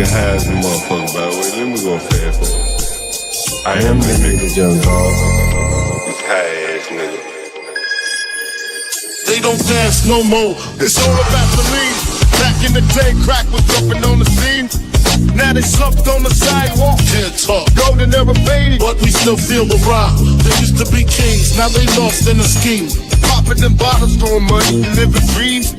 nigga high as a motherfucker, by the way. Let me go fast. I am the nigga, young dog. This high ass nigga. They don't dance no more. It's all about the lean. Back in the day, crack was jumping on the scene. Now they slumped on the sidewalk. Can't talk. Golden era faded, but we still feel the rock. They used to be kings, now they lost in the scheme. Popping them bottles, throwing money, living dreams.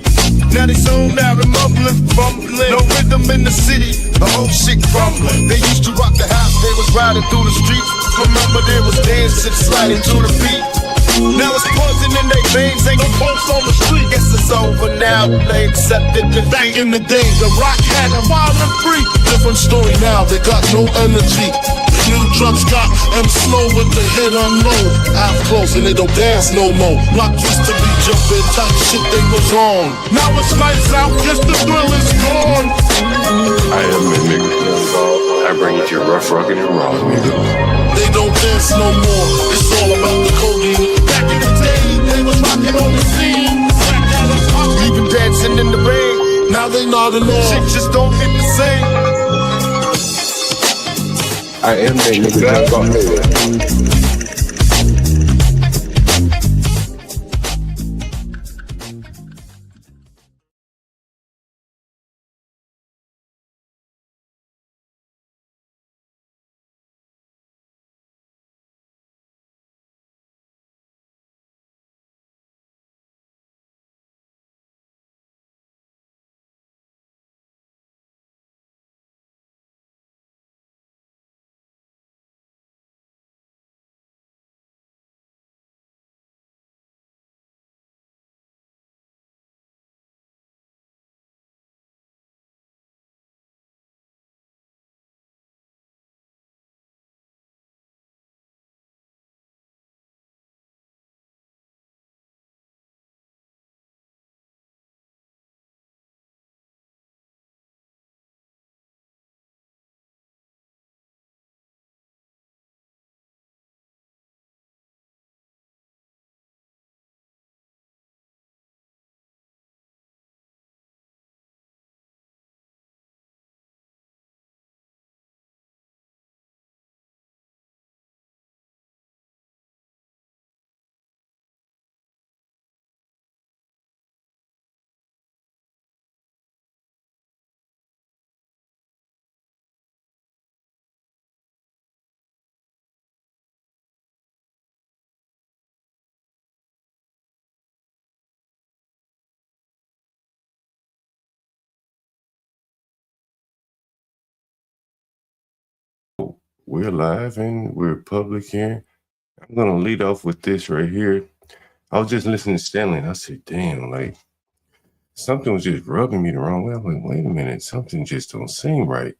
Now they zoned out and mumbling, fumbling. No rhythm in the city, the whole shit crumbling. They used to rock the house, they was riding through the streets. Remember there was dancing, sliding to the beat. Now it's poison in their veins, ain't no folks on the street. Guess it's over now, they accepted defeat. Back in the day, the rock had a wild and free. Different story now, they got no energy. New drugs got them slow with the hit unload. Eyes closed and they don't dance no more. Rock used to be jumping, type shit they was on. Now it's lights out, guess the thrill is gone. I am the nigga, young dog. I bring it to you rough, rugged, and raw, nigga. They don't dance no more, it's all about the codeine. Back in the day, they was rocking on the scene. Even dancing in the rain. Now they nodding off. Shit just don't hit the same. I am that nigga, young dog. We're live and we're public here. I'm gonna lead off with this right here. I was just listening to Stanley and I said, damn, like something was just rubbing me the wrong way. I'm like, wait a minute, something just don't seem right.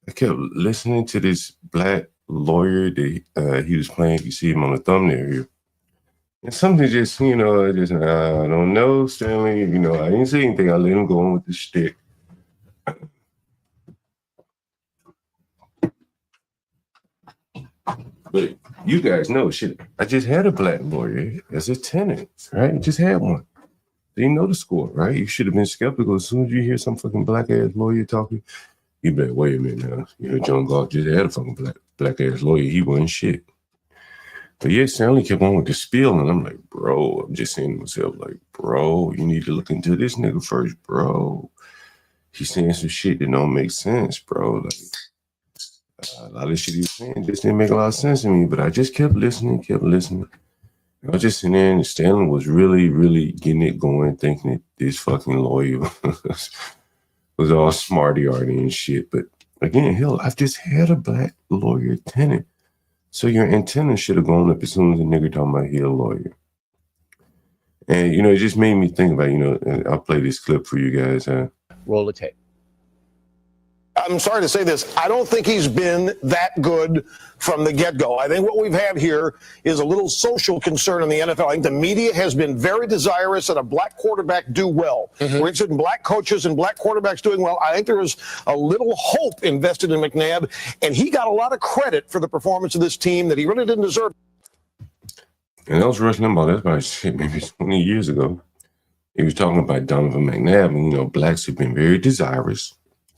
I kept listening to this black lawyer that he was playing. You see him on the thumbnail here. And something just, I don't know, Stanley, I didn't say anything. I let him go on with the shtick. But you guys know, shit, I just had a black lawyer as a tenant, right? Just had one. They know the score, right? You should have been skeptical. As soon as you hear some fucking black-ass lawyer talking, you better wait a minute now. John Galt just had a fucking black-ass lawyer. He wasn't shit. But yeah, Stanley kept on with the spiel, and I'm like, bro, I'm just saying to myself, like, bro, you need to look into this nigga first, bro. He's saying some shit that don't make sense, bro. Like, a lot of shit he was saying just didn't make a lot of sense to me, but I just kept listening. I was just sitting there, and Stanley was really, really getting it going, thinking that this fucking lawyer was all smarty-arty and shit. But again, hell, I've just had a black lawyer tenant. So your antenna should have gone up as soon as a nigga talking about he a lawyer. And, it just made me think about, and I'll play this clip for you guys. Roll the tape. I'm sorry to say this. I don't think he's been that good from the get-go. I think what we've had here is a little social concern in the NFL. I think the media has been very desirous that a black quarterback do well. We're interested in black coaches and black quarterbacks doing well. I think there was a little hope invested in McNabb, and he got a lot of credit for the performance of this team that he really didn't deserve. And that was Rush Limbaugh. That's about shit, maybe 20 years ago. He was talking about Donovan McNabb, and, blacks have been very desirous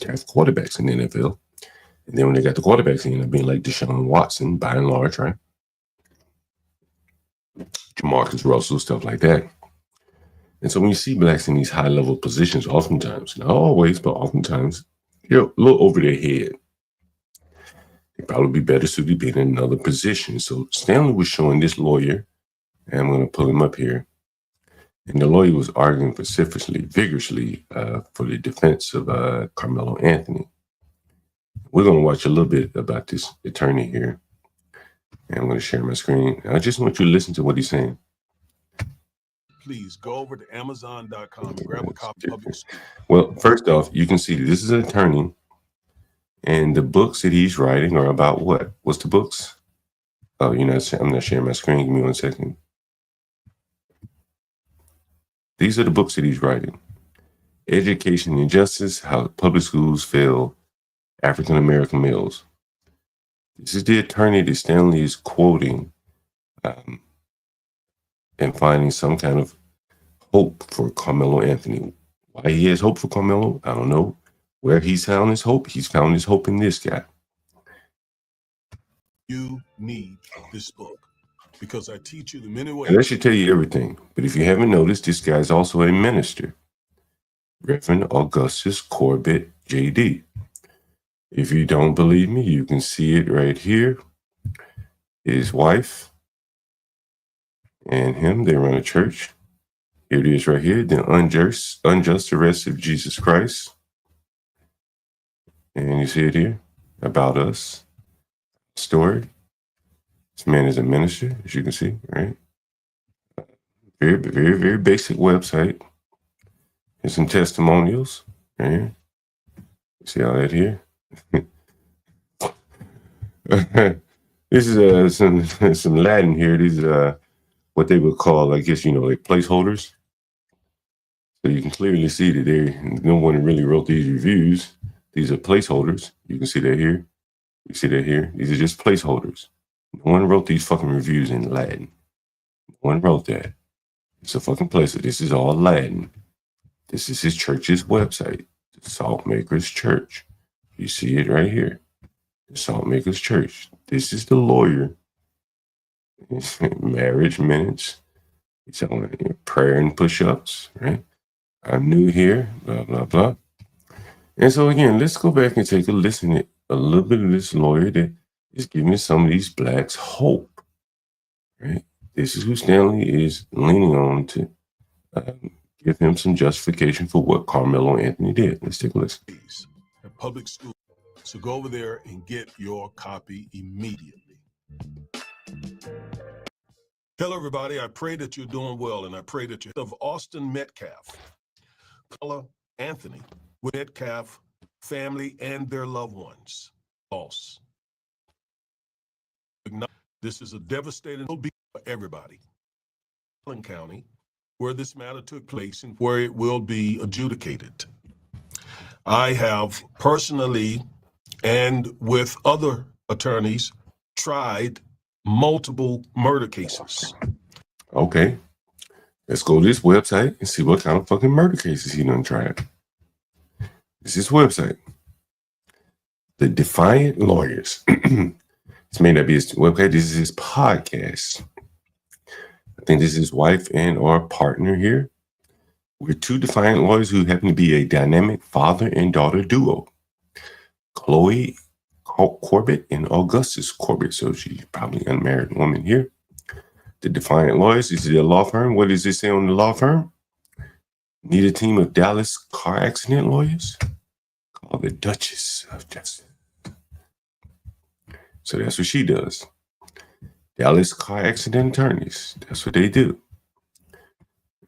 have quarterbacks in the NFL. And then when they got the quarterbacks, they end up being like Deshaun Watson, by and large, right? Jamarcus Russell, stuff like that. And so when you see blacks in these high-level positions, oftentimes, not always, but oftentimes, you're a little over their head. They'd probably be better suited being in another position. So Stanley was showing this lawyer, and I'm going to pull him up here. And the lawyer was arguing vigorously for the defense of Carmelo Anthony. We're going to watch a little bit about this attorney here. And I'm going to share my screen. I just want you to listen to what he's saying. Please go over to Amazon.com and grab a copy of Public School. Well, first off, you can see this is an attorney. And the books that he's writing are about what? What's the books? Oh, I'm not sharing my screen. Give me 1 second. These are the books that he's writing. Education and Justice, How Public Schools Fail African-American Males. This is the attorney that Stanley is quoting and finding some kind of hope for Carmelo Anthony. Why he has hope for Carmelo, I don't know. Where he's found his hope, he's found his hope in this guy. You need this book because I teach you the many ways. And that should tell you everything. But if you haven't noticed, this guy's also a minister. Reverend Augustus Corbett, J.D. If you don't believe me, you can see it right here. His wife and him, they run a church. Here it is right here. The unjust arrest of Jesus Christ. And you see it here. About us. Story. This man is a minister, as you can see, right? Very, very, very basic website. Here's some testimonials. Right here. See all that here? This is some Latin here. These are what they would call, I guess, like placeholders. So you can clearly see that no one really wrote these reviews. These are placeholders. You can see that here. You see that here. These are just placeholders. No one wrote these fucking reviews in Latin. No one wrote that. It's a fucking placeholder. This is all Latin. This is his church's website, the Saltmakers Church. You see it right here. The Saltmakers Church. This is the lawyer. Marriage minutes. He's on prayer and push-ups, right? I'm new here, blah, blah, blah. And so again, let's go back and take a listen at a little bit of this lawyer that is giving some of these blacks hope, right? This is who Stanley is leaning on to give him some justification for what Carmelo Anthony did. Let's take a listen. At public school. So go over there and get your copy immediately. Hello, everybody. I pray that you're doing well, and I pray that you're of Austin Metcalf, Carmelo Anthony, with Metcalf family and their loved ones. Loss. This is a devastating beat for everybody. Colin County, where this matter took place and where it will be adjudicated. I have personally and with other attorneys tried multiple murder cases. Okay. Let's go to this website and see what kind of fucking murder cases he done tried. This is his website. The Defiant Lawyers. This may not be his website. This is his podcast. I think this is his wife and or partner here. We're two defiant lawyers who happen to be a dynamic father and daughter duo. Chloe Corbett and Augustus Corbett. So she's probably an unmarried woman here. The Defiant Lawyers. This is their law firm. What does it say on the law firm? Need a team of Dallas car accident lawyers? Call the Duchess of Justice. So that's what she does. Dallas car accident attorneys. That's what they do.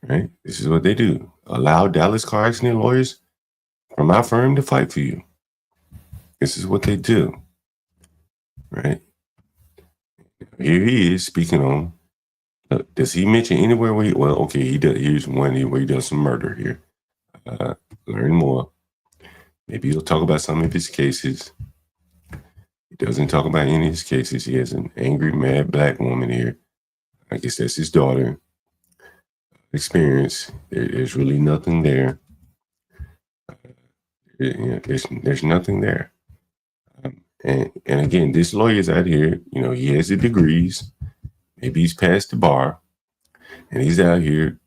Right? This is what they do. Allow Dallas car accident lawyers from our firm to fight for you. This is what they do. Right? Here he is speaking on. Does he mention anywhere where he does. Here's one where he does some murder here. Learn more. Maybe he'll talk about some of his cases. He doesn't talk about any of his cases. He has an angry, mad black woman here. I guess that's his daughter. Experience. There's really nothing there. There's nothing there. And again, this lawyer's out here, he has the degrees. Maybe he's passed the bar. And he's out here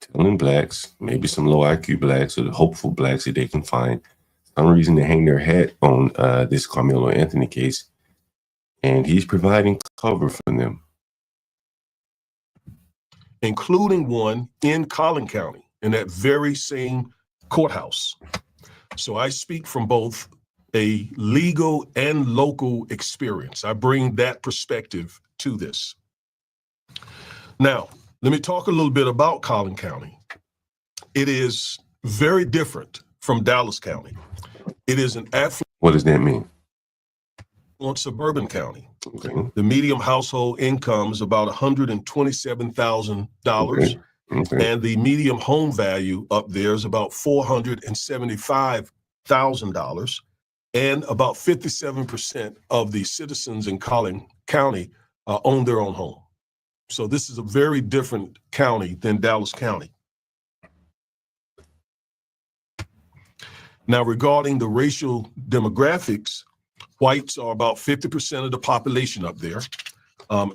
telling blacks, maybe some low IQ blacks or the hopeful blacks that they can find some reason to hang their hat on this Carmelo Anthony case. And he's providing cover for them. Including one in Colin County, in that very same courthouse. So I speak from both a legal and local experience. I bring that perspective to this. Now, let me talk a little bit about Colin County. It is very different from Dallas County. It is an affluent. What does that mean? Suburban county. Okay. The median household income is about $127,000. Okay. And the median home value up there is about $475,000. And about 57% of the citizens in Colin County own their own home. So this is a very different county than Dallas County. Now, regarding the racial demographics, whites are about 50% of the population up there.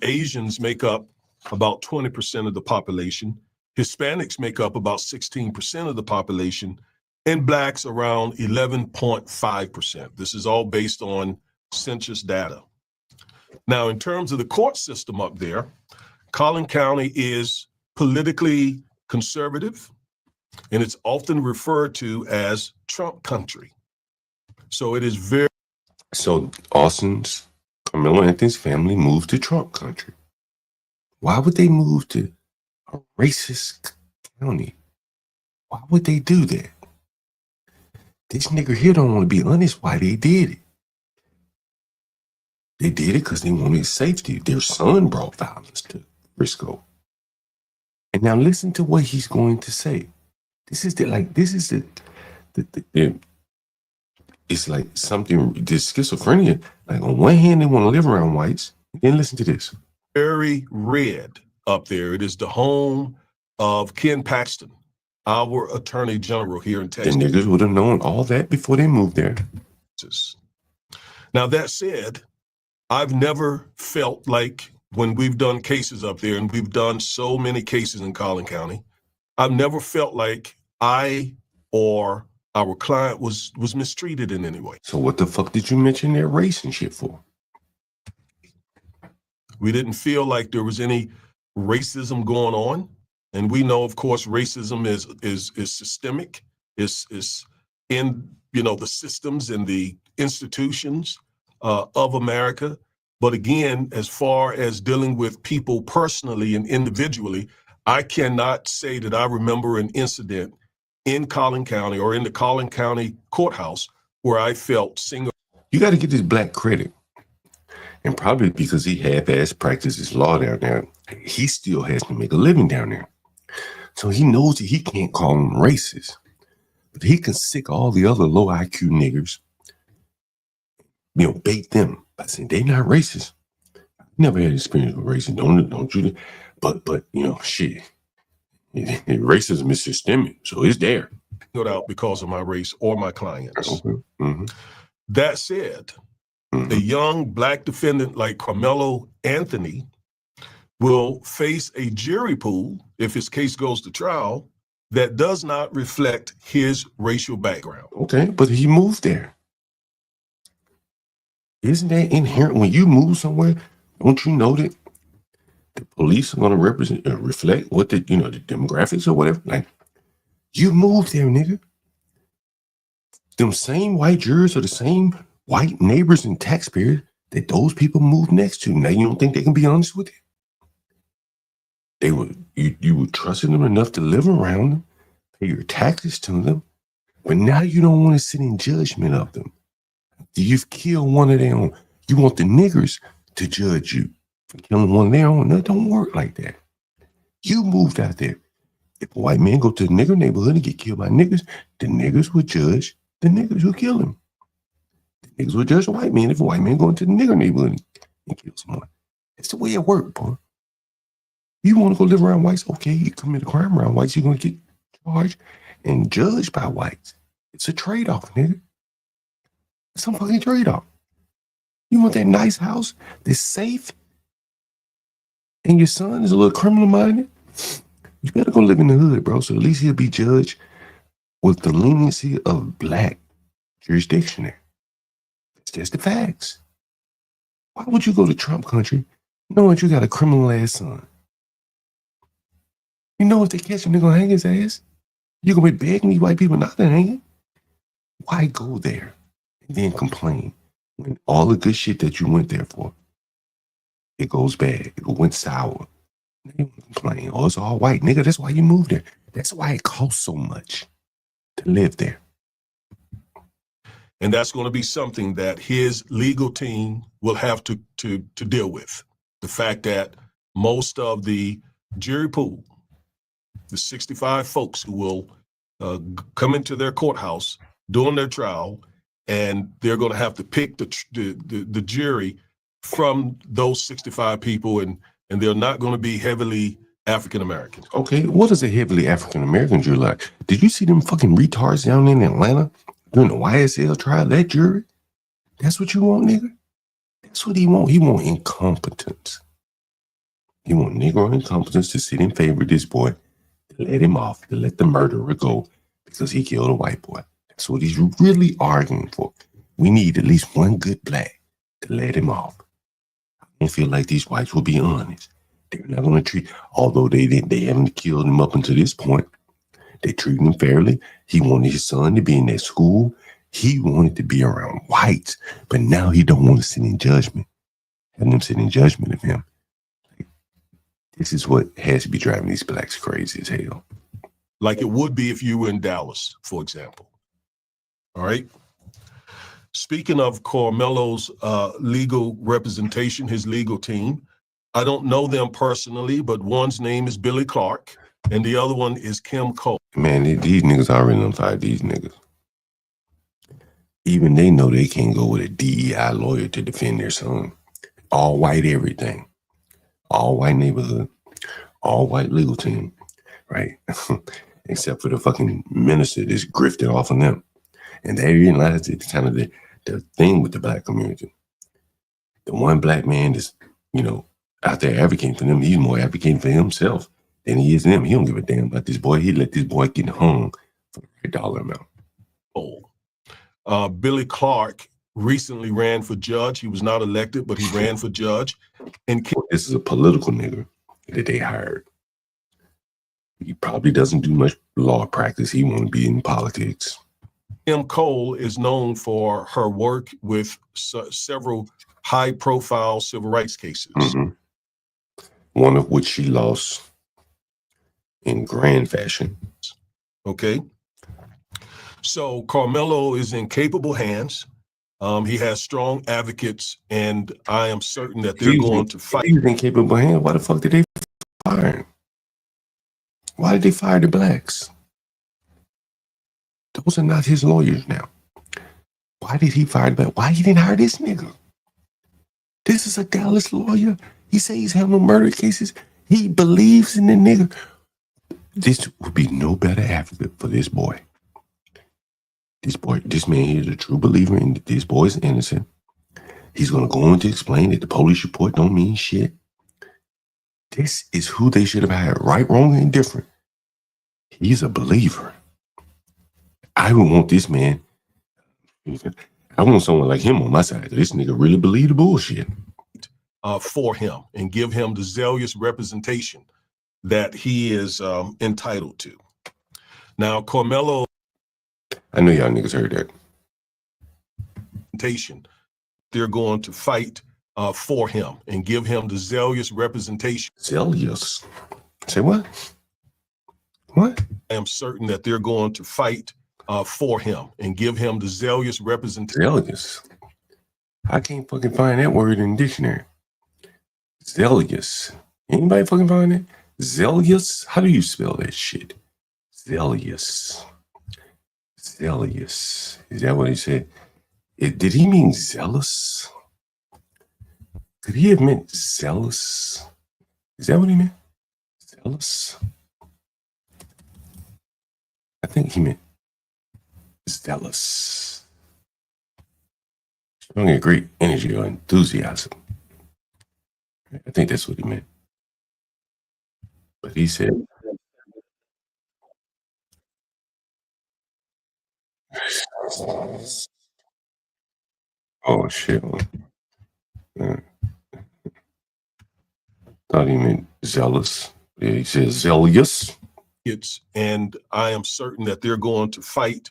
Asians make up about 20% of the population. Hispanics make up about 16% of the population, and blacks around 11.5%. This is all based on census data. Now, in terms of the court system up there, Colin County is politically conservative, and it's often referred to as Trump country. So it is very. So Austin's, Carmelo Anthony's family moved to Trump country. Why would they move to a racist county? Why would they do that? This nigga here don't want to be honest why they did it. They did it because they wanted safety. Their son brought violence to Frisco. And now listen to what he's going to say. It's like something, this schizophrenia. Like on one hand, they want to live around whites. Then listen to this. Very red up there. It is the home of Ken Paxton, our attorney general here in Texas. The niggas would have known all that before they moved there. Now, that said, I've never felt like when we've done cases up there, and we've done so many cases in Colin County, I've never felt like I or our client was mistreated in any way. So what the fuck did you mention their race and shit for? We didn't feel like there was any racism going on. And we know, of course, racism is systemic, is in, the systems and the institutions of America. But again, as far as dealing with people personally and individually, I cannot say that I remember an incident in Colin County or in the Colin County courthouse where I felt single. You got to get this black credit. And probably because he half-ass practices law down there, he still has to make a living down there. So he knows that he can't call them racist. But he can sick all the other low IQ niggers, bait them by saying they're not racist. I've never had experience with racism, don't you? But shit. Racism is systemic, so it's there. No doubt because of my race or my clients. Okay. Mm-hmm. That said, a young black defendant like Carmelo Anthony will face a jury pool if his case goes to trial that does not reflect his racial background. Okay, but he moved there. Isn't that inherent? When you move somewhere, don't you know that the police are going to reflect what the demographics or whatever? Like, you moved there, nigga. Them same white jurors are the same white neighbors and taxpayers that those people moved next to. Now, you don't think they can be honest with you? You were trusting them enough to live around them, pay your taxes to them, but now you don't want to sit in judgment of them. You've killed one of their own. You want the niggers to judge you for killing one of their own. No, it don't work like that. You moved out there. If a white man go to the nigger neighborhood and get killed by niggers, the niggers will judge the niggers who kill him. The niggers will judge a white man if a white man go into the nigger neighborhood and kill someone. That's the way it works, boy. You want to go live around whites? Okay, you commit a crime around whites, you're going to get charged and judged by whites. It's a trade-off, nigga. Some fucking trade-off. You want that nice house that's safe, and your son is a little criminal-minded? You better go live in the hood, bro. So at least he'll be judged with the leniency of black jurisdiction there. It's just the facts. Why would you go to Trump country knowing you got a criminal-ass son? You know if they catch him, they're going to hang his ass. You're going to be begging these white people not to hang him? Why go there and then complain when all the good shit that you went there for, it goes bad, it went sour? They want to complain, oh, it's all white. Nigga, that's why you moved there. That's why it costs so much to live there. And that's going to be something that his legal team will have to deal with. The fact that most of the jury pool, the 65 folks who will come into their courthouse during their trial, and they're going to have to pick the jury from those 65 people, and they're not going to be heavily African-American. Okay, what is a heavily African-American jury like? Did you see them fucking retards down in Atlanta during the YSL trial? That jury? That's what you want, nigga? That's what he want. He want incompetence. He want Negro incompetence to sit in favor of this boy, to let him off, to let the murderer go because he killed a white boy. That's what he's really arguing for. We need at least one good black to let him off. I don't feel like these whites will be honest. They're not going to treat, although they haven't killed him up until this point. They treat him fairly. He wanted his son to be in that school. He wanted to be around whites, but now he don't want to sit in judgment. Having them sit in judgment of him. This is what has to be driving these blacks crazy as hell. Like it would be if you were in Dallas, for example. All right. Speaking of Carmelo's legal representation, his legal team, I don't know them personally, but one's name is Billy Clark and the other one is Kim Cole. Man, these niggas already done fired these niggas. Even they know they can't go with a DEI lawyer to defend their son. All white everything. All white neighborhood. All white legal team. Right? Except for the fucking minister that's grifted off of them. And they realized it's kind of the thing with the black community. The one black man that's, out there advocating for them, he's more advocating for himself than he is them. He don't give a damn about this boy. He let this boy get hung for the right dollar amount. Billy Clark recently ran for judge. He was not elected, but he ran for judge. And this is a political nigga that they hired. He probably doesn't do much law practice. He won't be in politics. Kim Cole is known for her work with several high-profile civil rights cases. Mm-hmm. One of which she lost in grand fashion. Okay. So Carmelo is in capable hands. He has strong advocates, and I am certain that they're going to fight. He's in capable hands. Why the fuck did they fire him? Why did they fire the blacks? Those are not his lawyers now. Why did he fire the black? Why he didn't hire this nigga? This is a Dallas lawyer. He says he's handling murder cases. He believes in the nigga. This would be no better advocate for this boy. This man is a true believer in that this boy is innocent. He's going to go on to explain that the police report don't mean shit. This is who they should have hired. Right, wrong, and indifferent. He's a believer. I would want this man. I want someone like him on my side. This nigga really believe the bullshit. For him and give him the zealous representation that he is entitled to. Now, Carmelo. I know y'all niggas heard that. They're going to fight for him and give him the zealous representation. Zealous? Say what? What? I am certain that they're going to fight for him and give him the zealous representation. Zealous? I can't fucking find that word in the dictionary. Zealous. Anybody fucking find it? Zealous? How do you spell that shit? Zealous. Zealous. Is that what he said? Did he mean zealous? Could he have meant zealous? Is that what he meant? Zealous? I think he meant zealous. Showing a great energy or enthusiasm. I think that's what he meant. But he said, oh shit. Uh, thought he meant zealous. Yeah, he says zealous. And I am certain that they're going to fight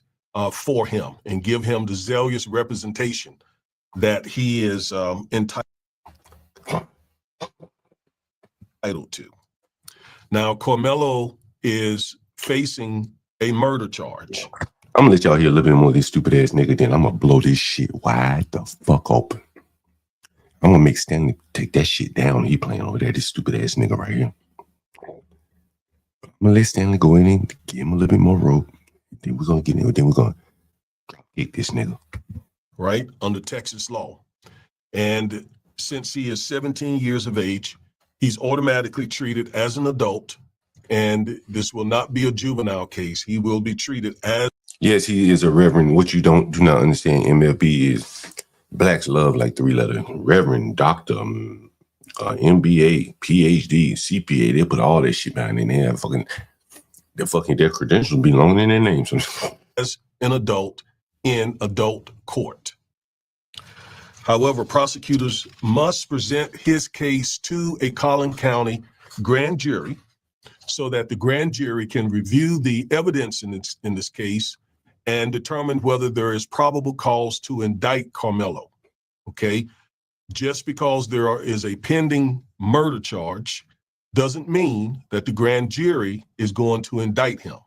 for him and give him the zealous representation that he is entitled to. Now, Carmelo is facing a murder charge. I'm gonna let y'all hear a little bit more of this stupid ass nigga, then I'm gonna blow this shit wide the fuck open. I'm gonna make Stanley take that shit down. He playing over there, this stupid ass nigga right here. I'm gonna let Stanley go in and give him a little bit more rope. Then we're gonna get in, then we're gonna kick this nigga. Right, under Texas law. And since he is 17 years of age, he's automatically treated as an adult, and this will not be a juvenile case. He will be treated as... Yes, he is a reverend. What you do not understand, MLB is blacks love like 3-letter. Reverend, doctor, MBA, PhD, CPA. They put all that shit behind in there. Their credentials belong in their names. As an adult in adult court. However, prosecutors must present his case to a Colin County grand jury so that the grand jury can review the evidence in this case and determine whether there is probable cause to indict Carmelo. Okay, just because there is a pending murder charge doesn't mean that the grand jury is going to indict him.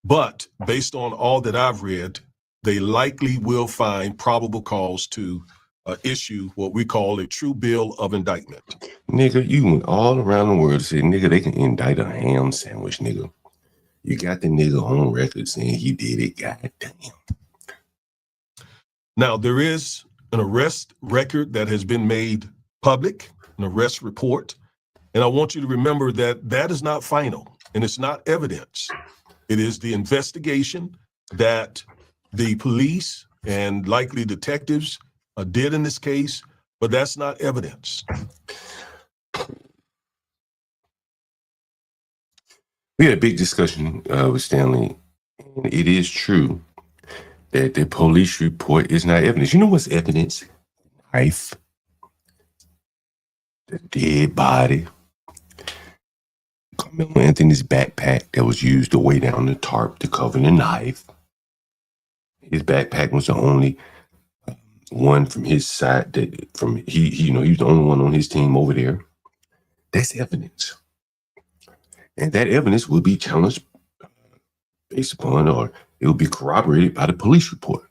But based on all that I've read, they likely will find probable cause to issue what we call a true bill of indictment. Nigga, you went all around the world to say, nigga, they can indict a ham sandwich, nigga. You got the nigga on record saying he did it. God damn. Now, there is an arrest record that has been made public, an arrest report. And I want you to remember that that is not final and it's not evidence. It is the investigation that the police and likely detectives did in this case, but that's not evidence. We had a big discussion with Stanley. And it is true that the police report is not evidence. You know what's evidence? Knife, the dead body, Carmelo Anthony's backpack that was used to weigh down the tarp to cover the knife. His backpack was the only one from his side he was the only one on his team over there. That's evidence. And that evidence will be challenged based upon, or it will be corroborated by the police report,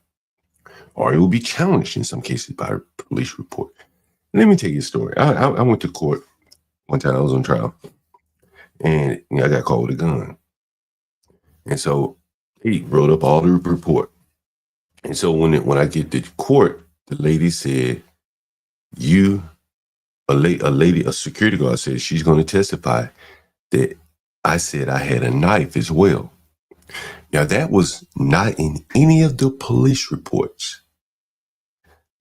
or it will be challenged in some cases by a police report. Let me tell you a story. I went to court one time. I was on trial, and I got caught with a gun. And so he wrote up all the report. And so when I get to court, the lady said, a security guard said she's going to testify that I said I had a knife as well. Now, that was not in any of the police reports.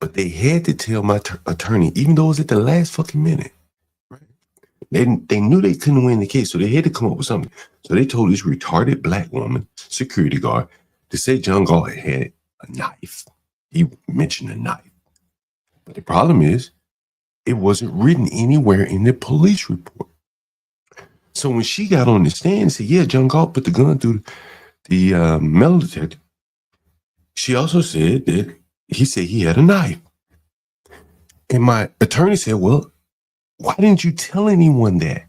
But they had to tell my attorney, even though it was at the last fucking minute. Right? They knew they couldn't win the case, so they had to come up with something. So they told this retarded black woman, security guard, to say John Galt had a knife. He mentioned a knife. But the problem is, it wasn't written anywhere in the police report. So when she got on the stand and said, yeah, John Galt put the gun through the metal detector, she also said that he said he had a knife. And my attorney said, well, why didn't you tell anyone that?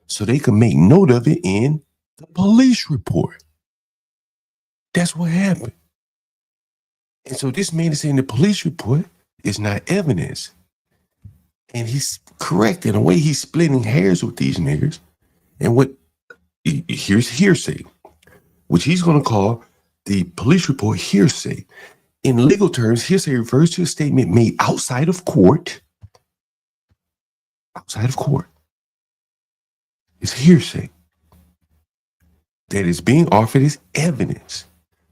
So they could make note of it in the police report. That's what happened. And so this man is saying the police report is not evidence. And he's correct in a way. He's splitting hairs with these niggas. And here's hearsay, which he's going to call the police report hearsay. In legal terms, hearsay refers to a statement made outside of court. Outside of court. It's hearsay that is being offered as evidence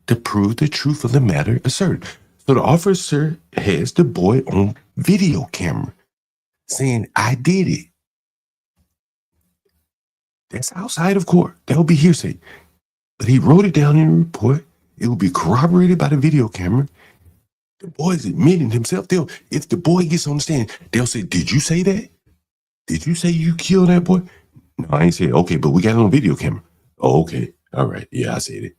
to prove the truth of the matter asserted. So the officer has the boy on video camera saying, I did it. That's outside of court. That will be hearsay. But he wrote it down in the report. It will be corroborated by the video camera. The boy's admitting himself. If the boy gets on the stand, they'll say, did you say that? Did you say you killed that boy? No, I ain't say, okay, but we got it on video camera. Oh, okay. All right. Yeah, I said it.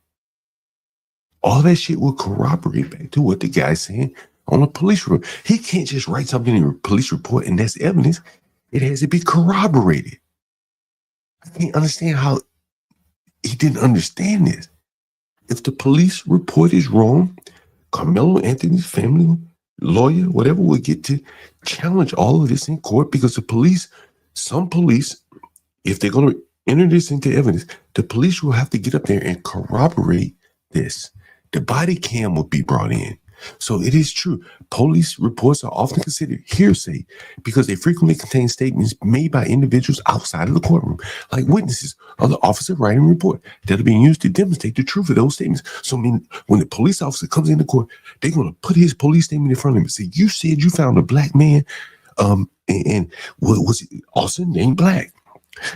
All that shit will corroborate back to what the guy's saying on a police report. He can't just write something in a police report and that's evidence. It has to be corroborated. I can't understand how he didn't understand this. If the police report is wrong, Carmelo Anthony's family, lawyer, whatever, will get to challenge all of this in court because some police, if they're going to enter this into evidence, the police will have to get up there and corroborate this. The body cam will be brought in. So it is true. Police reports are often considered hearsay because they frequently contain statements made by individuals outside of the courtroom, like witnesses or the officer writing a report that are being used to demonstrate the truth of those statements. So I mean, when the police officer comes into court, they're going to put his police statement in front of him and say, you said you found a black man, and was Austin named Black.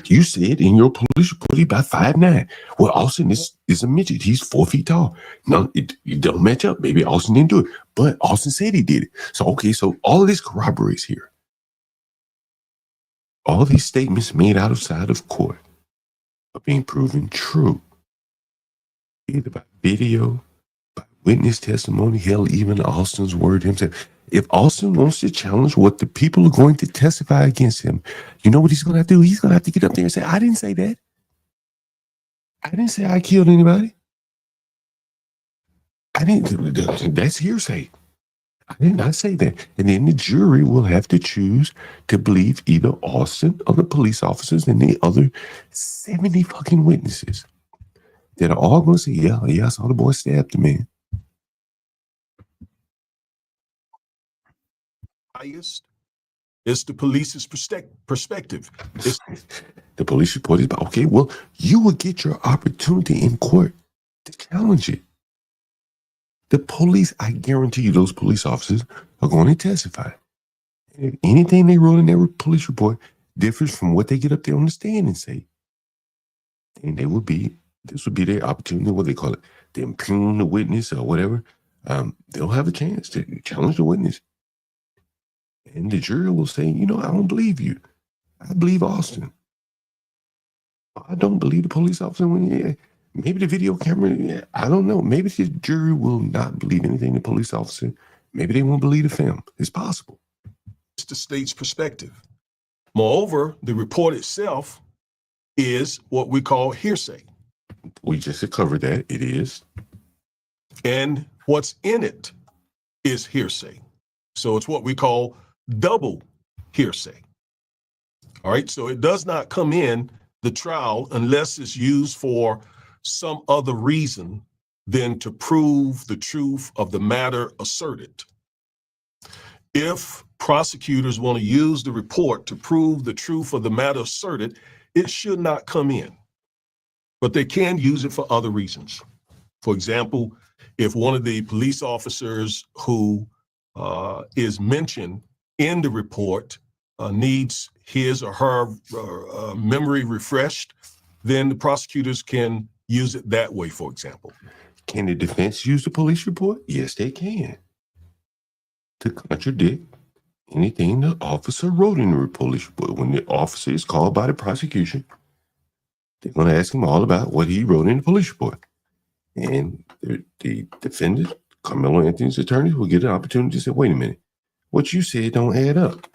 You said in your police report he about 5'9". Well, Austin is a midget. He's 4 feet tall. No, it don't match up. Maybe Austin didn't do it, but Austin said he did it. So, okay, so all of this corroborates here. All of these statements made outside of court are being proven true, either by video, by witness testimony, hell, even Austin's word himself. If Austin wants to challenge what the people are going to testify against him, you know what he's going to have to do? He's going to have to get up there and say, I didn't say that. I didn't say I killed anybody. That's hearsay. I did not say that. And then the jury will have to choose to believe either Austin or the police officers and the other 70 fucking witnesses that are all going to say, yeah, I saw the boy stab the man. Highest is the police's perspective. The police report is about, okay, well, you will get your opportunity in court to challenge it. The police, I guarantee you, those police officers are going to testify. And if anything they wrote in their police report differs from what they get up there on the stand and say, then this would be their opportunity, what they call it, to impugn the witness or whatever. They'll have a chance to challenge the witness. And the jury will say, I don't believe you. I believe Austin. I don't believe the police officer. Maybe the video camera, I don't know. Maybe the jury will not believe anything the police officer. Maybe they won't believe the film. It's possible. It's the state's perspective. Moreover, the report itself is what we call hearsay. We just covered that. It is. And what's in it is hearsay. So it's what we call double hearsay. All right. So it does not come in the trial unless it's used for some other reason than to prove the truth of the matter asserted. If prosecutors want to use the report to prove the truth of the matter asserted, it should not come in. But they can use it for other reasons. For example, if one of the police officers who is mentioned in the report needs his or her memory refreshed, then the prosecutors can use it that way, for example. Can the defense use the police report? Yes, they can. To contradict anything the officer wrote in the police report. When the officer is called by the prosecution, they're going to ask him all about what he wrote in the police report. And the defendant, Carmelo Anthony's attorney, will get an opportunity to say, wait a minute, what you said don't add up.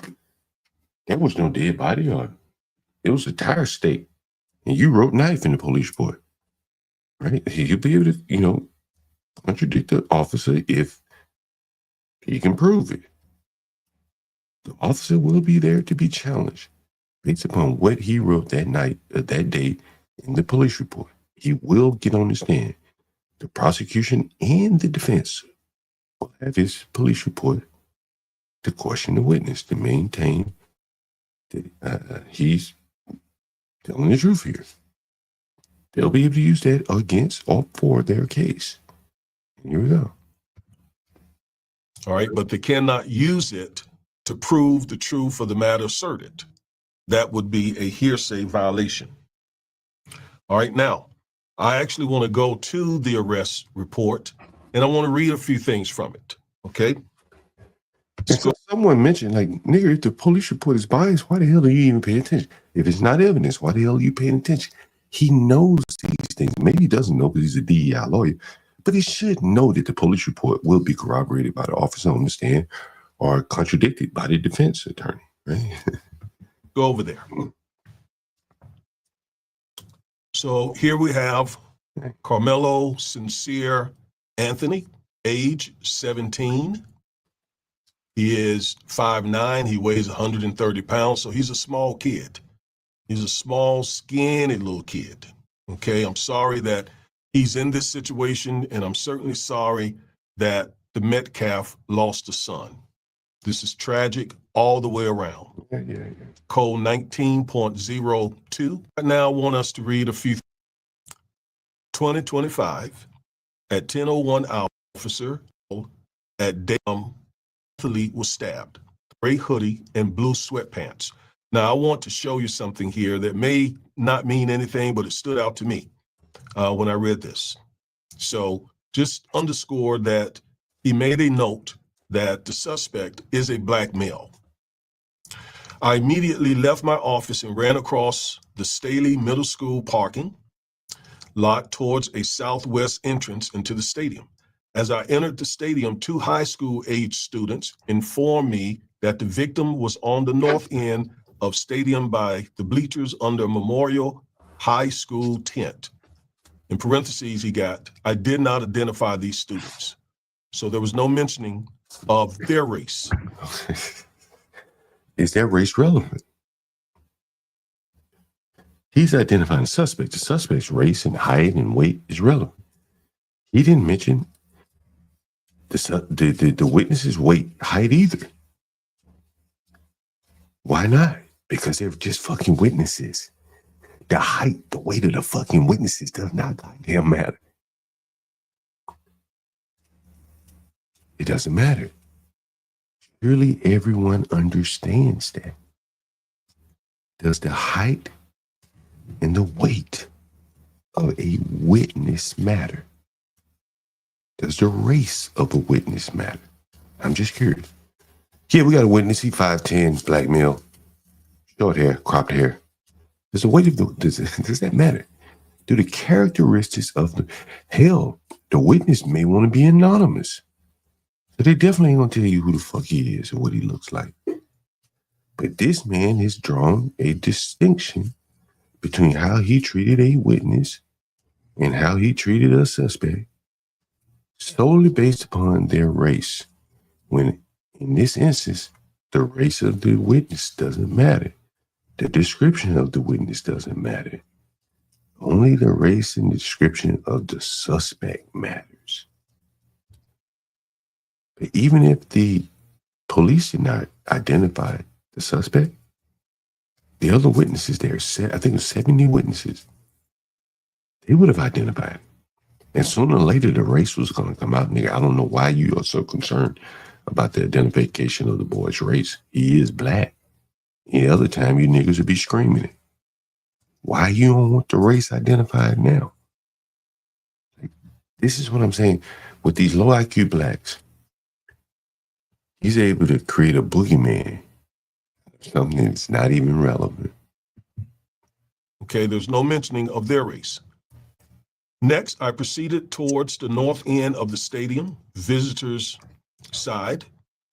There was no dead body on it. It was a tire stake. And you wrote knife in the police report. Right? You'll be able to, contradict the officer if he can prove it. The officer will be there to be challenged based upon what he wrote that night, that day in the police report. He will get on the stand. The prosecution and the defense will have his police report to question the witness, to maintain that he's telling the truth here. They'll be able to use that against or for their case. Here we go. All right, but they cannot use it to prove the truth of the matter asserted. That would be a hearsay violation. All right, now, I actually want to go to the arrest report, and I want to read a few things from it, okay? So someone mentioned, like, nigga, if the police report is biased, why the hell are you even paying attention? If it's not evidence, why the hell are you paying attention? He knows these things. Maybe he doesn't know because he's a DEI lawyer, but he should know that the police report will be corroborated by the officer on the stand or contradicted by the defense attorney, right? Go over there. So here we have Carmelo Sincere Anthony, age 17. He is 5'9". He weighs 130 pounds. So he's a small kid. He's a small, skinny little kid. Okay, I'm sorry that he's in this situation, and I'm certainly sorry that the Metcalf lost a son. This is tragic all the way around. Code 19.02. I now want us to read a few. 2025 at 10:01 officer at Dam athlete was stabbed. Gray hoodie and blue sweatpants. Now I want to show you something here that may not mean anything, but it stood out to me when I read this. So just underscore that he made a note that the suspect is a black male. I immediately left my office and ran across the Staley Middle School parking lot towards a southwest entrance into the stadium. As I entered the stadium, 2 high school age students informed me that the victim was on the north end of stadium by the bleachers under Memorial High School tent. In parentheses, he got, I did not identify these students. So there was no mentioning of their race. Is their race relevant? He's identifying the suspect. The suspect's race and height and weight is relevant. He didn't mention the witness's weight, height either. Why not? Because they're just fucking witnesses. The height, the weight of the fucking witnesses does not goddamn matter. It doesn't matter. Surely everyone understands that. Does the height and the weight of a witness matter? Does the race of a witness matter? I'm just curious. Yeah, we got a witness. He 5'10", black male, short hair, cropped hair. Does the weight of the does that matter? Do the characteristics of the hell? The witness may want to be anonymous, so they definitely ain't gonna tell you who the fuck he is or what he looks like. But this man has drawn a distinction between how he treated a witness and how he treated a suspect solely based upon their race, when in this instance, the race of the witness doesn't matter. The description of the witness doesn't matter. Only the race and the description of the suspect matters. But even if the police did not identify the suspect, the other witnesses there, I think it was 70 witnesses, they would have identified it. And sooner or later, the race was going to come out. Nigga, I don't know why you are so concerned about the identification of the boy's race. He is black. Any other time, you niggas would be screaming it. Why you don't want the race identified now? Like, this is what I'm saying. With these low IQ blacks, he's able to create a boogeyman, something that's not even relevant. Okay, there's no mentioning of their race. Next, I proceeded towards the north end of the stadium, visitors' side,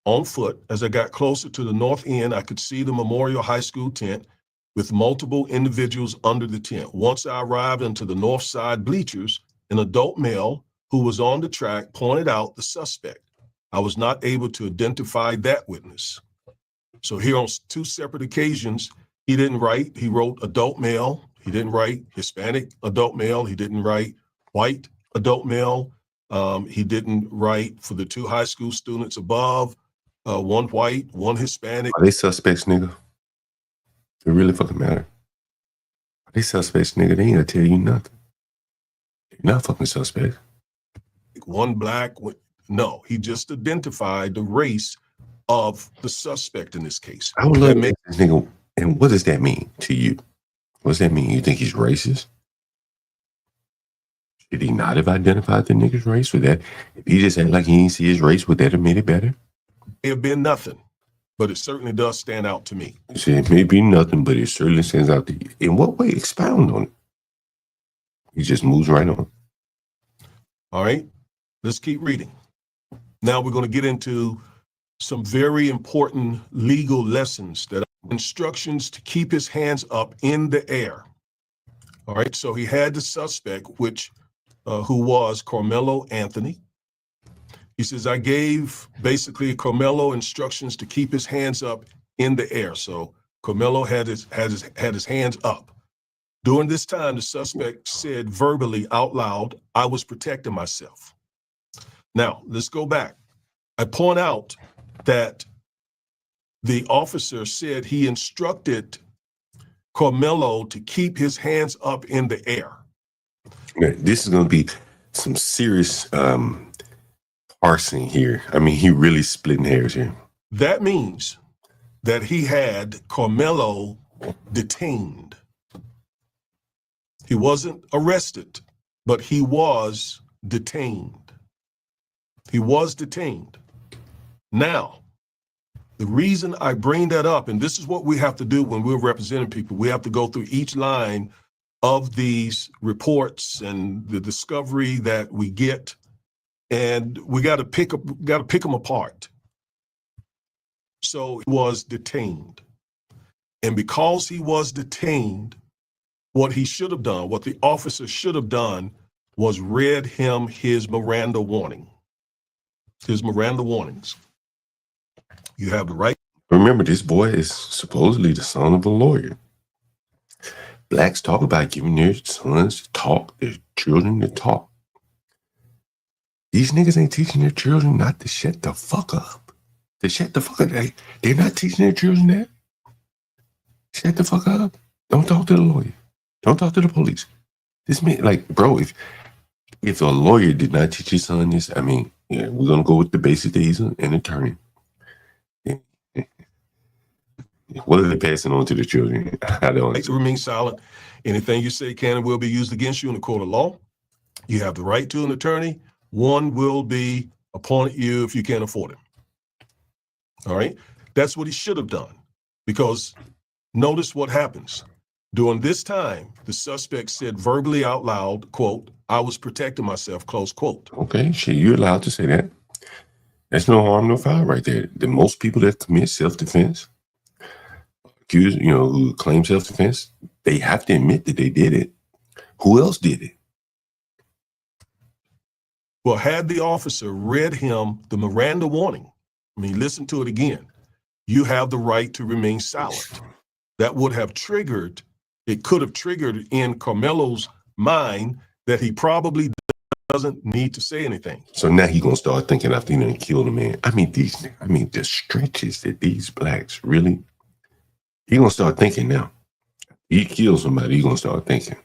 on foot. As I got closer to the north end, I could see the Memorial High School tent with multiple individuals under the tent. Once I arrived into the north side bleachers, an adult male who was on the track pointed out the suspect. I was not able to identify that witness. So here on 2 separate occasions, he didn't write, he wrote adult male. He didn't write Hispanic adult male. He didn't write white adult male. He didn't write for the 2 high school students above, 1 white, 1 Hispanic. Are they suspects, nigga? It really fucking matter. Are they suspects, nigga? They ain't gonna tell you nothing. They're not fucking suspects. 1 black, No, he just identified the race of the suspect in this case. I would love to ask this nigga, and what does that mean to you? What does that mean? You think he's racist? Should he not have identified the nigga's race with that? If he just act like he didn't see his race, would that have made it better? It have been nothing, but it certainly does stand out to me. See, it may be nothing, but it certainly stands out to you. In what way? Expound on it. He just moves right on. All right, let's keep reading. Now we're going to get into some very important legal lessons that are instructions to keep his hands up in the air. All right, so he had the suspect, who was Carmelo Anthony. He says, I gave basically Carmelo instructions to keep his hands up in the air. So Carmelo had his hands up. During this time, the suspect said verbally out loud, I was protecting myself. Now, let's go back. I point out that the officer said he instructed Carmelo to keep his hands up in the air. This is going to be some serious parsing here. I mean, he really splitting hairs here. That means that he had Carmelo detained. He wasn't arrested, but he was detained. He was detained. Now, the reason I bring that up, and this is what we have to do when we're representing people, we have to go through each line of these reports and the discovery that we get, and we got to pick them apart. So he was detained. And because he was detained, what he should have done, what the officer should have done, was read him his Miranda warning. His Miranda warnings. You have the right. Remember, this boy is supposedly the son of a lawyer. Blacks talk about giving their sons to talk, their children to talk. These niggas ain't teaching their children not to shut the fuck up. To shut the fuck up. They're not teaching their children that. Shut the fuck up. Don't talk to the lawyer. Don't talk to the police. This man, like, bro, if a lawyer did not teach his son this, I mean, yeah, we're gonna go with the basic that he's an attorney. What are they passing on to the children? I don't Right to remain silent. Anything you say can and will be used against you in the court of law. You have the right to an attorney. One will be appointed you if you can't afford it. All right. That's what he should have done, because notice what happens. During this time, the suspect said verbally out loud, quote, I was protecting myself, close quote. Okay, shit, you're allowed to say that. That's no harm, no foul right there. The most people that commit self-defense, accused, who claim self-defense, they have to admit that they did it. Who else did it? Well, had the officer read him the Miranda warning, I mean, listen to it again. You have the right to remain silent. That would have triggered, it could have triggered in Carmelo's mind that he probably doesn't need to say anything. So now he's going to start thinking after he done killed a man. I mean, the stretches that these blacks really, he's going to start thinking now. He kills somebody, he's going to start thinking.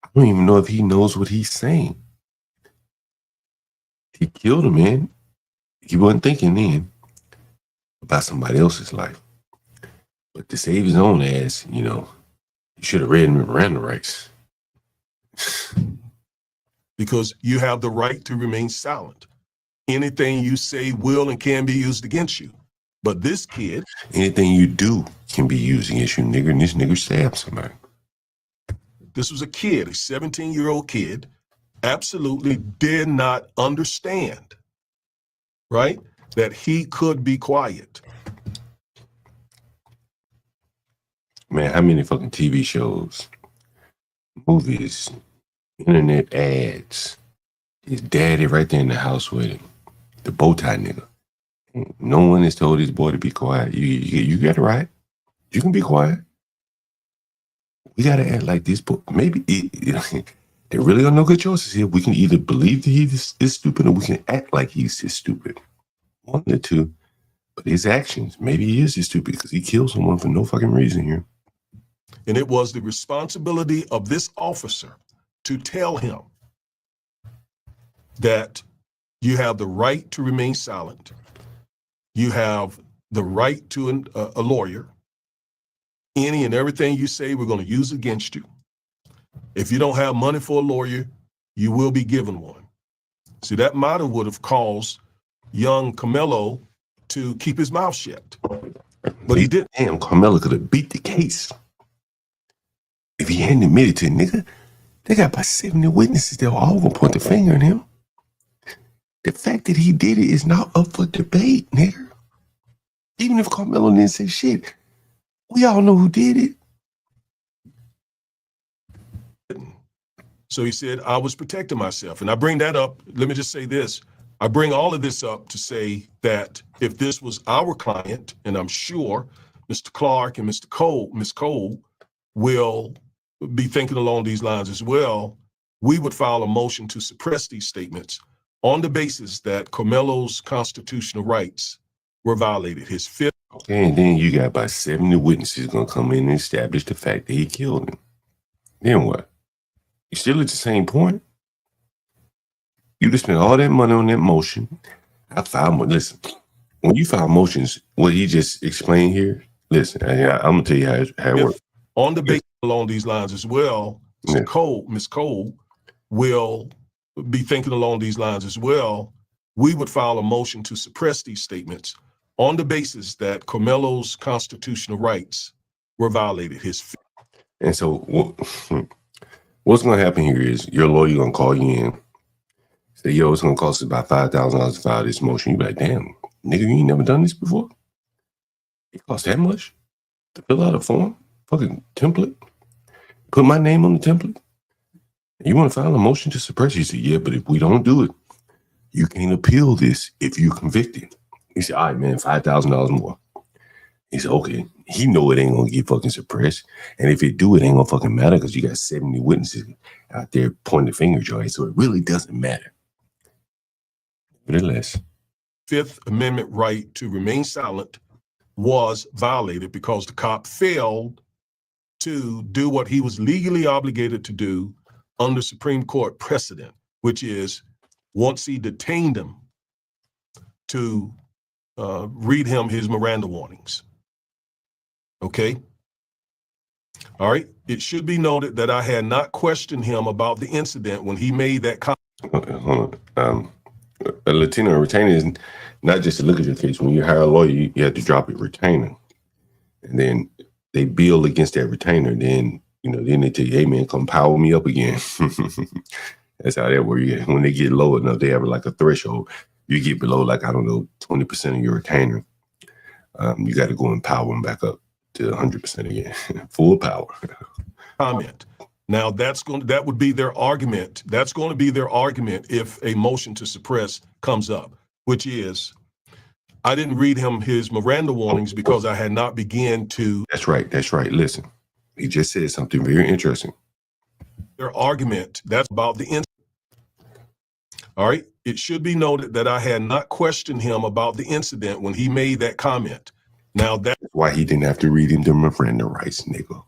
I don't even know if he knows what he's saying. He killed a man. He wasn't thinking then about somebody else's life. But to save his own ass, he should have read Miranda rights. Because you have the right to remain silent. Anything you say will and can be used against you. But this kid... Anything you do can be used against you, nigger, and this nigger stabbed somebody. This was a kid, a 17-year-old kid, absolutely did not understand, right, that he could be quiet. Man, how many fucking TV shows, movies, internet ads, his daddy right there in the house with him, the bow tie nigga. No one has told his boy to be quiet. You got it right. You can be quiet. We got to act like this boy. Maybe there really are no good choices here. We can either believe that he is stupid, or we can act like he's just stupid. One of the two. But his actions, maybe he is just stupid because he killed someone for no fucking reason here. And it was the responsibility of this officer to tell him that You have the right to remain silent. You have the right to a lawyer. Any and everything you say, we're going to use against you. If you don't have money for a lawyer, you will be given one. See, that motto would have caused young Carmelo to keep his mouth shut. But he didn't. Damn, Carmelo could have beat the case if he hadn't admitted to it, nigga. They got about 70 witnesses that were all gonna point the finger at him. The fact that he did it is not up for debate, nigga. Even if Carmelo didn't say shit, we all know who did it. So he said, I was protecting myself. And I bring that up. Let me just say this. I bring all of this up to say that if this was our client, and I'm sure Mr. Clark and Miss Cole will be thinking along these lines as well, we would file a motion to suppress these statements on the basis that Carmelo's constitutional rights were violated. His fifth. Okay, and then you got about 70 witnesses gonna come in and establish the fact that he killed him. Then what? You still at the same point? You just spent all that money on that motion. I filed. Listen, when you file motions, what he just explained here, listen, I'm gonna tell you how it works. On the basis along these lines as well, Yeah. Miss Cole will be thinking along these lines as well. We would file a motion to suppress these statements on the basis that Carmelo's constitutional rights were violated. And so what's gonna happen here is your lawyer gonna call you in, say, yo, it's gonna cost us about $5,000 to file this motion. You be like, damn, nigga, you ain't never done this before? It costs that much to fill out a form? Fucking template? Put my name on the template? You want to file a motion to suppress? You say, yeah, but if we don't do it, you can't appeal this if you're convicted. He said, all right, man, $5,000 more. He said, okay. He know it ain't gonna get fucking suppressed. And if it do, it ain't gonna fucking matter because you got 70 witnesses out there pointing the finger at you. So it really doesn't matter. Nevertheless. Fifth Amendment right to remain silent was violated because the cop failed to do what he was legally obligated to do under Supreme Court precedent, which is once he detained him to read him his Miranda warnings. Okay. All right. It should be noted that I had not questioned him about the incident when he made that comment. Hold on. A Latino retainer is not just to look at your case. When you hire a lawyer, you have to drop your retainer. And then they bill against that retainer. Then, then they tell you, hey, man, come power me up again. That's how that works. When they get low enough, they have like a threshold. You get below, like, I don't know, 20% of your retainer. You got to go and power them back up to 100% again. Full power. Comment. Now that would be their argument. That's going to be their argument if a motion to suppress comes up, which is, I didn't read him his Miranda warnings because I had not begun to. That's right. Listen, he just said something very interesting. Their argument, that's about the incident. All right. It should be noted that I had not questioned him about the incident when he made that comment. Now that's why he didn't have to read him the Miranda rights, nigga.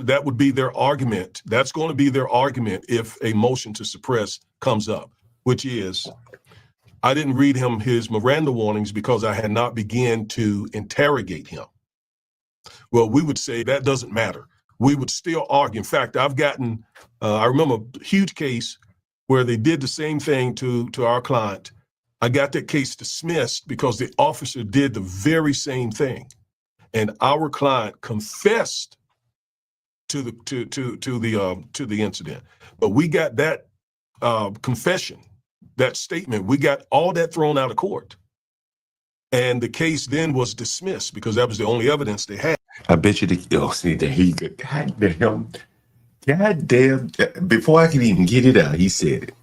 That would be their argument. That's going to be their argument if a motion to suppress comes up, which is, I didn't read him his Miranda warnings because I had not begun to interrogate him. Well, we would say that doesn't matter. We would still argue. In fact, I've gotten, I remember a huge case where they did the same thing to our client. I got that case dismissed because the officer did the very same thing. And our client confessed to the incident. But we got that confession, that statement, we got all that thrown out of court. And the case then was dismissed because that was the only evidence they had. I bet you see, there you go. God damn. Before I could even get it out, he said it.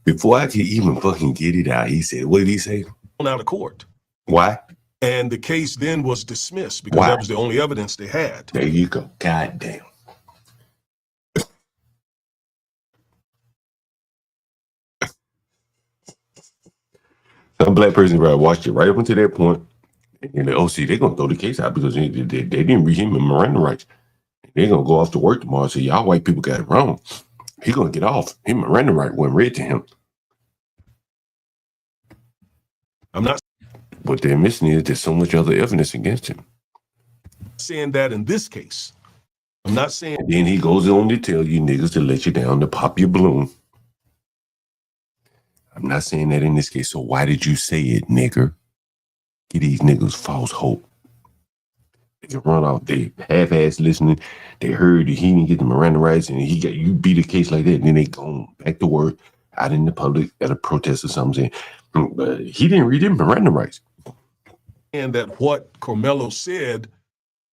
Before I could even fucking get it out, he said, what did he say? Out of court. Why? And the case then was dismissed because that was the only evidence they had. There you go. God damn. Some black person probably watched it right up until that point. And they're going to throw the case out because they didn't read him in Miranda rights. They're going to go off to work tomorrow and say, y'all white people got it wrong. He's going to get off. His Miranda right wasn't read to him. I'm not What they're missing is there's so much other evidence against him. saying that in this case. I'm not saying. And then he goes on to tell you niggas to let you down to pop your balloon. I'm not saying that in this case. So why did you say it, nigger? Give these niggas false hope. They can run off. They half-ass listening. They heard that he didn't get the Miranda rights, and he got you beat a case like that, and then they go back to work out in the public at a protest or something. But he didn't read him Miranda rights. And that what Carmelo said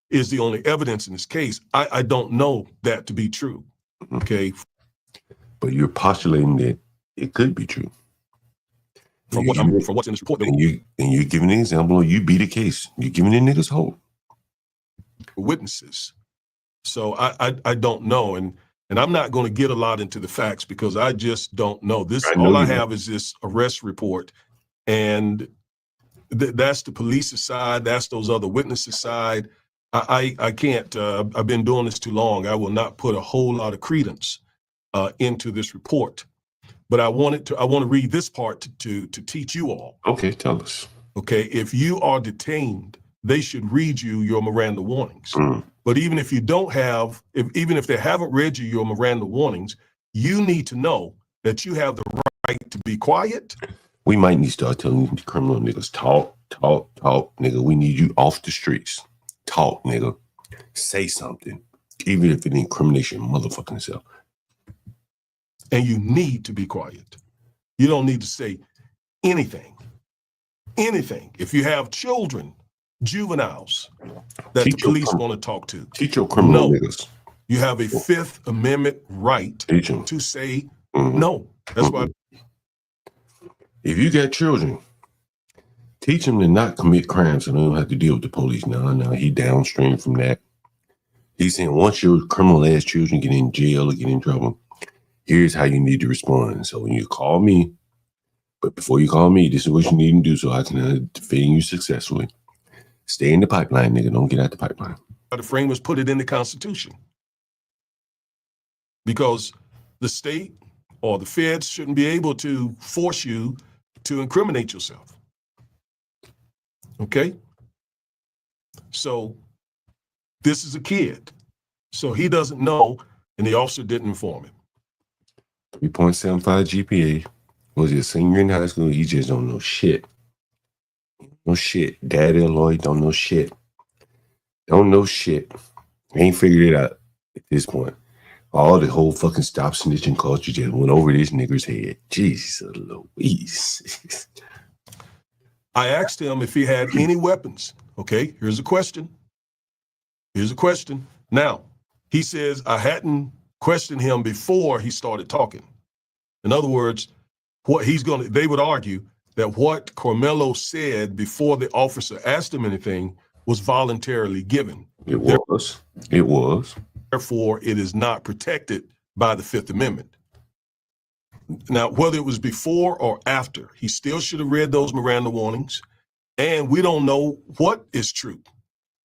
is the only evidence in this case. I don't know that to be true. Okay. But you're postulating that it could be true. From what's in this report. And you're giving an example of you beat a case. You're giving the niggas hope. Witnesses. So I don't know. And I'm not going to get a lot into the facts because I just don't know. All I have is this arrest report. And that's the police's side. That's those other witnesses' side. I can't, I've been doing this too long. I will not put a whole lot of credence into this report. But I want to read this part to teach you all. Okay, tell us. Okay, if you are detained, they should read you your Miranda warnings. But even if you don't have, even if they haven't read you your Miranda warnings, you need to know that you have the right to be quiet. We might need to start telling these criminal niggas, talk, nigga. We need you off the streets. Talk, nigga. Say something, even if it incriminates your motherfucking self. And you need to be quiet. You don't need to say anything. Anything. If you have children, juveniles that the police want to talk to. Teach your criminal niggas. You have a Fifth Amendment right to say no. That's why. If you got children, teach them to not commit crimes so they don't have to deal with the police. No, he downstream from that. He's saying once your criminal ass children get in jail or get in trouble, here's how you need to respond. So when you call me, but before you call me, this is what you need to do so I can defend you successfully. Stay in the pipeline, nigga. Don't get out the pipeline. The framers put it in the Constitution. Because the state or the feds shouldn't be able to force you to incriminate yourself. Okay? So this is a kid. So he doesn't know, and the officer didn't inform him. 3.75 GPA. Was he a senior in high school? He just don't know shit. No shit. Daddy or Lloyd don't know shit. Don't know shit. Ain't figured it out at this point. All the whole fucking stop snitching culture just went over this nigger's head. Jesus Louise. I asked him if he had any weapons. Okay, here's a question. Now, he says I hadn't questioned him before he started talking. In other words, they would argue that what Carmelo said before the officer asked him anything was voluntarily given. It was. Therefore, it is not protected by the Fifth Amendment. Now, whether it was before or after, he still should have read those Miranda warnings. And we don't know what is true.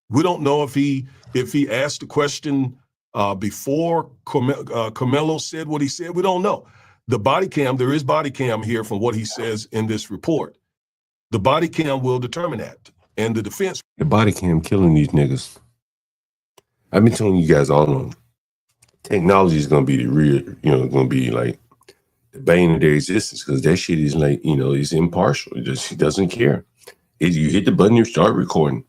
We don't know if he asked the question before Carmelo said what he said. We don't know. The body cam, there is body cam here from what he says in this report. The body cam will determine that. And the defense. The body cam killing these niggas. I've been telling you guys all along. Technology is going to be the real, going to be like the bane of their existence because that shit is like, it's impartial. He doesn't care. You hit the button, you start recording.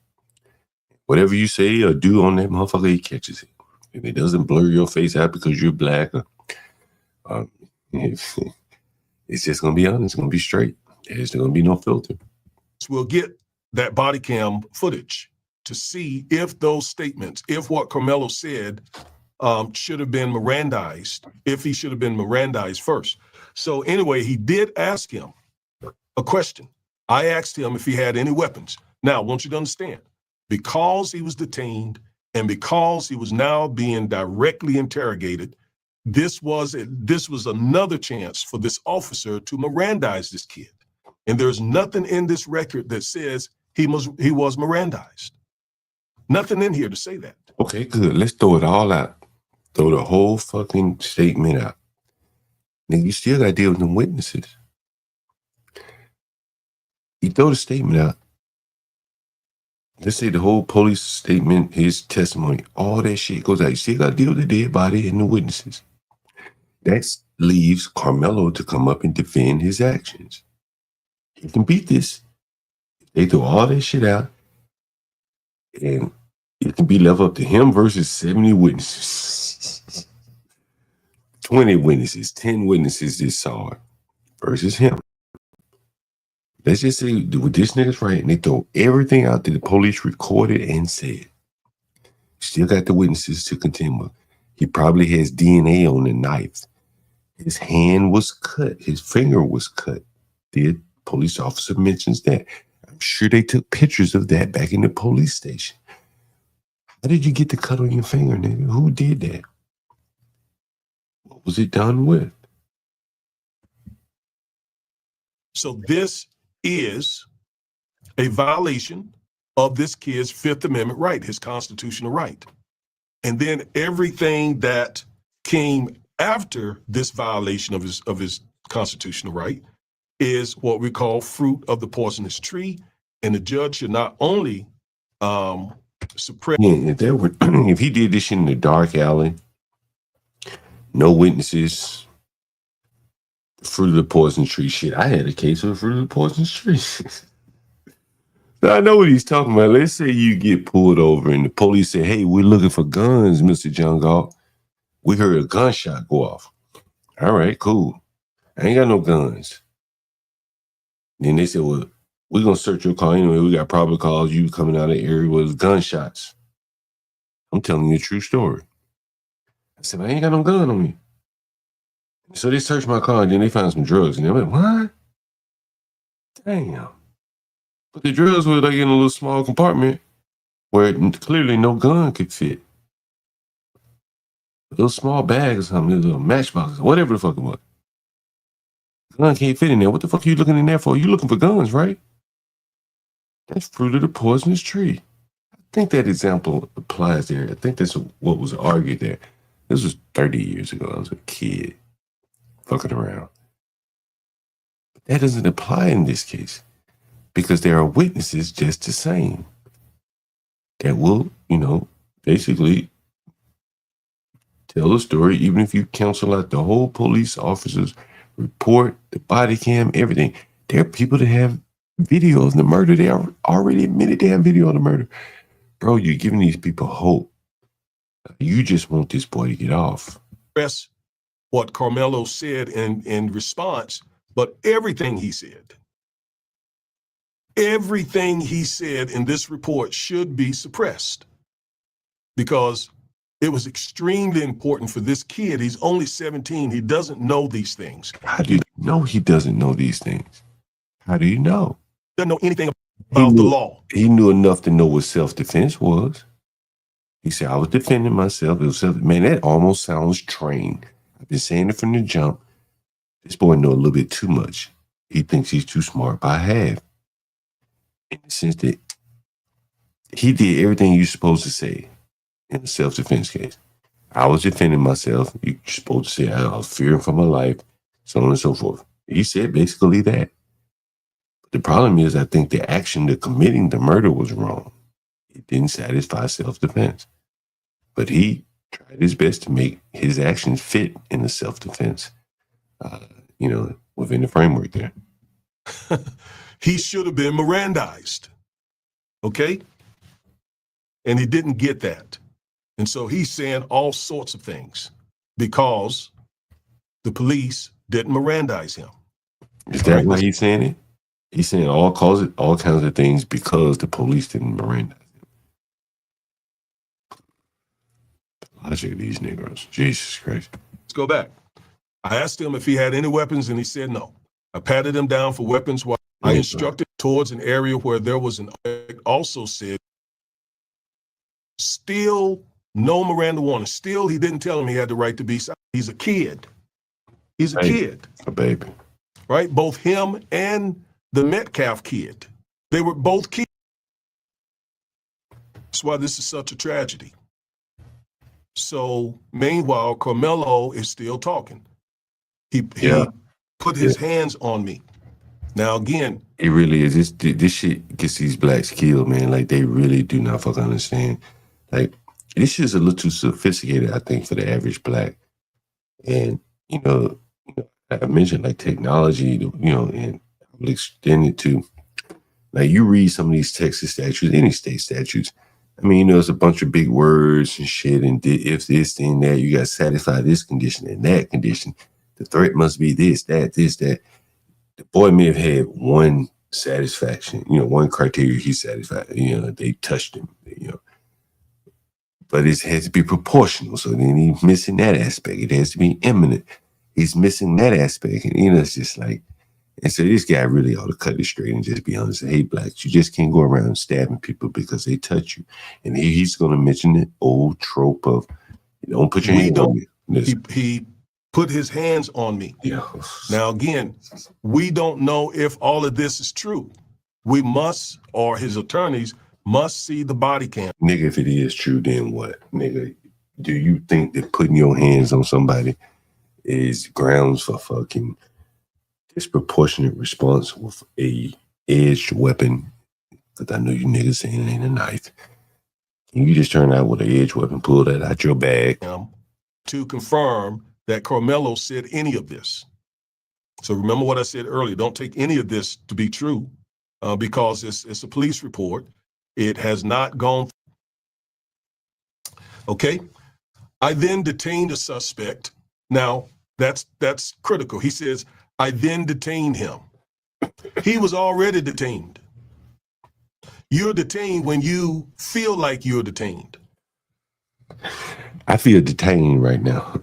Whatever you say or do on that motherfucker, he catches it. If it doesn't blur your face out because you're black, it's just going to be honest. It's going to be straight. There's going to be no filter. We'll get that body cam footage to see if those statements, if what Carmelo said should have been Mirandized, if he should have been Mirandized first. So anyway, he did ask him a question. I asked him if he had any weapons. Now, I want you to understand, because he was detained and because he was now being directly interrogated, this was another chance for this officer to Mirandize this kid. And there's nothing in this record that says he was Mirandized. Nothing in here to say that. Okay, good. Let's throw it all out. Throw the whole fucking statement out. Then you still got to deal with them witnesses. He throw the statement out. Let's say the whole police statement, his testimony, all that shit goes out. You still got to deal with the dead body and the witnesses. That leaves Carmelo to come up and defend his actions. He can beat this. They throw all that shit out, and it can be left up to him versus 70 witnesses. 20 witnesses, 10 witnesses that saw it versus him. Let's just say with this nigga's right, and they throw everything out that the police recorded and said. Still got the witnesses to contend with. He probably has DNA on the knife. His hand was cut. His finger was cut. The police officer mentions that. I'm sure they took pictures of that back in the police station. How did you get the cut on your finger, nigga? Who did that? What was it done with? So this is a violation of this kid's Fifth Amendment right, his constitutional right. And then everything that came after this violation of his constitutional right is what we call fruit of the poisonous tree. And the judge should not only suppress. Yeah, if he did this shit in the dark alley, no witnesses, fruit of the poison tree shit. I had a case of the fruit of the poison tree. I know what he's talking about. Let's say you get pulled over and the police say, "Hey, we're looking for guns, Mr. John Galt. We heard a gunshot go off." All right, cool. I ain't got no guns. Then they said, "Well, we're going to search your car anyway. We got probable cause you coming out of the area with gunshots." I'm telling you a true story. I said, "I ain't got no gun on me." So they searched my car and then they found some drugs. And they're like, "What? Damn." But the drugs were like in a little small compartment where clearly no gun could fit. A little small bag or something, a little matchbox, whatever the fuck it was. Gun can't fit in there. What the fuck are you looking in there for? You looking for guns, right? That's fruit of the poisonous tree. I think that example applies there. I think that's what was argued there. This was 30 years ago. I was a kid fucking around. But that doesn't apply in this case because there are witnesses just the same that will, basically tell the story, even if you cancel out the whole police officer's report, the body cam, everything. There are people that have video of the murder. They are already admitted they have video of the murder. Bro, you're giving these people hope. You just want this boy to get off. That's what Carmelo said in response, but everything he said in this report should be suppressed because it was extremely important for this kid. He's only 17. He doesn't know these things. How do you know he doesn't know these things? How do you know? Doesn't know anything about the law. He knew enough to know what self-defense was. He said, "I was defending myself." It was man, that almost sounds trained. I've been saying it from the jump. This boy know a little bit too much. He thinks he's too smart by half. In the sense that he did everything you're supposed to say in a self-defense case. I was defending myself. You're supposed to say I was fearing for my life, so on and so forth. He said basically that. But the problem is, I think the action to committing the murder was wrong. It didn't satisfy self-defense. But he tried his best to make his actions fit in the self-defense, within the framework there. He should have been Mirandized, okay? And he didn't get that. And so he's saying all sorts of things because the police didn't Mirandize him. Is that why he's saying it? He's saying all kinds of things because the police didn't Mirandize him. Logic of these Negroes. Jesus Christ. Let's go back. I asked him if he had any weapons and he said no. I patted him down for weapons while I instructed towards an area where there was also said, still no Miranda Warnings. Still, he didn't tell him he had the right to be silent. He's a kid. He's a kid. A baby. Right? Both him and the Metcalf kid. They were both kids. That's why this is such a tragedy. So, meanwhile, Carmelo is still talking. He put his hands on me. Now, again, It really is. This shit gets these blacks killed, man. Like, they really do not fucking understand. Like, this shit's a little too sophisticated, I think, for the average black. And, I mentioned, like, technology, and I'll extend it to, like, you read some of these Texas statutes, any state statutes. I mean, there's a bunch of big words and shit, and if this, then that, you got to satisfy this condition and that condition. The threat must be this, that. The boy may have had one satisfaction, one criteria he satisfied. They touched him, But it has to be proportional. So then he's missing that aspect. It has to be imminent. He's missing that aspect. And, it's just like, and so this guy really ought to cut it straight and just be honest. Hey, blacks, you just can't go around stabbing people because they touch you. And he's going to mention the old trope of, don't put your hand on me. He put his hands on me. Yeah. Now, again, we don't know if all of this is true. We must, or his attorneys must see the body cam. Nigga, if it is true, then what? Nigga, do you think that putting your hands on somebody is grounds for fucking disproportionate response with a edged weapon? Because I know you niggas saying it ain't a knife. Can you just turn out with an edged weapon, pull that out your bag? To confirm that Carmelo said any of this. So remember what I said earlier, don't take any of this to be true because it's a police report. It has not gone. Okay. I then detained a suspect. Now that's critical. He says, I then detained him. He was already detained. You're detained when you feel like you're detained. I feel detained right now.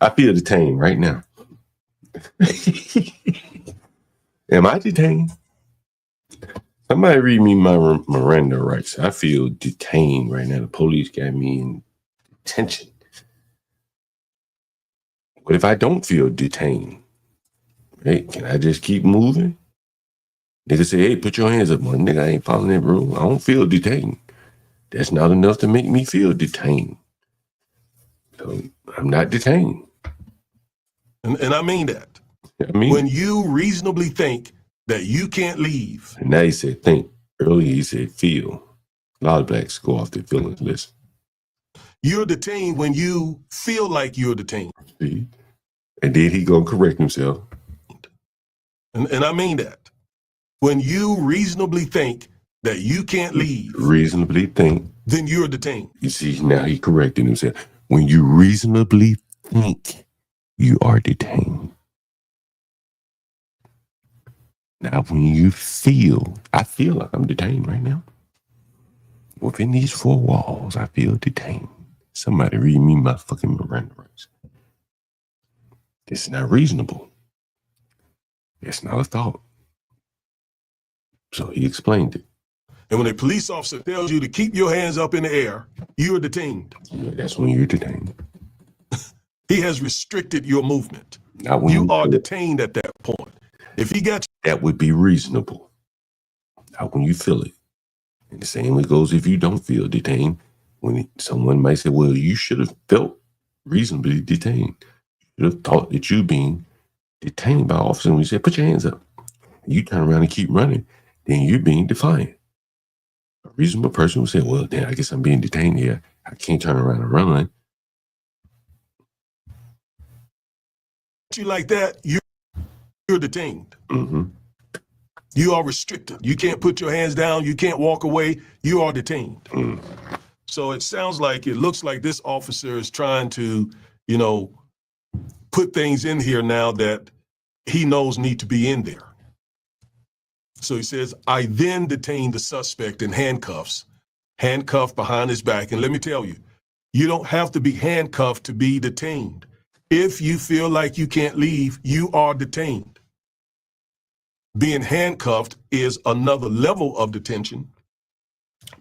I feel detained right now. Am I detained? Somebody read me my Miranda rights. I feel detained right now. The police got me in detention. What if I don't feel detained? Hey, can I just keep moving? Nigga say, hey, put your hands up. Well, nigga, I ain't following that rule. I don't feel detained. That's not enough to make me feel detained. So I'm not detained. And I mean that. I mean, when you reasonably think that you can't leave. And now he said think. Earlier he said feel. A lot of blacks go off their feelings list. You're detained when you feel like you're detained. See? And then he gonna correct himself. And I mean that. When you reasonably think that you can't leave. Reasonably think. Then you're detained. You see, now he corrected himself. When you reasonably think you are detained. Now, when you feel, I feel like I'm detained right now. Within these four walls, I feel detained. Somebody read me my fucking Miranda rights. This is not reasonable. It's not a thought. So he explained it. And when a police officer tells you to keep your hands up in the air, you are detained. Yeah, that's when you're detained. He has restricted your movement. Not when you are detained at that point. If he got you, that would be reasonable. Not when you feel it. And the same way goes if you don't feel detained. When someone might say, well, you should have felt reasonably detained. You should have thought that you being detained by an officer. When you say, put your hands up. And you turn around and keep running. Then you're being defiant. A reasonable person would say, well, then I guess I'm being detained here. I can't turn around and run. You like that, you're detained. Mm-hmm. You are restricted. You can't put your hands down. You can't walk away. You are detained. Mm. So it looks like this officer is trying to, put things in here now that he knows need to be in there. So he says, I then detained the suspect in handcuffed behind his back. And let me tell you, you don't have to be handcuffed to be detained. If you feel like you can't leave, you are detained. Being handcuffed is another level of detention,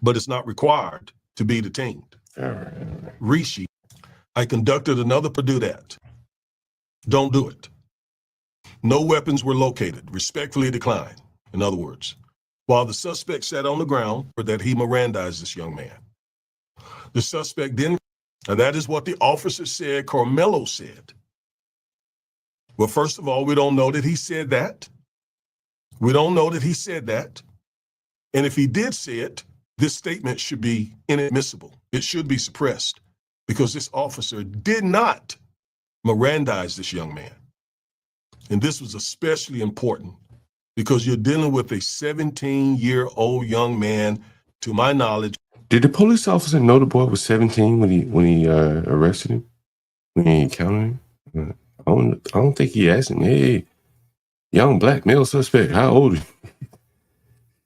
but it's not required to be detained. All right. Rishi, I conducted another do that. Don't do it. No weapons were located. Respectfully decline. In other words, while the suspect sat on the ground, or that he Mirandized this young man. The suspect then, now that is what the officer said, Carmelo said. Well, first of all, we don't know that he said that. We don't know that he said that. And if he did say it, this statement should be inadmissible. It should be suppressed because this officer did not Mirandize this young man. And this was especially important because you're dealing with a 17-year-old young man, to my knowledge. Did the police officer know the boy was 17 when he arrested him? When he encountered him? I don't think he asked him, hey, young black male suspect, how old are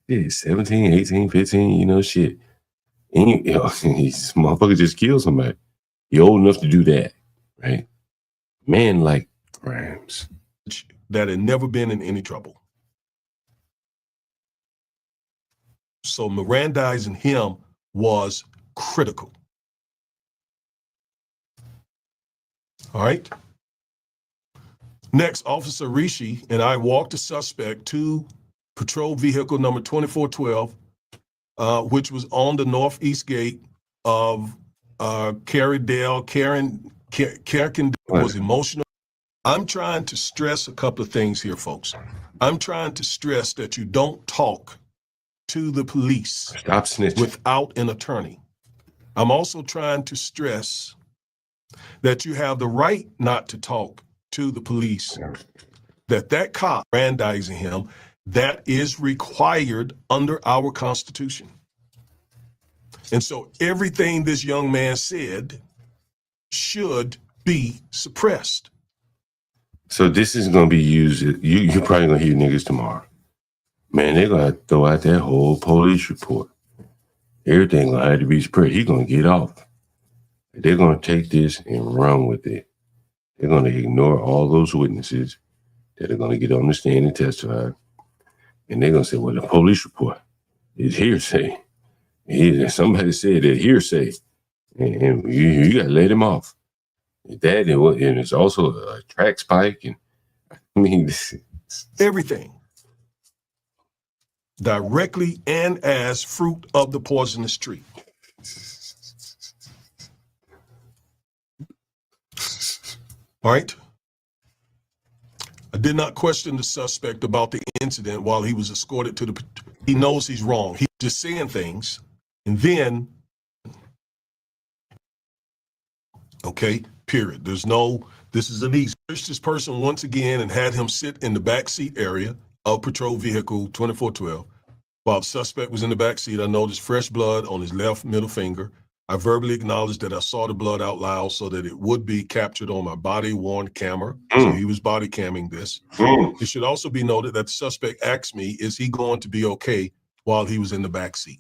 you? Yeah, 17, 18, 15, shit. And this motherfucker just killed somebody. You're old enough to do that, right? Man like crimes. That had never been in any trouble. So Mirandizing him was critical. All right. Next, Officer Rishi and I walked the suspect to patrol vehicle number 2412, which was on the northeast gate of Carrickdale. Carrickdale was emotional. I'm trying to stress a couple of things here, folks. I'm trying to stress that you don't talk to the police Stop snitching without an attorney. I'm also trying to stress that you have the right not to talk to the police, that cop Mirandizing him, that is required under our Constitution. And so everything this young man said should be suppressed. So this is going to be used. You're probably going to hear niggas tomorrow. Man, they're going to throw out that whole police report. Everything going to have to be suppressed. He's going to get off. They're going to take this and run with it. They're going to ignore all those witnesses that are going to get on the stand and testify. And they're going to say, well, the police report is hearsay. Somebody said that hearsay. And you got to let him off. That and it's also a track spike. And I mean, everything directly and as fruit of the poisonous tree. All right. I did not question the suspect about the incident while he was escorted to the. He knows he's wrong. He's just saying things. And then, okay, period. This is an easy. Searched this person once again and had him sit in the backseat area of patrol vehicle 2412. While the suspect was in the backseat, I noticed fresh blood on his left middle finger. I verbally acknowledged that I saw the blood out loud so that it would be captured on my body-worn camera. So he was body camming this. It should also be noted that the suspect asked me, is he going to be okay while he was in the backseat?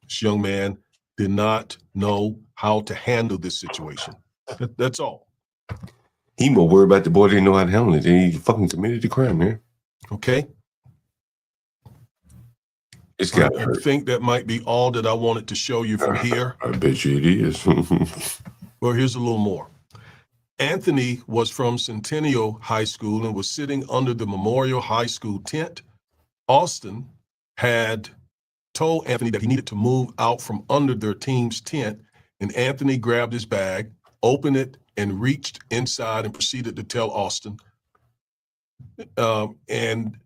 This young man did not know how to handle this situation. That's all. he more worried about the boy didn't know how to handle it than he fucking committed the crime, man. Okay. It's got I think that might be all that I wanted to show you from here. I bet you it is. Well, here's a little more. Anthony was from Centennial High School and was sitting under the Memorial High School tent. Austin had told Anthony that he needed to move out from under their team's tent, and Anthony grabbed his bag, opened it, and reached inside and proceeded to tell Austin. And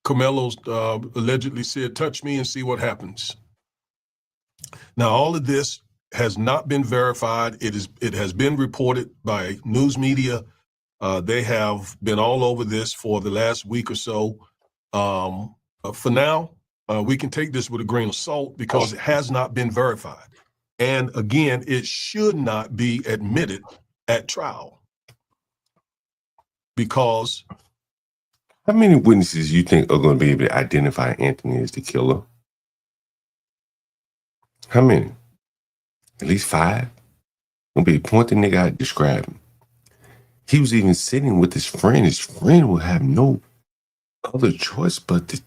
Carmelo allegedly said, "Touch me and see what happens." Now, all of this has not been verified. It has been reported by news media. They have been all over this for the last week or so. For now, we can take this with a grain of salt because it has not been verified. And again, it should not be admitted at trial because. How many witnesses you think are going to be able to identify Anthony as the killer? How many? At least 5? Gonna be point the nigga out, describe him. He was even sitting with his friend. His friend will have no other choice but to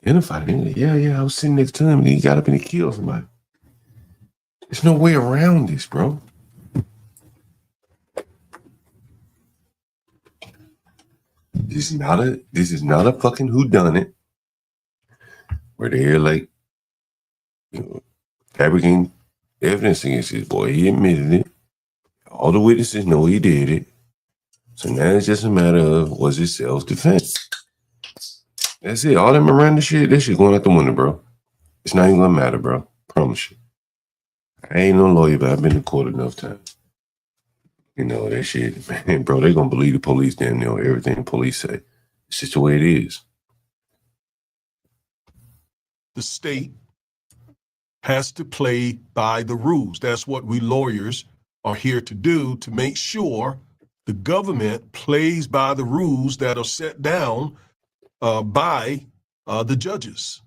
identify him. Yeah, I was sitting next to him and he got up and he killed somebody. There's no way around this, bro. This is not a fucking whodunit where they're like, fabricating evidence against this boy. He admitted it. All the witnesses know he did it. So now it's just a matter of, was it self-defense? That's it. All that Miranda shit, that shit going out the window, bro. It's not even gonna matter, bro. Promise you. I ain't no lawyer, but I've been to court enough times. You know, that shit, man, bro, they gonna believe the police damn near everything the police say. It's just the way it is. The state has to play by the rules. That's what we lawyers are here to do, to make sure the government plays by the rules that are set down by the judges.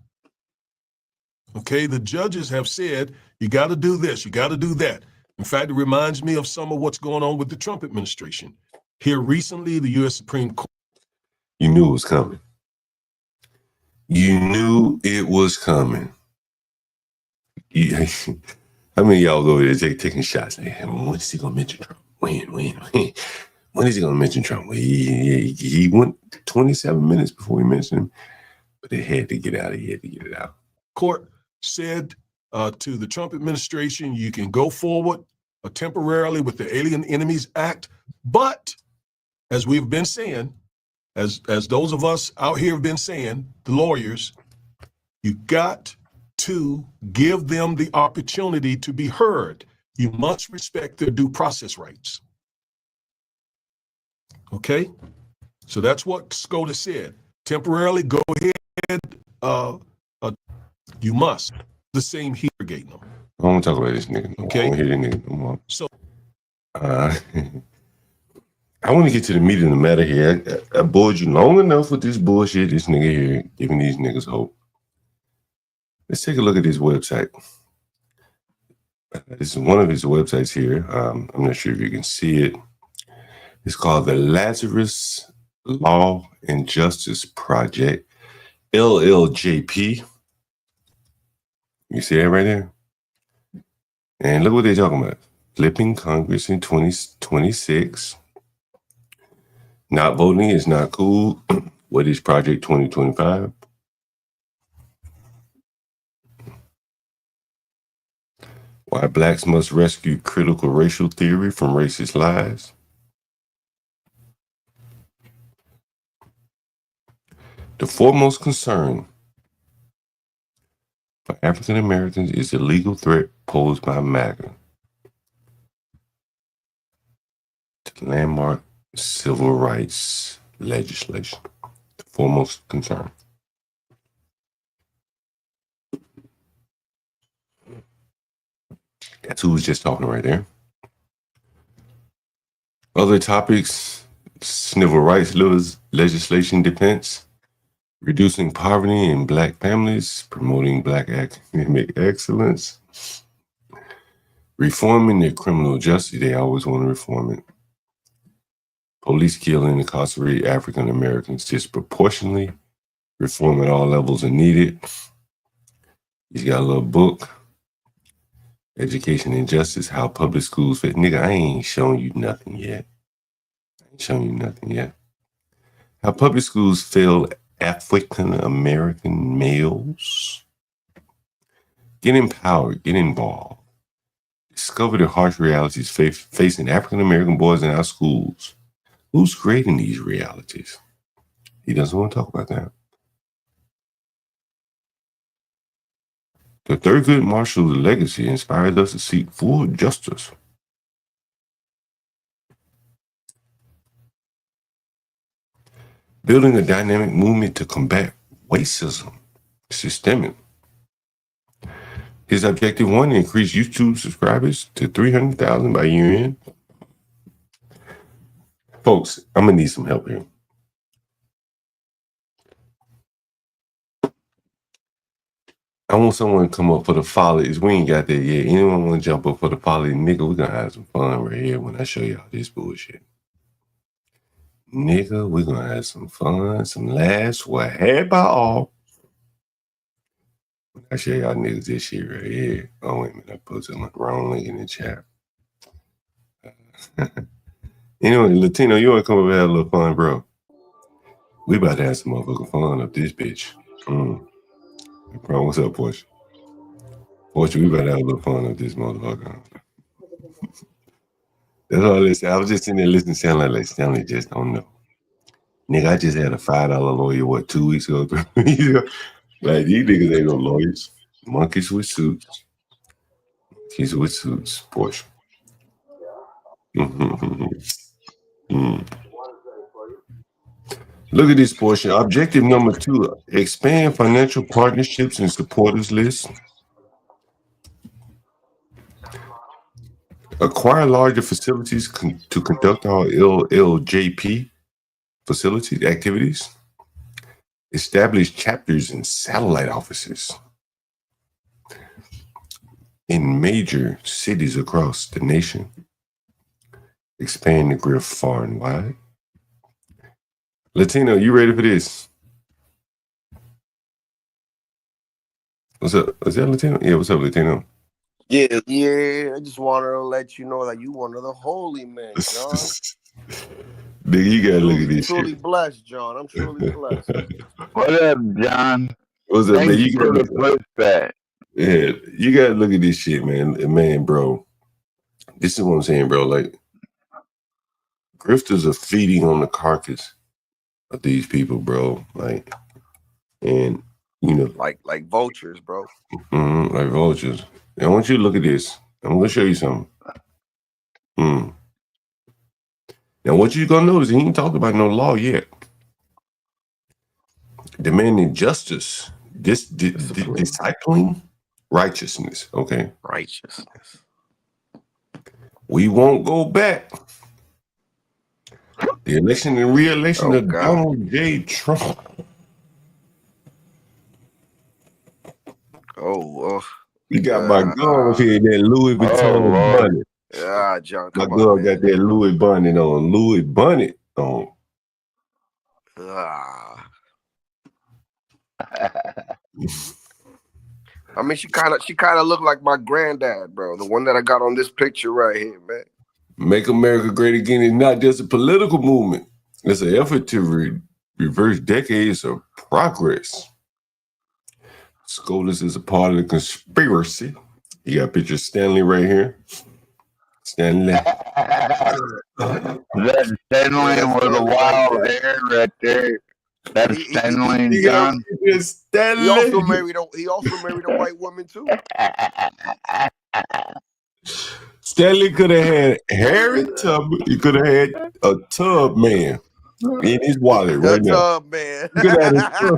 Okay, the judges have said, you got to do this, you got to do that. In fact, it reminds me of some of what's going on with the Trump administration. Here recently, the U.S. Supreme Court. You knew it was coming. You knew it was coming. How many of y'all go over there taking shots? Like, when is he going to mention Trump? When? When is he going to mention Trump? He went 27 minutes before he mentioned him, but they had to get out. He had to get it out. Court said to the Trump administration, you can go forward temporarily with the Alien Enemies Act, but as we've been saying, as those of us out here have been saying, the lawyers, you got to give them the opportunity to be heard. You must respect their due process rights. Okay? So that's what SCOTUS said. Temporarily, go ahead. You must. The same here, Gaten. I don't want to talk about this nigga. No. Okay. I don't hear that nigga no more. So, I want to get to the meat of the matter here. I bored you long enough with this bullshit. This nigga here giving these niggas hope. Let's take a look at his website. This is one of his websites here. I'm not sure if you can see it. It's called the Lazarus Law and Justice Project, LLJP. You see that right there? And look what they're talking about. Flipping Congress in 2026. Not voting is not cool. What is Project 2025? Why blacks must rescue critical racial theory from racist lies. The foremost concern for African Americans is the legal threat posed by MAGA to landmark civil rights legislation. The foremost concern. That's who was just talking right there. Other topics: civil rights legislation defense, reducing poverty in black families, promoting black academic excellence, reforming the criminal justice. They always want to reform it. Police kill and incarcerate African Americans disproportionately. Reform at all levels are needed. He's got a little book, Education and Justice, How Public Schools Fit. Nigga, I ain't showing you nothing yet. How public schools fail African American males. Get empowered, get involved. Discover the harsh realities facing African American boys in our schools. Who's creating these realities? He doesn't want to talk about that. The Thurgood Marshall legacy inspired us to seek full justice. Building a dynamic movement to combat racism, systemic. His objective one, increase YouTube subscribers to 300,000 by year end. Folks, I'm going to need some help here. I want someone to come up for the follies. We ain't got that yet. Anyone want to jump up for the follies? Nigga, we're going to have some fun right here when I show y'all this bullshit. Nigga, we're going to have some fun, some laughs. What had by all. When I show y'all niggas this shit right here. Oh, wait a minute. I put some wrong link in the chat. Anyway, Latino, you want to come over and have a little fun, bro? We about to have some motherfucking fun up this bitch. Bro, what's up, Portia? Portia, we about to have a little fun up this motherfucker. That's all I said. I was just sitting there listening, sound like Stanley just don't know. Nigga, I just had a $5 lawyer, 2 weeks ago, 3 weeks ago? Like, these niggas ain't no lawyers. Monkeys with suits. Monkeys with suits, Porsche. Look at this portion. Objective number 2, expand financial partnerships and supporters list. Acquire larger facilities to conduct our LJP facilities activities. Establish chapters and satellite offices in major cities across the nation. Expand the grip far and wide. Latino, you ready for this? What's up? Is that Latino? Yeah, what's up, Latino? Yeah. I just wanted to let you know that you one of the holy men, John. Nigga, you gotta look at this truly shit. blessed, John. I'm truly blessed. What up, John? What's up, man? Thank You you for gotta the pushback. Yeah, you gotta look at this shit, man. Man, bro. This is what I'm saying, bro. Like, grifters are feeding on the carcass of these people, bro. Like, and you know, like vultures, bro. like vultures. And I want you to look at this. I'm gonna show you something. Now, what you gonna notice? He ain't talking about no law yet. Demanding justice, discipling righteousness. Okay, Righteousness. we won't go back. The election and re-election of God. Donald J. Trump. You got my girl here in that Louis Vuitton bonnet. Yeah, John. My girl got that Louis bonnet on. Louis bonnet on. I mean, she kind of looked like my granddad, bro. The one that I got on this picture right here, man. Make America Great Again is not just a political movement. It's an effort to reverse decades of progress. SCOTUS is a part of the conspiracy. You got a picture of Stanley right here. Stanley. That's Stanley with the wild hair right there. That's Stanley and John. He also married a white woman too. Stanley could have had Harry Tubman. He could have had a tub man in his wallet right now. Tub man. He could have had a tub.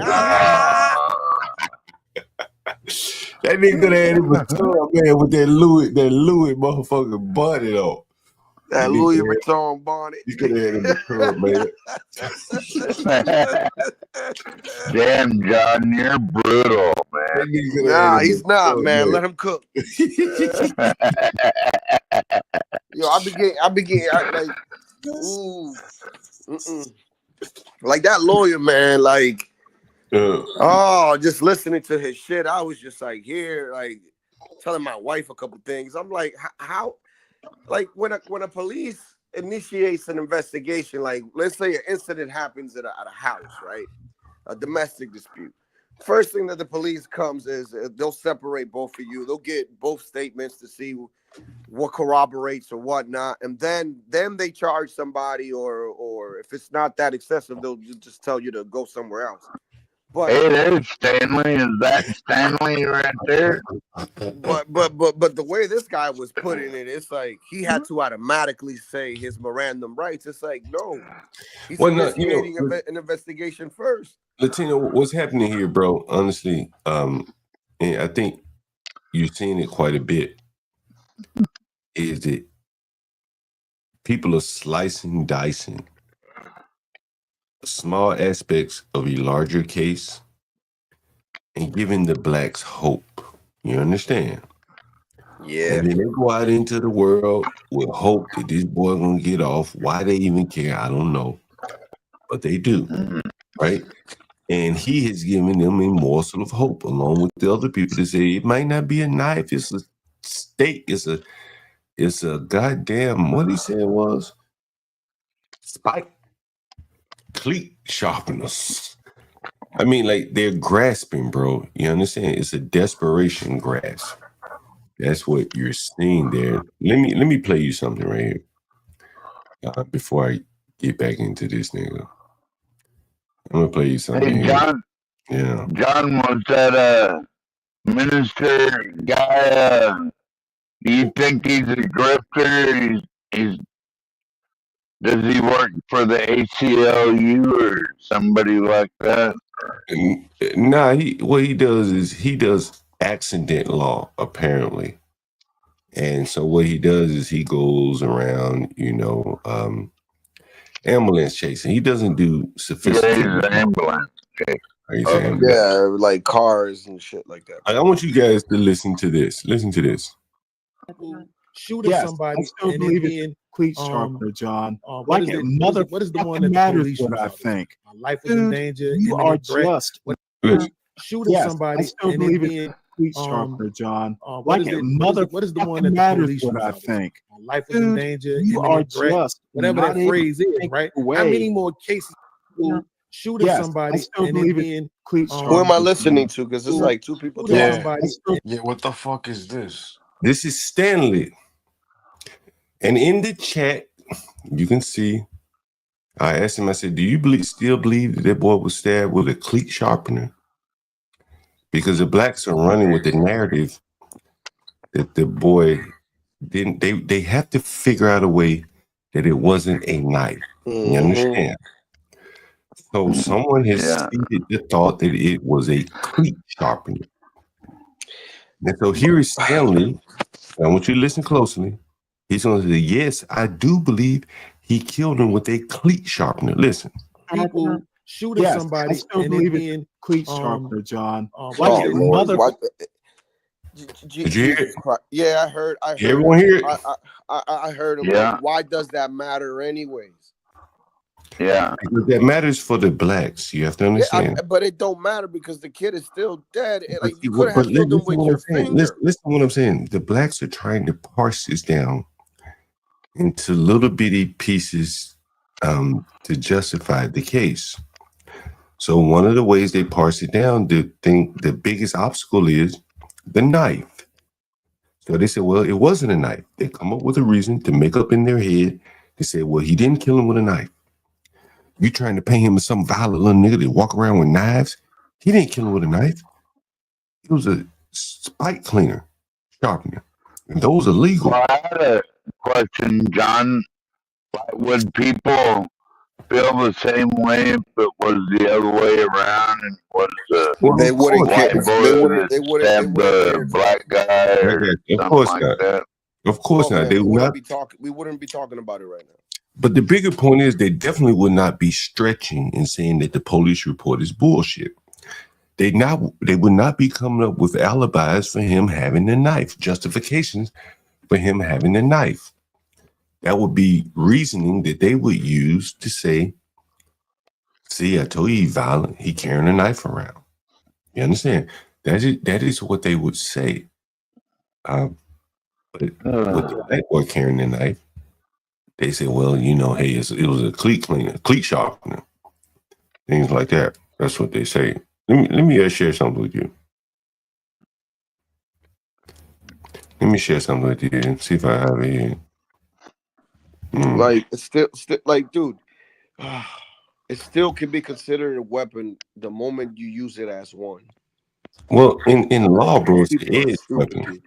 That nigga could have had him a tub man with that Louis motherfucking bonnet on. That Louis Vuitton bonnet. You could have had him a tub man. Damn, John, you're brutal, man. Nah, he's not, man. Let him cook. Yo, I begin like, ooh, like that lawyer, man. Like, just listening to his shit, I was just like here, like telling my wife a couple things. I'm like, how, like when a police initiates an investigation, like let's say an incident happens at a house, right? A domestic dispute. First thing that the police comes is they'll separate both of you. They'll get both statements to see what corroborates or whatnot, and then they charge somebody, or if it's not that excessive, they'll just tell you to go somewhere else. But hey, there's Stanley. Is that Stanley right there? But the way this guy was putting it, it's like he had to automatically say his Miranda rights. It's like, no, he's initiating an investigation first. Latino, what's happening here, bro? Honestly, and I think you're seeing it quite a bit. Is that people are slicing, dicing small aspects of a larger case and giving the blacks hope. You understand? Yeah. And then they go out into the world with hope that this boy gonna get off. Why they even care, I don't know. But they do, right? And he has given them a morsel of hope along with the other people to say it might not be a knife, it's a stake, it's a goddamn, what he said was spike. Cleat sharpeners. I mean, like they're grasping, bro. You understand? It's a desperation grasp. That's what you're seeing there. Let me play you something right here. before I get back into this nigga, I'm gonna play you something. Hey, John. Yeah. John, was that minister guy? Do you think he's a grifter? Does he work for the ACLU or somebody like that? Nah, what he does is he does accident law apparently, and so what he does is he goes around, ambulance chasing. He doesn't do sophisticated. Yeah, he's an ambulance. Okay. Are you saying? Yeah, like cars and shit like that. I want you guys to listen to this. Listen to this. Shooting somebody. I still believe it's cleat sharpener, John. What is the one that matters? What I think. My life was in danger. You are just shooting somebody. I still believe it's cleat sharpener, John. What is the one that matters? What I think. My life was in danger. You are just whatever that phrase is, right? How many more cases? Shooting somebody. I still believe it's cleat sharpener. Who am I listening to? Because it's like two people talking. Yeah, what the fuck is this? This is Stanley. And in the chat, you can see, I asked him, I said, do you still believe that boy was stabbed with a cleat sharpener? Because the blacks are running with the narrative that the boy didn't, they have to figure out a way that it wasn't a knife. You understand? So someone has seeded the thought that it was a cleat sharpener. And so here is Stanley. I want you to listen closely. He's going to say, yes, I do believe he killed him with a cleat sharpener. Listen. People shooting somebody. I still believe it's cleat sharpener, John. Did you hear it? Yeah, I heard. Everyone hear it? I heard him. Yeah. Why does that matter anyways? Yeah. Because that matters for the blacks. You have to understand. But it don't matter because the kid is still dead. Like, you could have killed him with your finger. Listen to what I'm saying. The blacks are trying to parse this down into little bitty pieces to justify the case. So one of the ways they parse it down, the biggest obstacle is the knife. So they said, well, it wasn't a knife. They come up with a reason to make up in their head. They say, well, he didn't kill him with a knife. You trying to paint him as some violent little nigga that walk around with knives? He didn't kill him with a knife. It was a spike cleaner, sharpener. And those are legal. Well, I had a question, John. Would people feel the same way if it was the other way around and was they wouldn't white boy they stabbed the black guy or of course something like that? Of course not. They would not be talking. We wouldn't be talking about it right now. But the bigger point is they definitely would not be stretching and saying that the police report is bullshit. They would not be coming up with alibis for him having the knife, justifications for him having the knife. That would be reasoning that they would use to say, see, I told you he's violent. He carrying a knife around. You understand? That is what they would say. But with the black boy carrying the knife, they say, well, hey, it was a cleat cleaner, cleat sharpener, things like that. That's what they say. Let me share something with you. Let me share something with you and see if I have it here. Like, it's still like, dude, it still can be considered a weapon the moment you use it as one. Well, in law, bro, it's an edge weapon.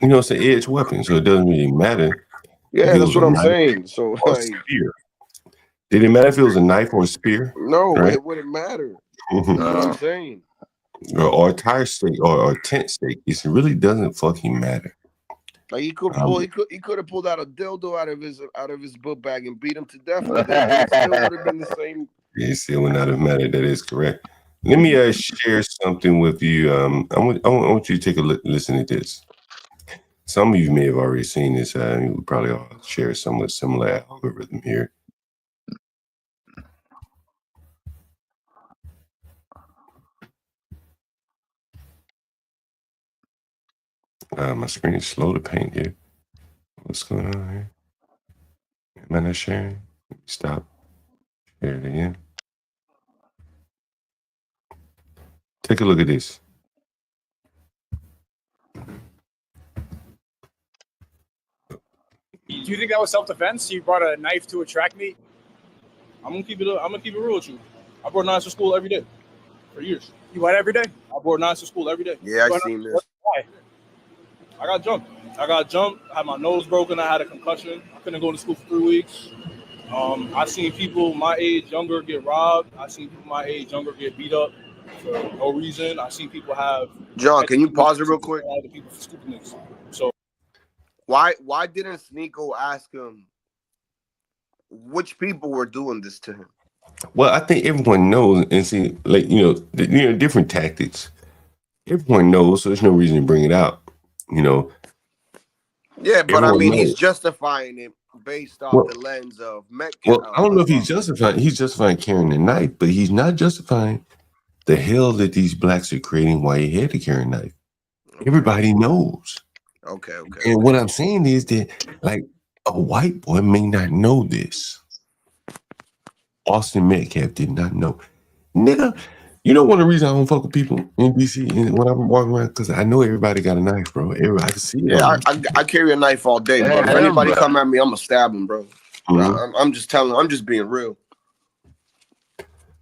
It's an edge weapon, so it doesn't really matter. Yeah, that's what I'm saying. So, like, spear. Did it matter if it was a knife or a spear? No, right? It wouldn't matter. That's what I'm saying. Or a tire stake or a tent stake. It really doesn't fucking matter. Like, he could have pulled out a dildo out of his book bag and beat him to death with it. It still would have been the same. It still would not have mattered. That is correct. Let me share something with you. I want you to take a listen to this. Some of you may have already seen this. We probably all share somewhat similar algorithm here. My screen is slow to paint here. What's going on here? Am I not sharing? Stop. Share it again. Take a look at this. Do you think that was self-defense? You brought a knife to a track meet? I'm gonna keep it real with you. I brought knives to school every day for years. You what every day? I brought knives to school every day. Yeah, I seen this. Why? I got jumped. I had my nose broken. I had a concussion. I couldn't go to school for 3 weeks. I seen people my age younger get robbed. I seen people my age younger get beat up for no reason. I seen people have. John, can you pause it real quick? People for scooping niggas. So why didn't Sneeko ask him which people were doing this to him? Well, I think everyone knows, and see, like different tactics. Everyone knows, so there's no reason to bring it out. Yeah, but I mean, he's justifying it based off the lens of Metcalf. Well, I don't know if he's justifying carrying a knife, but he's not justifying the hell that these blacks are creating why he had to carry a knife. Everybody knows. Okay. And what I'm saying is that, like, a white boy may not know this. Austin Metcalf did not know. Nigga, one of the reasons I don't fuck with people in DC and when I'm walking around, because I know everybody got a knife, bro. Everybody can see it. Yeah, I carry a knife all day, bro. If anybody come at me, I'm gonna stab him, bro. Mm-hmm. I'm just telling. I'm just being real.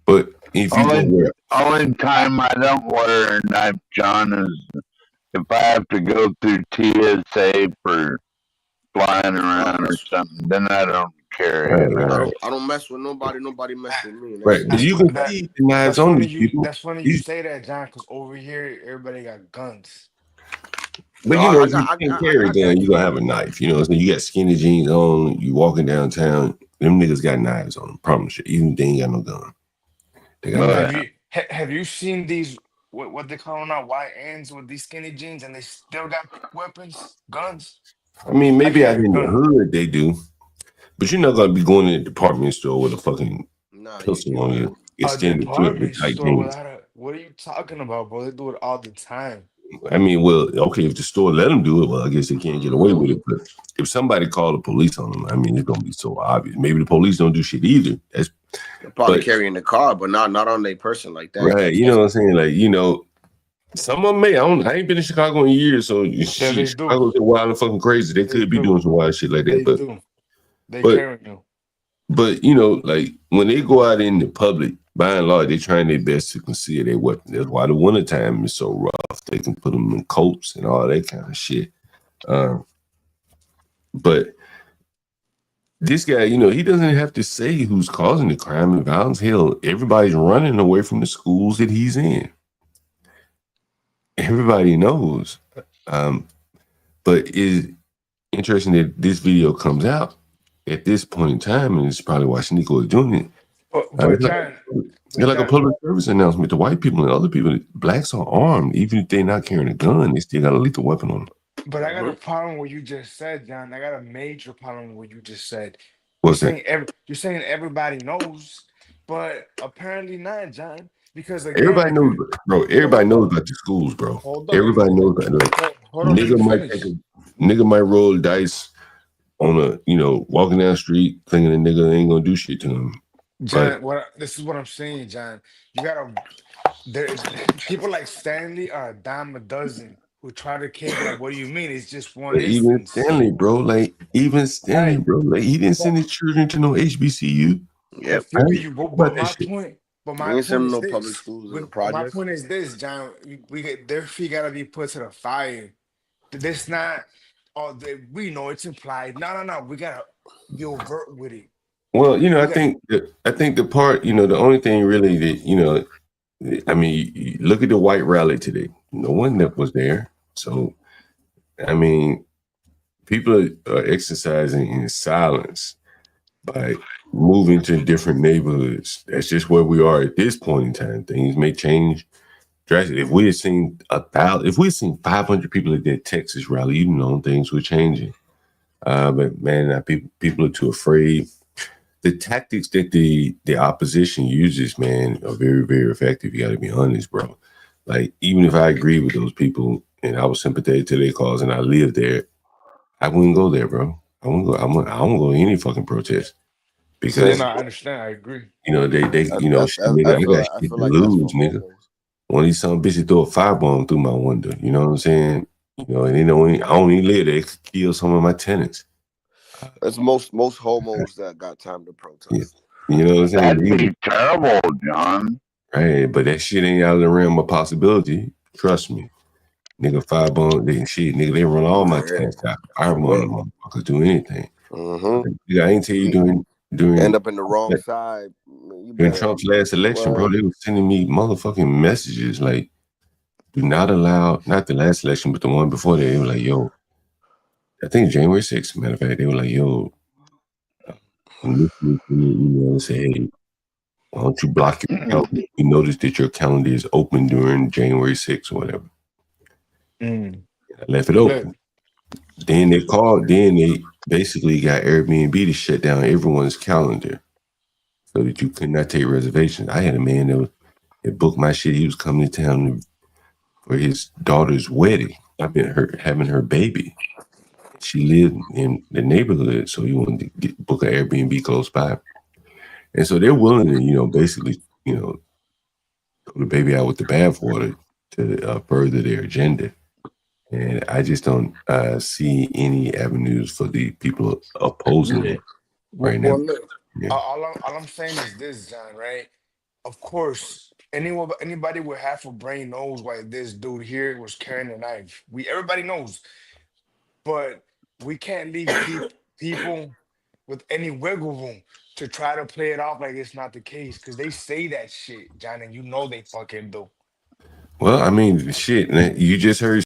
But if you only time I don't wear a knife, John, is if I have to go through TSA for flying around or something, then I don't carry it. I don't mess with nobody. Nobody mess with me. Right. You can see the knives on these people. That's funny you say that, John, because over here, everybody got guns. But if you can carry a gun, you're going to have a knife. So you got skinny jeans on, you walking downtown, them niggas got knives on them, promise you. Even if they ain't got no gun. They got have you seen these, what they calling out, white ends with these skinny jeans, and they still got weapons, guns? I mean, maybe out in the hood they do. But you're not going to be going in the department store with a fucking pistol on you. Extended clip type thing. What are you talking about, bro? They do it all the time. I mean, well, okay, if the store let them do it, well, I guess they can't get away with it. But if somebody called the police on them, I mean, it's going to be so obvious. Maybe the police don't do shit either. They're probably carrying the car, but not on their person like that. Right. You know what I'm saying? Like, some of them may. I ain't been in Chicago in years, so Chicago's wild and fucking crazy. They could be doing some wild shit like that. They carry you. But like when they go out in the public, by and large, they're trying their best to conceal their weapons. That's why the wintertime is so rough. They can put them in coats and all that kind of shit. But this guy, he doesn't have to say who's causing the crime and violence. Hell, everybody's running away from the schools that he's in. Everybody knows. But it's interesting that this video comes out at this point in time, and it's probably why Sneeko is doing it. It's like a public service announcement to white people and other people. Blacks are armed, even if they're not carrying a gun. They still got a lethal weapon on them. But I got a problem with what you just said, John. I got a major problem with what you just said. What's that? You're saying everybody knows, but apparently not, John. Because again, everybody knows, bro. Everybody knows about the schools, bro. Everybody knows about it. Nigga might roll the dice on a, walking down the street thinking the nigga ain't gonna do shit to him. John, this is what I'm saying, John. You gotta. There's people like Stanley are a dime a dozen who try to kill. Like, what do you mean? It's just one. Even Stanley, bro. Like, he didn't send his children to no HBCU. Yeah, but my point. But my point is no public schools in the project. My point is this, John. Their feet gotta be put to the fire. This not. We know it's implied. No. We gotta be overt with it. Well, I think the part, the only thing really that, I mean, you look at the white rally today. No one that was there. So, I mean, people are exercising in silence by moving to different neighborhoods. That's just where we are at this point in time. Things may change drastically. If we had seen 500 people at that Texas rally, things were changing. But man, people are too afraid. The tactics that the opposition uses, man, are very, very effective. You got to be honest, bro. Like, even if I agree with those people and I was sympathetic to their cause and I lived there, I wouldn't go there, bro. I wouldn't go. I won't go to any fucking protest because I understand. I agree. I got shit to lose, nigga. One of these some bitches throw a firebomb through my window. You know what I'm saying? And I don't even live there. It could kill some of my tenants. That's most homos that got time to protest. You know what I'm saying? That'd be terrible, John. Right, but that shit ain't out of the realm of possibility. Trust me. Nigga, 5 they shit, nigga, they run all my tasks out. I run them motherfuckers do anything. Nigga, I ain't tell you during end up in the wrong side. During Trump's last election, bro, they were sending me motherfucking messages like, do not allow, not the last election, but the one before that, they were like, yo, I think January 6th, matter of fact, they were like, yo, and this email and say, hey, why don't you block your calendar? We noticed that your calendar is open during January 6th or whatever. I left it open. Then they basically got Airbnb to shut down everyone's calendar so that you could not take reservations. I had a man that booked my shit. He was coming to town for his daughter's wedding. I've been having her baby. She lived in the neighborhood, so he wanted to book an Airbnb close by. And so they're willing to, basically, throw the baby out with the bathwater to further their agenda. And I just don't see any avenues for the people opposing it right now. Look, all I'm saying is this, John, right? Of course, anybody with half a brain knows why this dude here was carrying a knife. Everybody knows. But we can't leave people with any wiggle room to try to play it off like it's not the case, because they say that shit, John, and they fucking do. Well, I mean, shit, you just heard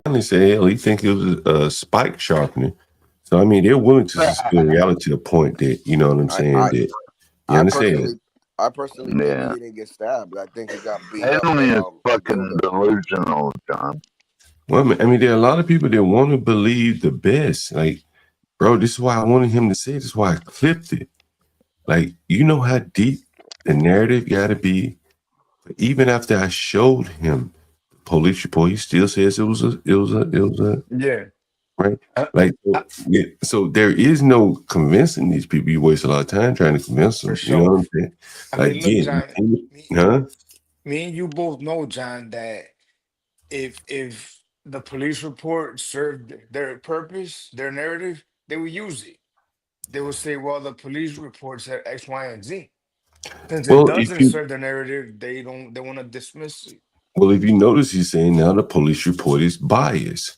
Stanley say, hell, he think it was a spike sharpener. So, I mean, they're willing to suspend reality to the point that, you know what I'm saying, you understand? I personally think he didn't get stabbed. I think he got beat up. Emily is fucking delusional, John. Well, I mean, there are a lot of people that want to believe the best. Like, bro, this is why I wanted him to say it. This is why I clipped it. Like, you know how deep the narrative got to be. But even after I showed him the police report, he still says it was a right. So there is no convincing these people. You waste a lot of time trying to convince them. Sure. You know what I'm saying? Look, John, me and you both know, John, that if the police report served their purpose, their narrative, they would use it. They would say, well, the police report said X, Y, and Z. Since it doesn't serve the narrative, they want to dismiss it. Well, if you notice, he's saying now the police report is biased.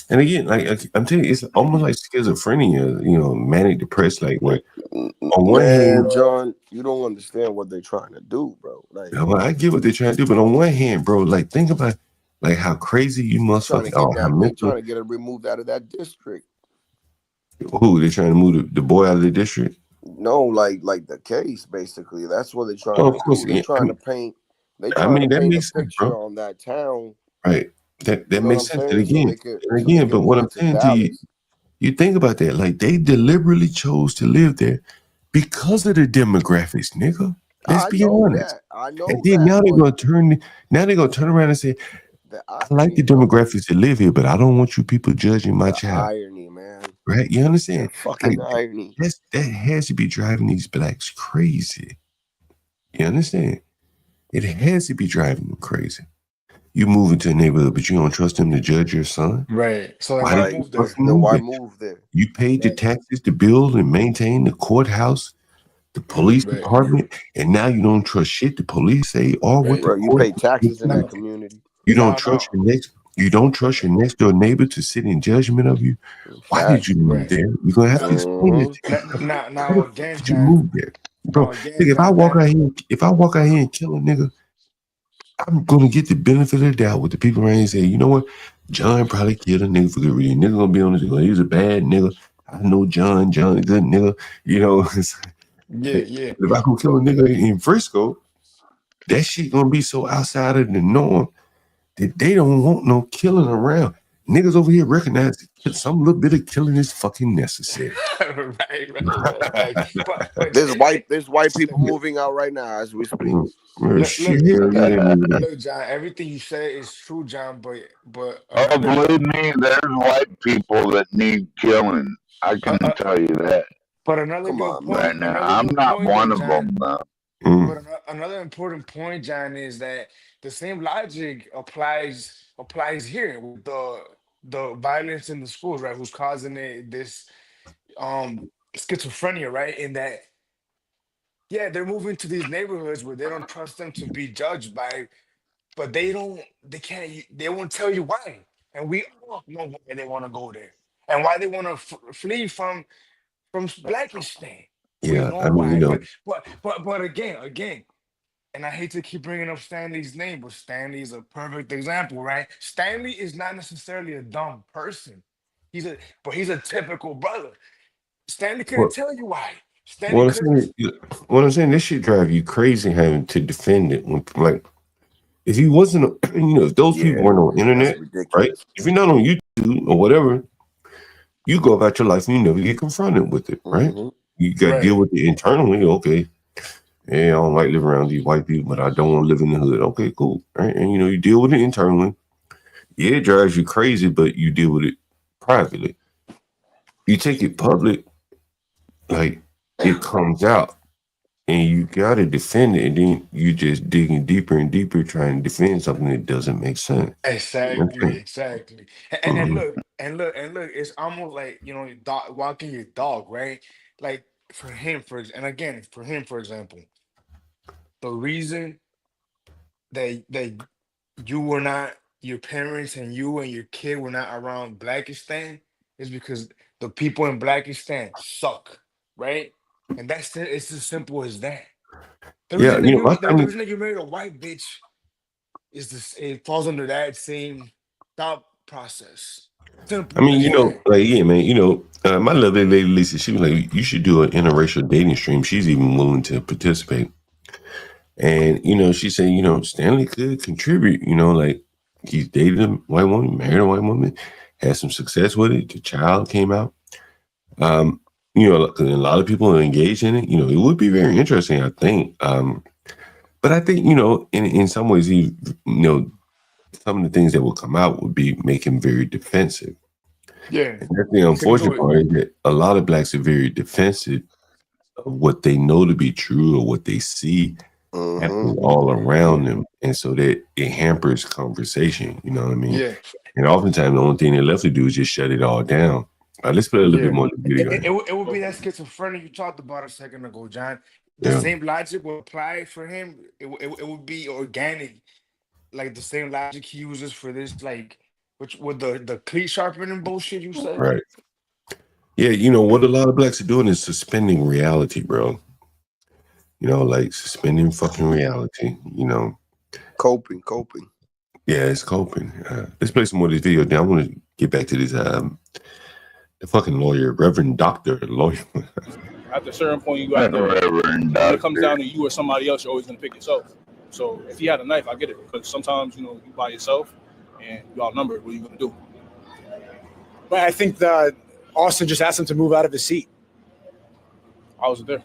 And again, like I'm telling you, it's almost like schizophrenia, manic depressed, like where on one hand, John, you don't understand what they're trying to do, bro. Like, I get what they're trying to do, but on one hand, bro, like think about like how crazy you must trying to get it removed out of that district. Who they're trying to move the boy out of the district? No, like the case, basically. That's what they're trying to do. They're trying to paint. That makes sense, bro. On that town, right? That makes sense. And again, but what I'm saying to you, you think about that. Like they deliberately chose to live there because of the demographics, nigga. Let's be honest. I know. And then now they're gonna turn around and say, I like the demographics that live here, but I don't want you people judging my child. Irony, man. Right? You understand? Fucking irony. That has to be driving these blacks crazy. You understand? It has to be driving them crazy. You move into a neighborhood, but you don't trust them to judge your son. Right. So why move there? You paid the taxes to build and maintain the courthouse, the police department, and now you don't trust shit the police say or what you pay taxes in that community. You don't trust your next. You don't trust your next door neighbor to sit in judgment of you. Why did you move there? You're gonna have to explain it. Now again, you move there, bro. If I walk out here and kill a nigga, I'm gonna get the benefit of the doubt with the people around here and say, you know what, John probably killed a nigga for good reason. Nigga gonna be on this. He was a bad nigga. I know John a good nigga. Yeah. If I go kill a nigga in Frisco, that shit gonna be so outside of the norm that they don't want no killing around. Niggas over here recognize that some little bit of killing is fucking necessary. right. There's white people moving out right now as we speak. Look, John, everything you said is true, John. But believe me, there's white people that need killing. I can tell you that. But another good point right now, I'm not one of them, though. But another important point, John, is that the same logic applies here with the violence in the schools, right? Who's causing it? This schizophrenia, right? In that, yeah, they're moving to these neighborhoods where they don't trust them to be judged by, but they can't, they won't tell you why. And we all know why they want to go there and why they want to flee from Blackistan. We Yeah, know I mean, why, but again, and I hate to keep bringing up Stanley's name, but Stanley is a perfect example, right? Stanley is not necessarily a dumb person. He's a typical brother. Stanley couldn't what, tell you why. Stanley what I'm could have. saying, what I'm saying, this shit drive you crazy having to defend it when, like, if he wasn't, if those people weren't on internet, right? If you're not on YouTube or whatever, you go about your life and you never get confronted with it, right? You got to deal with it internally. Okay, hey, I don't like living around these white people, but I don't want to live in the hood. Okay, cool, right? And you deal with it internally. Yeah, it drives you crazy, but you deal with it privately. You take it public, like it comes out. And you gotta defend it, and then you just digging deeper and deeper, trying to defend something that doesn't make sense. Exactly. And look, it's almost like your dog walking your dog, right? Like for him, for him, for example, the reason that you were not, your parents and you and your kid were not around Blackistan is because the people in Blackistan suck, right? And it's as simple as that. The Yeah, reason that my the family. reason that you married a white bitch is this, it falls under that same thought process. I Simple mean, as that. like, yeah, man. My lovely lady Lisa, she was like, "You should do an interracial dating stream." She's even willing to participate. And she said, Stanley could contribute. Like he's dated a white woman, married a white woman, had some success with it. The child came out. And a lot of people are engaged in it. It would be very interesting, I think. But I think, in some ways, some of the things that will come out would make him very defensive. Yeah. And that's the unfortunate part is that a lot of blacks are very defensive of what they know to be true or what they see happening all around them. And so that it hampers conversation. You know what I mean? Yeah. And oftentimes the only thing they're left to do is just shut it all down. Let's play a little bit more of the video. It would be that schizophrenia you talked about a second ago, John. The same logic would apply for him. It would be organic, like the same logic he uses for this, like which with the cleat sharpening bullshit you said. Right. Yeah, what a lot of blacks are doing is suspending reality, bro. Like suspending fucking reality. Coping. Yeah, it's coping. Let's play some more of this video. Now I want to get back to this. The fucking lawyer, Reverend Doctor Lawyer. At a certain point, you got to. When it comes down to you or somebody else, you're always going to pick yourself. So if he had a knife, I get it. Because sometimes, you by yourself and you outnumbered, what are you going to do? But I think that Austin just asked him to move out of his seat. I wasn't there.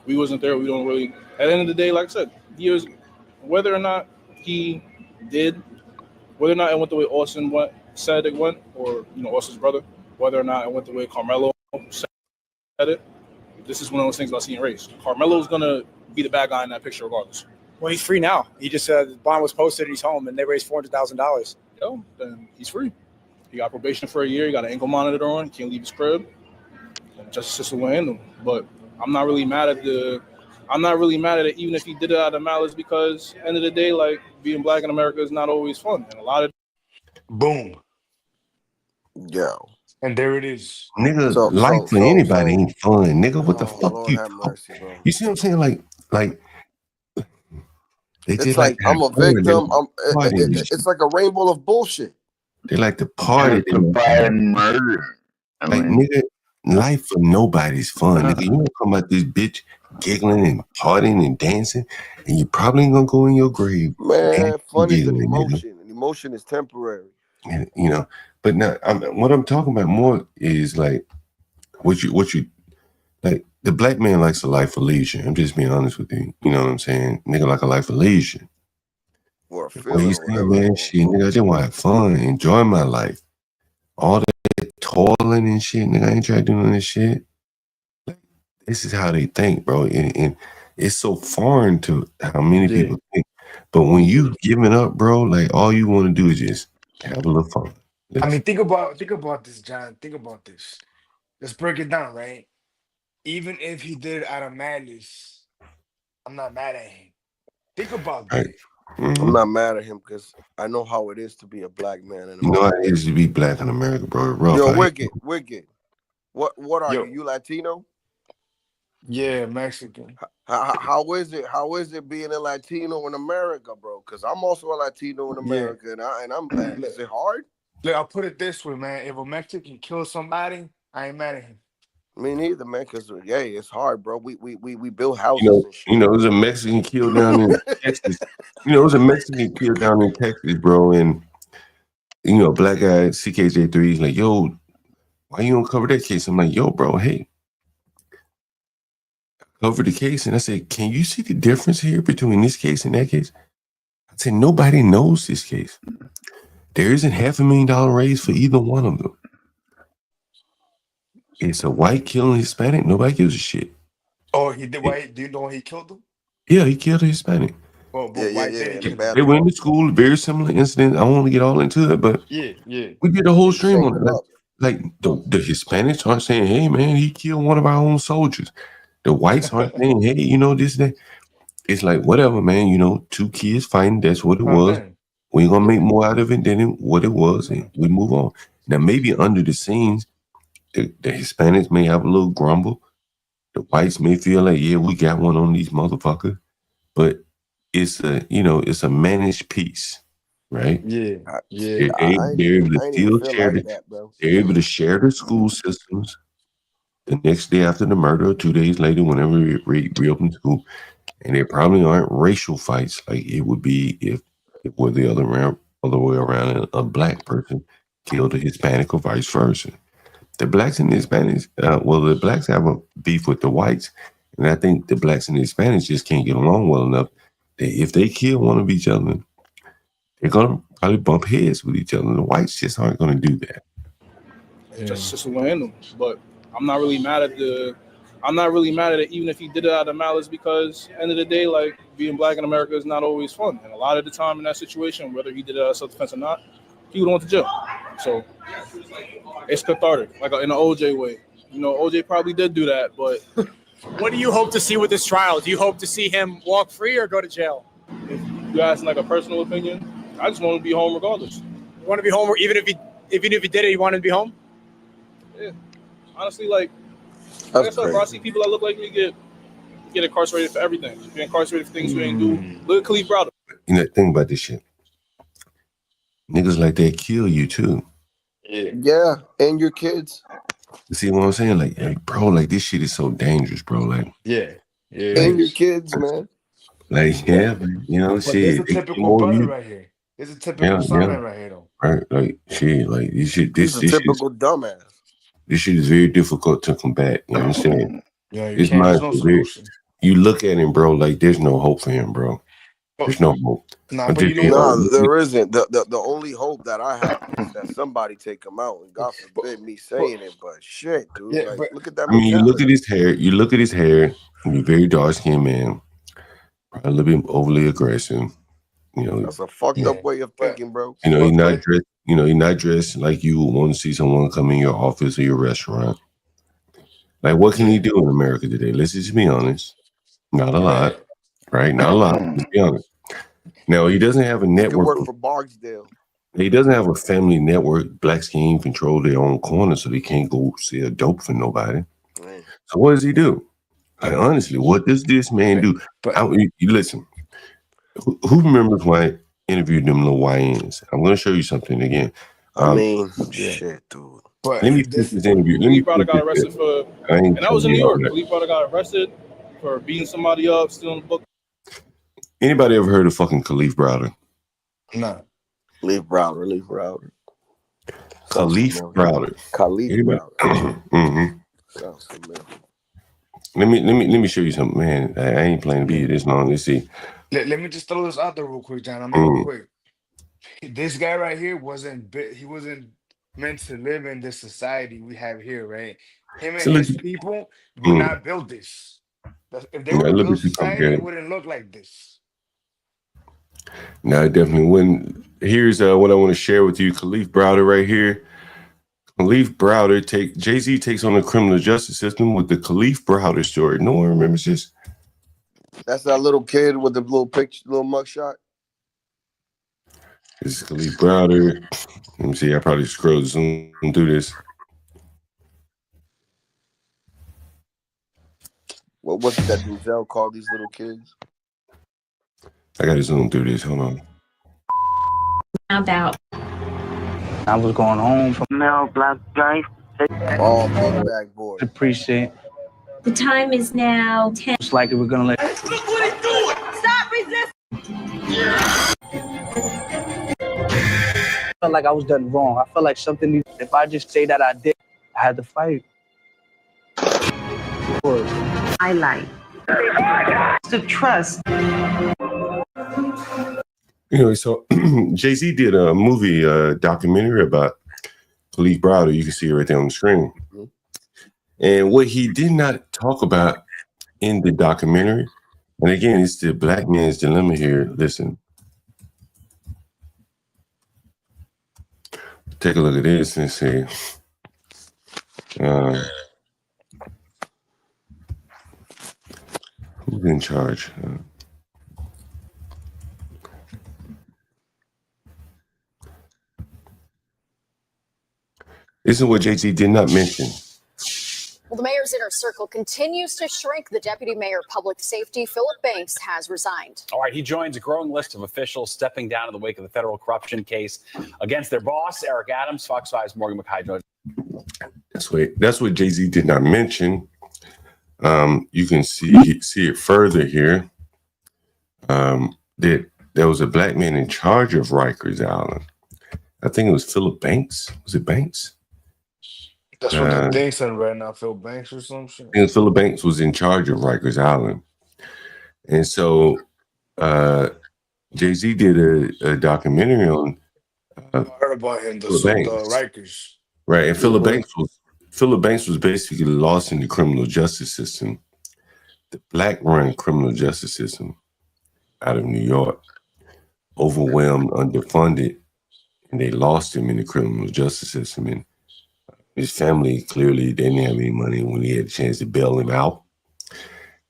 We wasn't there. We don't really. At the end of the day, like I said, whether or not he did, whether or not it went the way Austin said it went, or Austin's brother, whether or not it went the way Carmelo said it, this is one of those things about seeing race. Carmelo's gonna be the bad guy in that picture regardless. Well, he's free now. He just said the bond was posted, he's home, and they raised $400,000. Then he's free. He got probation for a year. He got an ankle monitor on. Can't leave his crib. And justice system will handle him. But I'm not really mad at it, even if he did it out of malice, because end of the day, like being black in America is not always fun, and a lot of boom. Yeah. And there it is. Nigga, life for anybody ain't fun. Nigga, what the fuck you see what I'm saying? Like it's like I'm a victim. It's like a rainbow of bullshit. They like to party and murder. Like nigga, life for nobody's fun. Nigga, you don't come out this bitch giggling and partying and dancing, and you probably ain't gonna go in your grave. Man, fun is an emotion. An emotion is temporary. And, but now what I'm talking about more is like what you like. The black man likes a life of leisure. I'm just being honest with you. You know what I'm saying? Nigga like a life of leisure. Or you saying, man, shit, nigga, I just want to have fun, enjoy my life. All that toiling and shit, nigga, I ain't trying to do none of this shit. Like, this is how they think, bro. And it's so foreign to how many people think. But when you giving up, bro, like all you want to do is just have a little fun. I mean, think about this, John. Think about this. let's break it down, right? Even if he did it out of malice, I'm not mad at him. Think about that. Right. Mm-hmm. I'm not mad at him because I know how it is to be a black man in America. You know how it is to be black in America, bro. Rough. Yo, Wicked. What are you? You Latino? Yeah, Mexican. How is it being a Latino in America, bro? Because I'm also a Latino in America, and I'm black. Is it hard? Look, I'll put it this way, man. If a Mexican kills somebody, I ain't mad at him. Me neither, man. Because it's hard, bro. We build houses and shit. There's a Mexican killed down in Texas. There's a Mexican killed down in Texas, bro. And black guy CKJ3 is like, yo, why you don't cover that case? I'm like, yo, bro, hey, cover the case. And I said, can you see the difference here between this case and that case? I said, nobody knows this case. There isn't $500,000 raised for either one of them. It's a white killing Hispanic. Nobody gives a shit. Oh, he did white? Do you know when he killed them? Yeah, he killed a Hispanic. Well, They went to school, very similar incident. I don't want to get all into it, but we get the whole stream on it. Like the Hispanics aren't saying, hey, man, he killed one of our own soldiers. The whites aren't saying, hey, this, that. It's like, whatever, man, 2 kids fighting, that's what it was. We ain't going to make more out of it than what it was, and we move on. Now, maybe under the scenes, the Hispanics may have a little grumble. The whites may feel like, yeah, we got one on these motherfuckers. But it's a managed piece, right? Yeah. They're able to still share they're able to share the school systems the next day after the murder or 2 days later, whenever we reopen school. And there probably aren't racial fights like it would be if it were the other way around, and a black person killed a Hispanic or vice versa. The blacks and the Hispanics, the blacks have a beef with the whites, and I think the blacks and the Hispanics just can't get along well enough that if they kill one of each other, they're gonna probably bump heads with each other. The whites just aren't gonna do that. Just a win, but I'm not really mad at it, even if he did it out of malice, because end of the day, like, being black in America is not always fun, and a lot of the time in that situation, whether he did it out of self-defense or not, he would have went to jail. So it's cathartic, like in an OJ way. OJ probably did do that, but what do you hope to see with this trial? Do you hope to see him walk free or go to jail? If you ask like a personal opinion, I just want to be home regardless. You want to be home, even if he did it, you want to be home? Yeah, honestly, like I said, bro, I see people that look like me get incarcerated for everything. Get incarcerated for things we ain't do. Look at Khalif Browder. Think about this shit. Niggas like that kill you too. Yeah, and your kids. You see what I'm saying? Like, hey, bro, like this shit is so dangerous, bro. Like, and your kids, man. Like, man, shit. It's a typical brother right here. It's a typical son right here, though. Right, like, shit, like this shit. This is a typical dumbass. This shit is very difficult to combat. You understand? Yeah, no solution. You look at him, bro. Like, there's no hope for him, bro. There's no hope. There isn't. The only hope that I have is that somebody take him out, and God forbid me saying it, but shit, dude. Look at that. I mean, you look at his hair. He's a very dark skinned man, probably a little bit overly aggressive. That's a fucked up way of thinking, bro. He's not dressed. He's not dressed like you would want to see someone come in your office or your restaurant. Like, what can he do in America today? Let's just be honest. Not a lot, right? Not a lot. Let's be honest. Now, he doesn't have a network. He work for Barksdale. He doesn't have a family network. Blacks can't control their own corner, so they can't go sell dope for nobody. Man. So what does he do? Like, honestly, what does this man do? You listen. Who remembers when I interviewed them little YNs? I'm going to show you something again. Shit, dude. Let me finish this interview. Khalif Browder got arrested for, and that was in New York. Khalif Browder got arrested for beating somebody up, stealing a book. Anybody ever heard of fucking Khalif Browder? No. Khalif Browder. Khalif Browder. Let me show you something, man. I ain't playing to be here this long. Let's see. Let me just throw this out there real quick, John. Real quick. This guy right here wasn't meant to live in this society we have here, right? Him and his people would not build this. If they were built society, it wouldn't look like this. No, it definitely wouldn't. Here's what I want to share with you. Khalif Browder right here. Khalif Browder Jay-Z takes on the criminal justice system with the Khalif Browder story. No one remembers this? That's that little kid with the little picture, little mugshot. This is Khalif Browder. Let me see. I probably scroll zoom through this. What was it that Denzel called these little kids? I got to zoom through this. Hold on. About I was going home from Mel Black Life. Oh, big bag boy. Appreciate. The time is now 10. It's like we're gonna let. Look what he's doing! Stop resisting! I felt like I was done wrong. I felt like something. If I just say that I did, I had to fight. I like to trust. Anyway, so Jay-Z did a movie documentary about Khalif Browder. You can see it right there on the screen. Mm-hmm. And what he did not talk about in the documentary, and again, it's the black man's dilemma here. Listen. Take a look at this and see. Who's in charge? This is what Jay-Z did not mention. Well, the mayor's inner circle continues to shrink. The deputy mayor of public safety, Philip Banks, has resigned. All right, he joins a growing list of officials stepping down in the wake of the federal corruption case against their boss, Eric Adams. Fox 5's Morgan McKay joins. That's what Jay-Z did not mention. You can see it further here. That there was a black man in charge of Rikers Island. I think it was Philip Banks. Was it Banks? That's what the thing's saying right now, Phil Banks or some shit. And Philip Banks was in charge of Rikers Island. And so Jay-Z did a documentary on I heard about him, the Rikers. Right. And Philip Banks was basically lost in the criminal justice system, the black-run criminal justice system out of New York, overwhelmed, underfunded, and they lost him in the criminal justice system. And his family clearly didn't have any money when he had a chance to bail him out.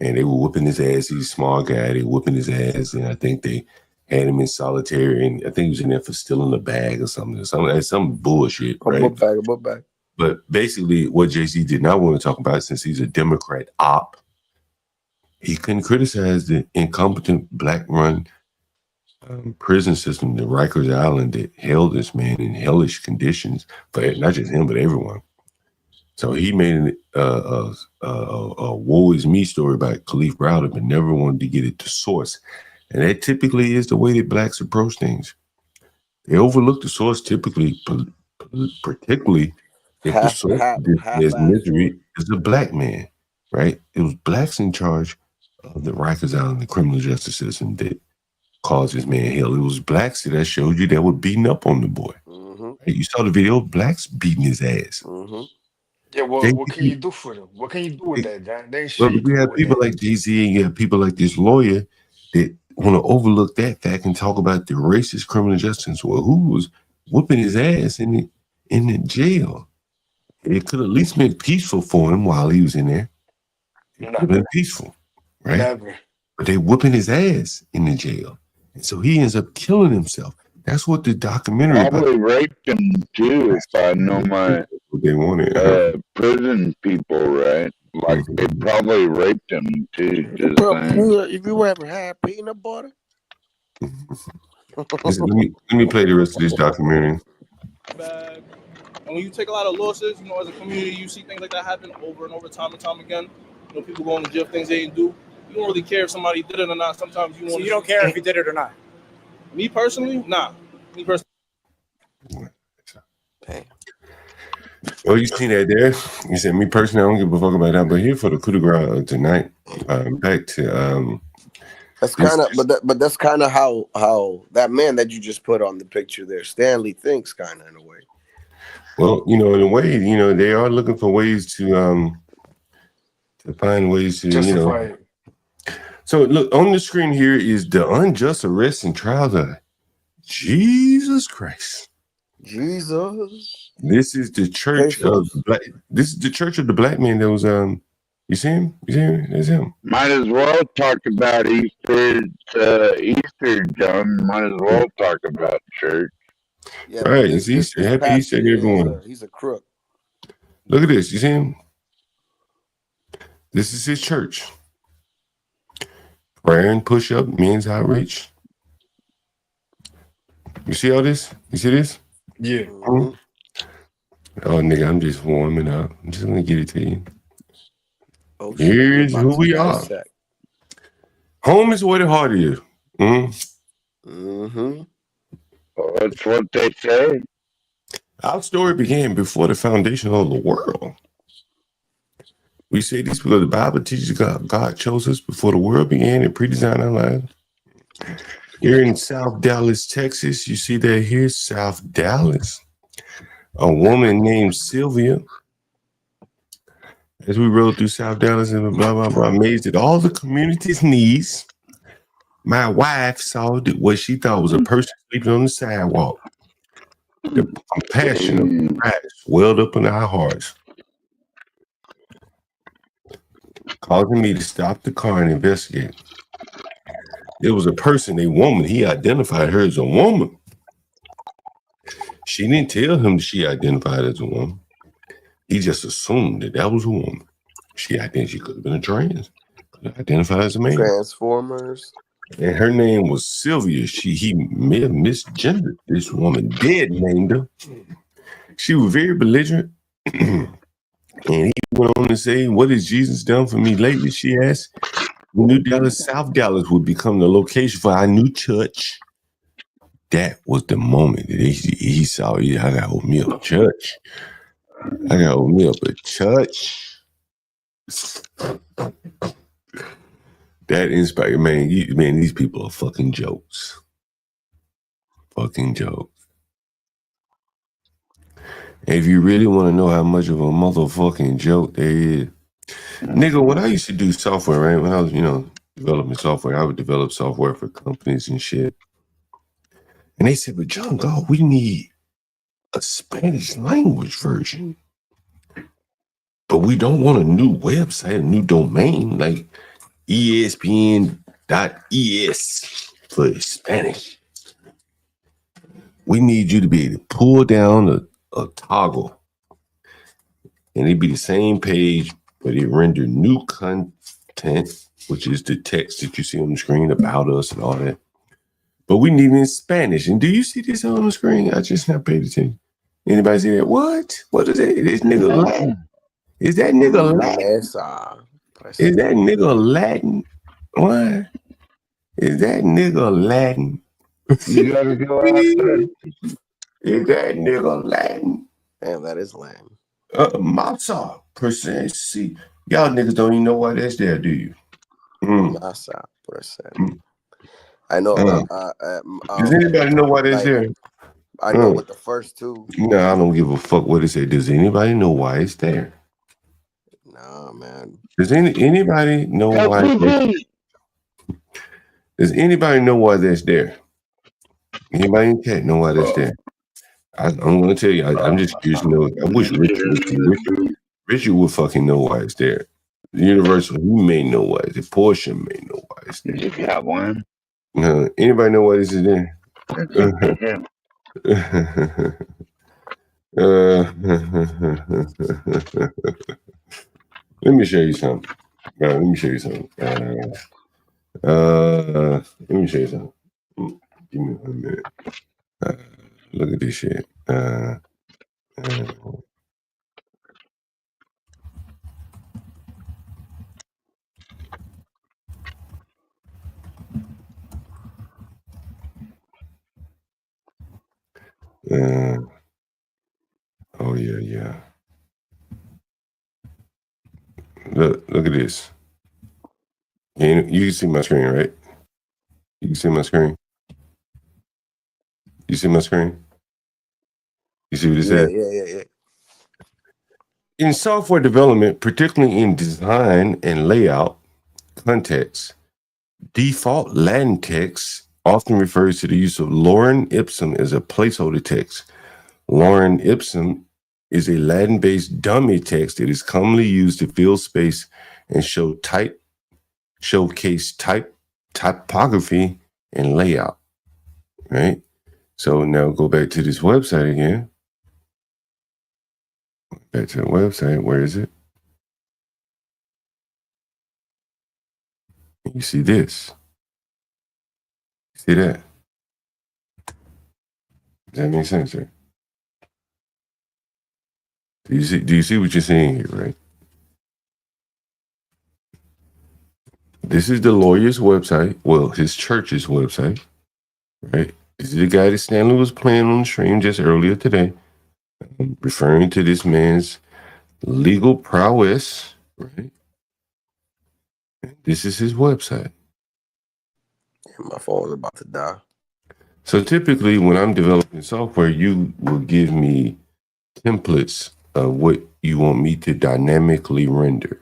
And they were whooping his ass. He's a small guy. They were whooping his ass. And I think they had him in solitary. And I think he was in there for stealing a bag or something. Some bullshit, right? A book bag. But basically what Jay-Z did not want to talk about, since he's a Democrat op, he couldn't criticize the incompetent black-run prison system, the Rikers Island, that held this man in hellish conditions, but not just him, but everyone. So he made a woe is me story about Khalif Browder, but never wanted to get it to source. And that typically is the way that blacks approach things. They overlook the source typically, particularly if the source is misery is a black man, right? It was blacks in charge of the Rikers Island, the criminal justice system that caused this man hell. It was blacks that showed you that were beating up on the boy. Mm-hmm. Right? You saw the video, blacks beating his ass. Mm-hmm. Yeah, well, what can you do for them? What can you do with that, John? They ain't we have people like Jay-Z and you have people like this lawyer that want to overlook that fact and talk about the racist criminal justice. Well, who was whooping his ass in the jail? It could at least been peaceful for him while he was in there. It could have been peaceful, right? Never. But they whooping his ass in the jail. And so he ends up killing himself. That's what the documentary probably raped him too, if I know my what they wanted. Prison people, right? Like they probably raped him too. If you ever had peanut butter. Listen, let me play the rest of this documentary. And when you take a lot of losses, as a community, you see things like that happen over and over, time and time again. People going to jail for things they didn't do. You don't really care if somebody did it or not. Sometimes you want. So you don't care if he did it or not. Me personally, nah. Me personally. Damn. Well, you seen that there. You said, me personally, I don't give a fuck about that. But here for the coup de grace tonight. Back to that's kind of, but that's kind of how that man that you just put on the picture there, Stanley, thinks kind of in a way. Well, in a way, they are looking for ways to find ways to justify it. So look, on the screen here is the unjust arrest and trial of Jesus Christ. Jesus. This is the church of the black. This is the church of the black man that was You see him? You see him? That's him. Might as well talk about Easter. Easter, John. Might as well talk about church. Yeah, right. It's Easter. Happy Easter, everyone. He's a crook. Look at this. You see him? This is his church. Prayer and push-up, men's outreach. You see all this? You see this? Yeah. Mm-hmm. Oh, nigga, I'm just warming up. I'm just gonna get it to you. Oh, here's who we are. Home is where the heart is. Mm-hmm. Well, that's what they say. Our story began before the foundation of the world. We say this because the Bible teaches God chose us before the world began and pre-designed our lives. Here in South Dallas, Texas, you see that here's South Dallas. A woman named Sylvia. As we rode through South Dallas and blah, blah, blah, amazed at all the community's needs, my wife saw what she thought was a person sleeping on the sidewalk. The compassion of Christ welled up in our hearts, causing me to stop the car and investigate. It was a person, a woman. He identified her as a woman. She didn't tell him she identified as a woman. He just assumed that was a woman. She could have been a trans. Identified as a man. Transformers. And her name was Sylvia. He may have misgendered this woman. Dead named her. She was very belligerent. And he went on to say, "What has Jesus done for me lately?" She asked. We knew South Dallas would become the location for our new church. That was the moment that he saw, I got to open me up a church. I got to open me up a church. That inspired, man, these people are fucking jokes. Fucking jokes. And if you really want to know how much of a motherfucking joke there is, nigga, when I used to do software, right? When I was, developing software, I would develop software for companies and shit. And they said, "But John Galt, we need a Spanish language version. But we don't want a new website, a new domain, like ESPN.es for Spanish. We need you to be able to pull down a toggle. And it'd be the same page, but it rendered new content, which is the text that you see on the screen about us and all that. But we need it in Spanish. And do you see this on the screen? I just not paid attention. Anybody see that? What? What is that? This nigga Latin. Is that nigga Latin? Is that nigga Latin? What? Is that nigga Latin? You gotta go outside. Is that nigga Latin? Damn, that is Latin. Masa percent. See, y'all niggas don't even know why that's there, do you? Masa percent. I know. Does anybody know why that's there? I know what the first two. No, I don't give a fuck what it say. Does anybody know why it's there? Nah, man. Does anybody know why? Does anybody know why that's there? Anybody in chat know why that's there? I'm going to tell you. I'm just curious to know. I wish Richard would fucking know why it's there. The Universal, he may know why it's there. Portia may know why it's there. You got one. Anybody know why this is there? Let me show you something. Let me show you something. Give me 1 minute. Look at this shit. Oh yeah. Look at this. You can see my screen, right? You can see my screen. You see my screen? You see what it said? Yeah. In software development, particularly in design and layout context, default Latin text often refers to the use of lorem ipsum as a placeholder text. Lorem ipsum is a Latin-based dummy text that is commonly used to fill space and showcase typography and layout, right? So now go back to this website again. Back to the website. Where is it? You see this. See that? Does that make sense, right? Do you see what you're seeing here, right? This is the lawyer's website. Well, his church's website, right? This is the guy that Stanley was playing on the stream just earlier today, referring to this man's legal prowess, right? This is his website. My phone is about to die. So typically when I'm developing software, you will give me templates of what you want me to dynamically render.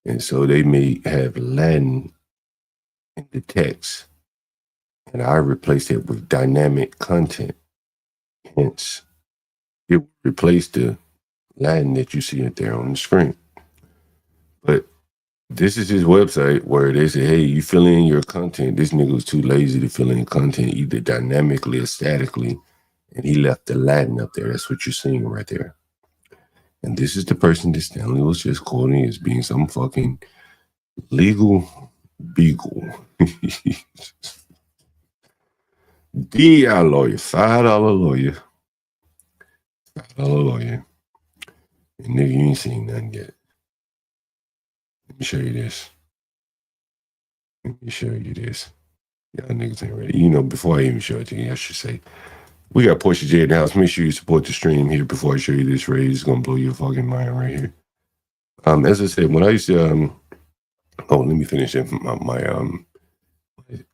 And so they may have Latin in the text, and I replace it with dynamic content. Hence, it will replace the Latin that you see up there on the screen. But this is his website where they say, hey, you fill in your content. This nigga was too lazy to fill in content either dynamically or statically, and he left the Latin up there. That's what you're seeing right there. And this is the person that Stanley was just quoting as being some fucking legal beagle. DEI lawyer, $5 lawyer. $5 lawyer. And nigga, you ain't seen nothing yet. Let me show you this. Let me show you this. Y'all niggas ain't ready. You know, before I even show it to you, I should say, we got Portia J in the house. Make sure you support the stream here before I show you this raid. It's gonna blow your fucking mind right here. As I said, when I used to let me finish my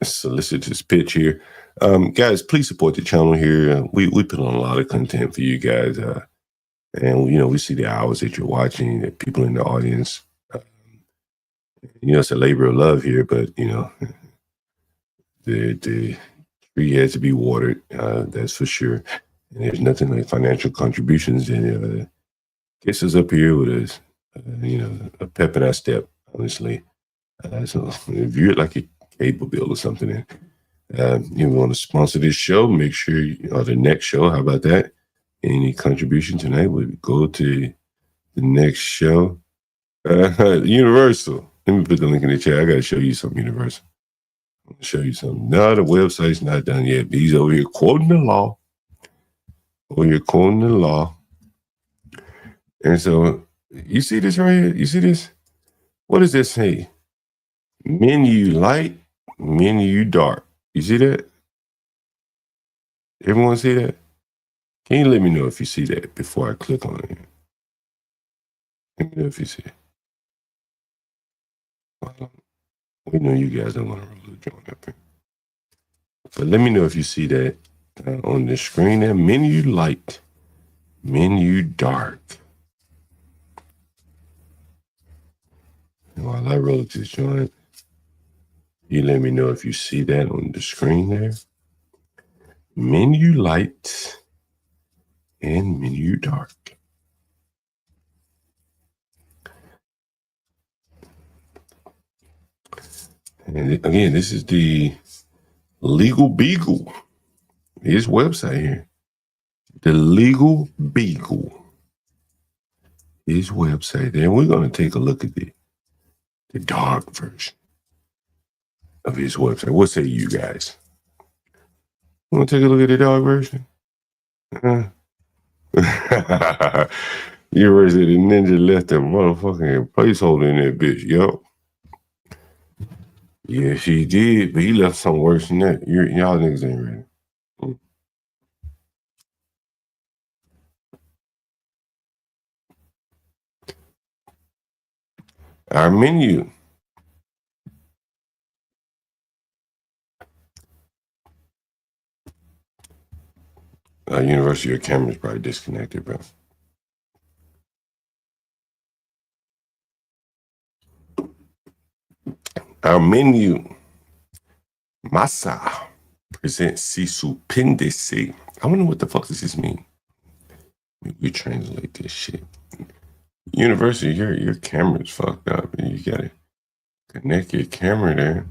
solicitous pitch here. Guys, please support the channel here. We put on a lot of content for you guys. And you know, we see the hours that you're watching, the people in the audience. You know, it's a labor of love here, but you know, the tree has to be watered, that's for sure. And there's nothing like financial contributions that gets us up here with us, you know, a pep in our step, honestly. So if you're like a cable bill or something, and you want to sponsor this show, make sure or the next show, how about that? Any contribution tonight would go to the next show. Universal. Let me put the link in the chat. I got to show you something, Universal. I'm going to show you something. No, the website's not done yet. But he's over here quoting the law. Over here quoting the law. And so, you see this right here? You see this? What does this say? Menu light, menu dark. You see that? Everyone see that? Can you let me know if you see that before I click on it? Let me know if you see it. We know you guys don't want to really join up here. But let me know if you see that on the screen there. Menu light, menu dark. And while I roll to join, you let me know if you see that on the screen there. Menu light and menu dark. And again, this is the Legal Beagle. His website here. The Legal Beagle. His website there. And we're going to take a look at the dark version of his website. What say you guys? Want to take a look at the dark version? University Ninja left a motherfucking placeholder in that bitch, yo. Yeah, she did, but he left something worse than that. Y'all niggas ain't ready. Our menu. University, your camera's probably disconnected, bro. Our menu. Masa presents Sisu Pendisi I wonder what the fuck does this mean? We translate this shit. University, your camera's fucked up, and you gotta connect your camera there.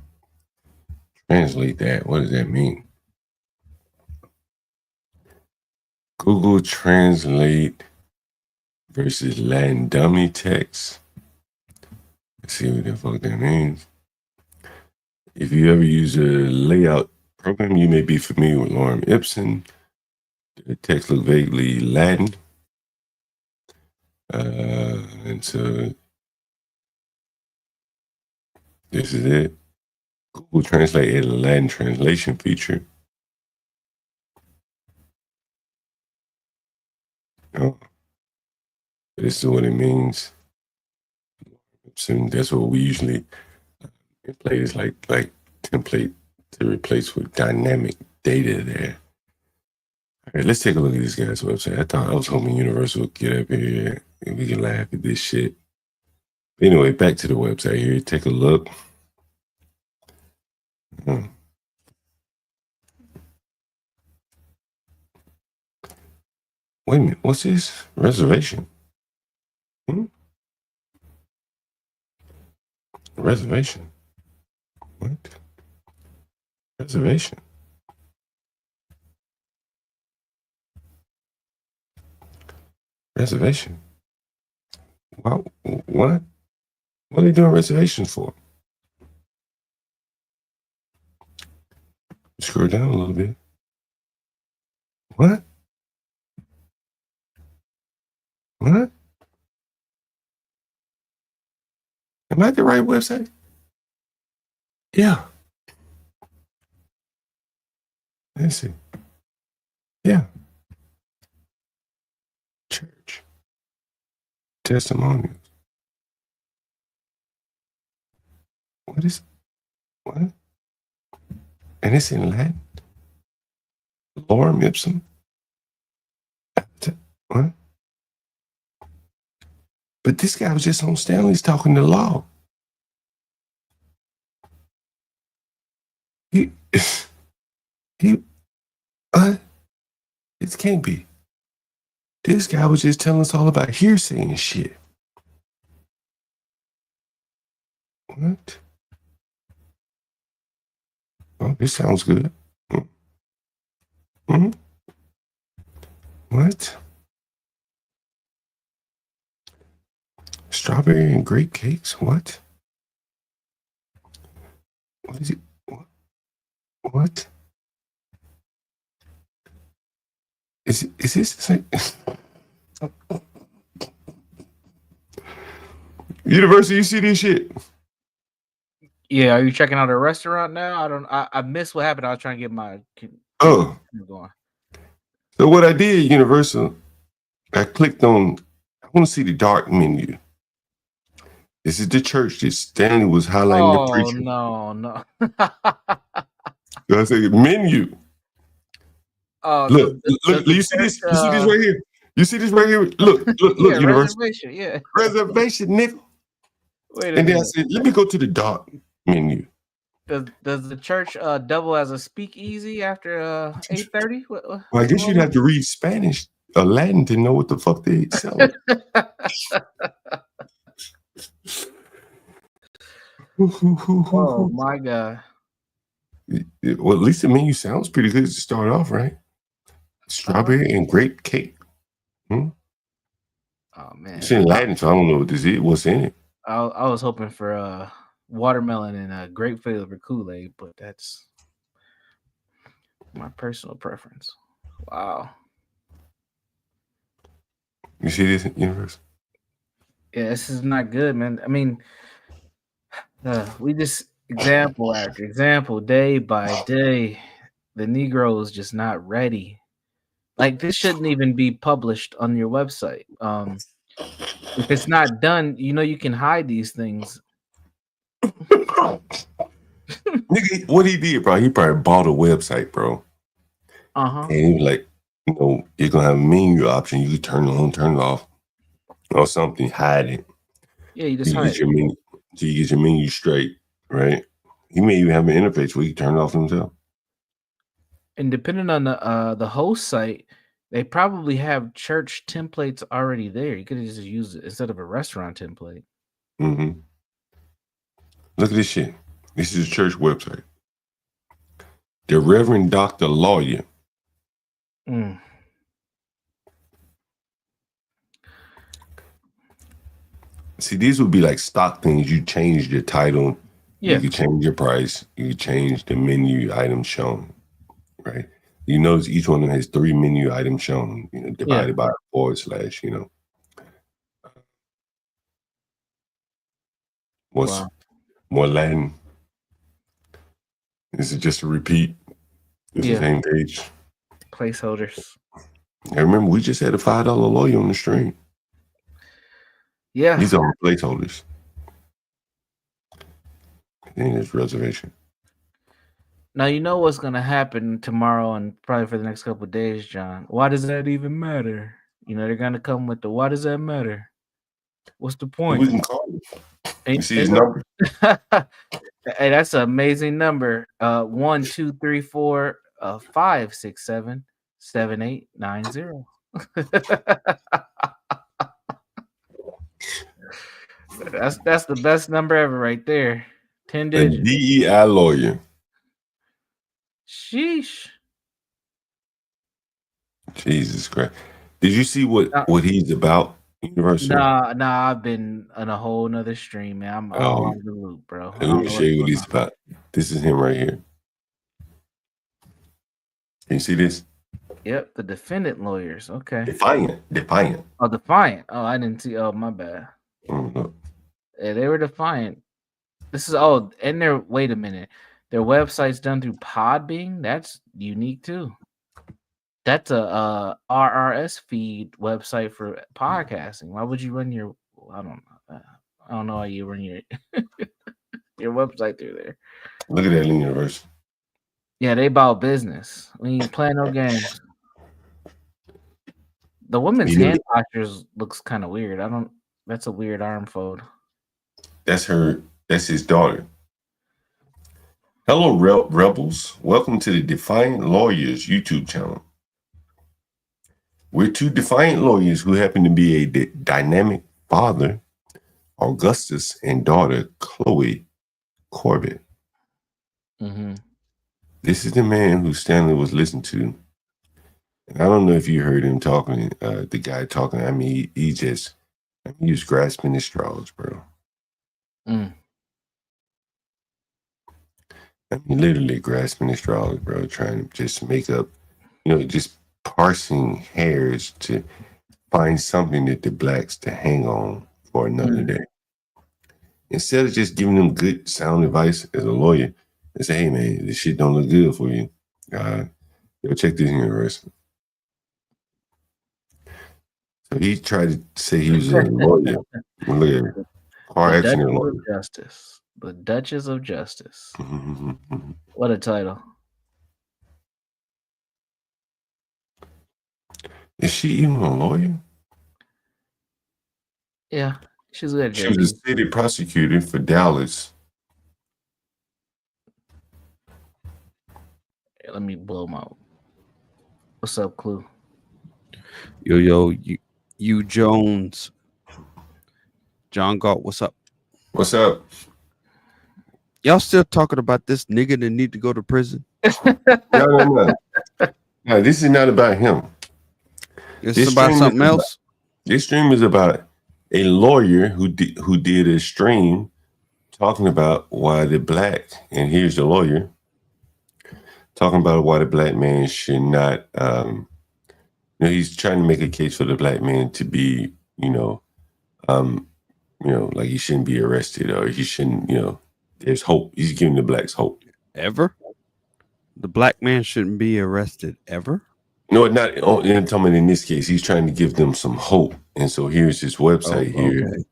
Translate that. What does that mean? Google Translate versus Latin dummy text. Let's see what the fuck that means. If you ever use a layout program, you may be familiar with Lorem Ipsum. The text looks vaguely Latin. And so this is it. Google Translate added a Latin translation feature. Oh, this is what it means. So that's what we usually play is like template to replace with dynamic data there. All right, let's take a look at this guy's website. I was hoping Universal would get up here and we can laugh at this shit. Anyway, back to the website here. Take a look. Wait a minute, what's this? Reservation? Reservation? What? Reservation? Reservation? Wow, what? What are they doing reservations for? Scroll down a little bit. What? What? Am I at the right website? Yeah. Let's see. Yeah. Church. Testimonials. What is what? And it's in Latin. Lorem Ipsum. What? But this guy was just on Stanley's talking to law. It can't be. This guy was just telling us all about hearsay and shit. What? Oh, this sounds good. Mm-hmm. What? Strawberry and grape cakes? What? What is it? What? Is this the same? University, you see this shit? Yeah, are you checking out a restaurant now? I missed what happened. I was trying to get my going. So what I did, Universal, I clicked on, I want to see the dark menu. This is the church that Stanley was highlighting the preacher. No. So I said menu. Look, you see this? You see this right here? You see this right here? Look, yeah, Universal. reservation, yeah. Reservation, nigga. Wait a And then I minute. said, let me go to the dark menu. Does the church double as a speakeasy after 8:30? Well, I guess you'd have to read Spanish or Latin to know what the fuck they selling. Oh my god. Well, at least the menu sounds pretty good to start off, right? Strawberry and grape cake. Oh man. It's in Latin, so I don't know what this is. What's in it? I was hoping for watermelon and grape flavored Kool-Aid, but that's my personal preference. Wow. You see this, Universe? Yeah, this is not good, man. I mean, we just example after example, day by day, the Negro is just not ready. Like, this shouldn't even be published on your website. If it's not done, you can hide these things. Nigga, what he did, bro? He probably bought a website, bro. And he was like, you're gonna have a menu option. You can turn it on, turn it off, or something. Hide it. Yeah, you just hide your menu. So you get your menu straight, right? He may even have an interface where you can turn it off himself. And depending on the host site, they probably have church templates already there. You could just use it instead of a restaurant template. Mm-hmm. Look at this shit. This is a church website. The Reverend Dr. Lawyer. Mm. See, these would be like stock things. You change the title. Yeah. You could change your price. You could change the menu items shown. Right. You notice each one of them has 3 menu items shown, divided by / What's Wow. more Latin? This is just a repeat. It's the same page. Placeholders. I remember we just had a $5 lawyer on the stream. Yeah. These are placeholders. And there's reservation. Now you know what's gonna happen tomorrow and probably for the next couple of days, John. Why does that even matter? They're gonna come with the why does that matter? What's the point? We can call him. You see his number? Hey, that's an amazing number. 1 2 3 4 5 6 7 7 8 9 0. That's the best number ever right there. 10 digits. DEI lawyer. Sheesh. Jesus Christ. Did you see what he's about? University? Nah, I've been on a whole nother stream, man. I'm on the loop, bro. Let me show you what he's about. This is him right here. Can you see this? Yep, the defendant lawyers. Okay. Defiant. Oh, defiant. Oh, I didn't see. Oh, my bad. Yeah, they were defiant. This is and wait a minute. Their website's done through Podbean. That's unique too. That's a RRS feed website for podcasting. Why would you run your? I don't know how you run your your website through there. Look at that universe. Yeah, they about business. We ain't playing no games. The woman's hand postures looks kind of weird. That's a weird arm fold. That's his daughter. Hello, Rebels. Welcome to the Defiant Lawyers YouTube channel. We're 2 defiant lawyers who happen to be a dynamic father, Augustus, and daughter, Chloe Corbett. Mm-hmm. This is the man who Stanley was listening to. And I don't know if you heard him talking, the guy talking. I mean, he was grasping his straws, bro. Mm. I mean, literally grasping his straws, bro, trying to just make up, just parsing hairs to find something that the blacks to hang on for another day. Instead of just giving them good sound advice as a lawyer and say, hey, man, this shit don't look good for you. Go check this universe. So he tried to say he was a lawyer. Look at it. Car accident lawyer. Justice. The Duchess of Justice. What a title. Is she even a lawyer? Yeah, she's good. She was a city prosecutor for Dallas. Let me blow my. What's up, Clue? Yo, you Jones. John Galt, what's up? What's up? Y'all still talking about this nigga that need to go to prison? No. No, this is not about him. It's about something else. This stream is about a lawyer who did a stream talking about why the black, and here's the lawyer talking about why the black man should not. He's trying to make a case for the black man to be, like he shouldn't be arrested or he shouldn't. There's hope. He's giving the blacks hope. Ever? The black man shouldn't be arrested ever? No, not. I'm talking in this case, he's trying to give them some hope. And so here's his website here.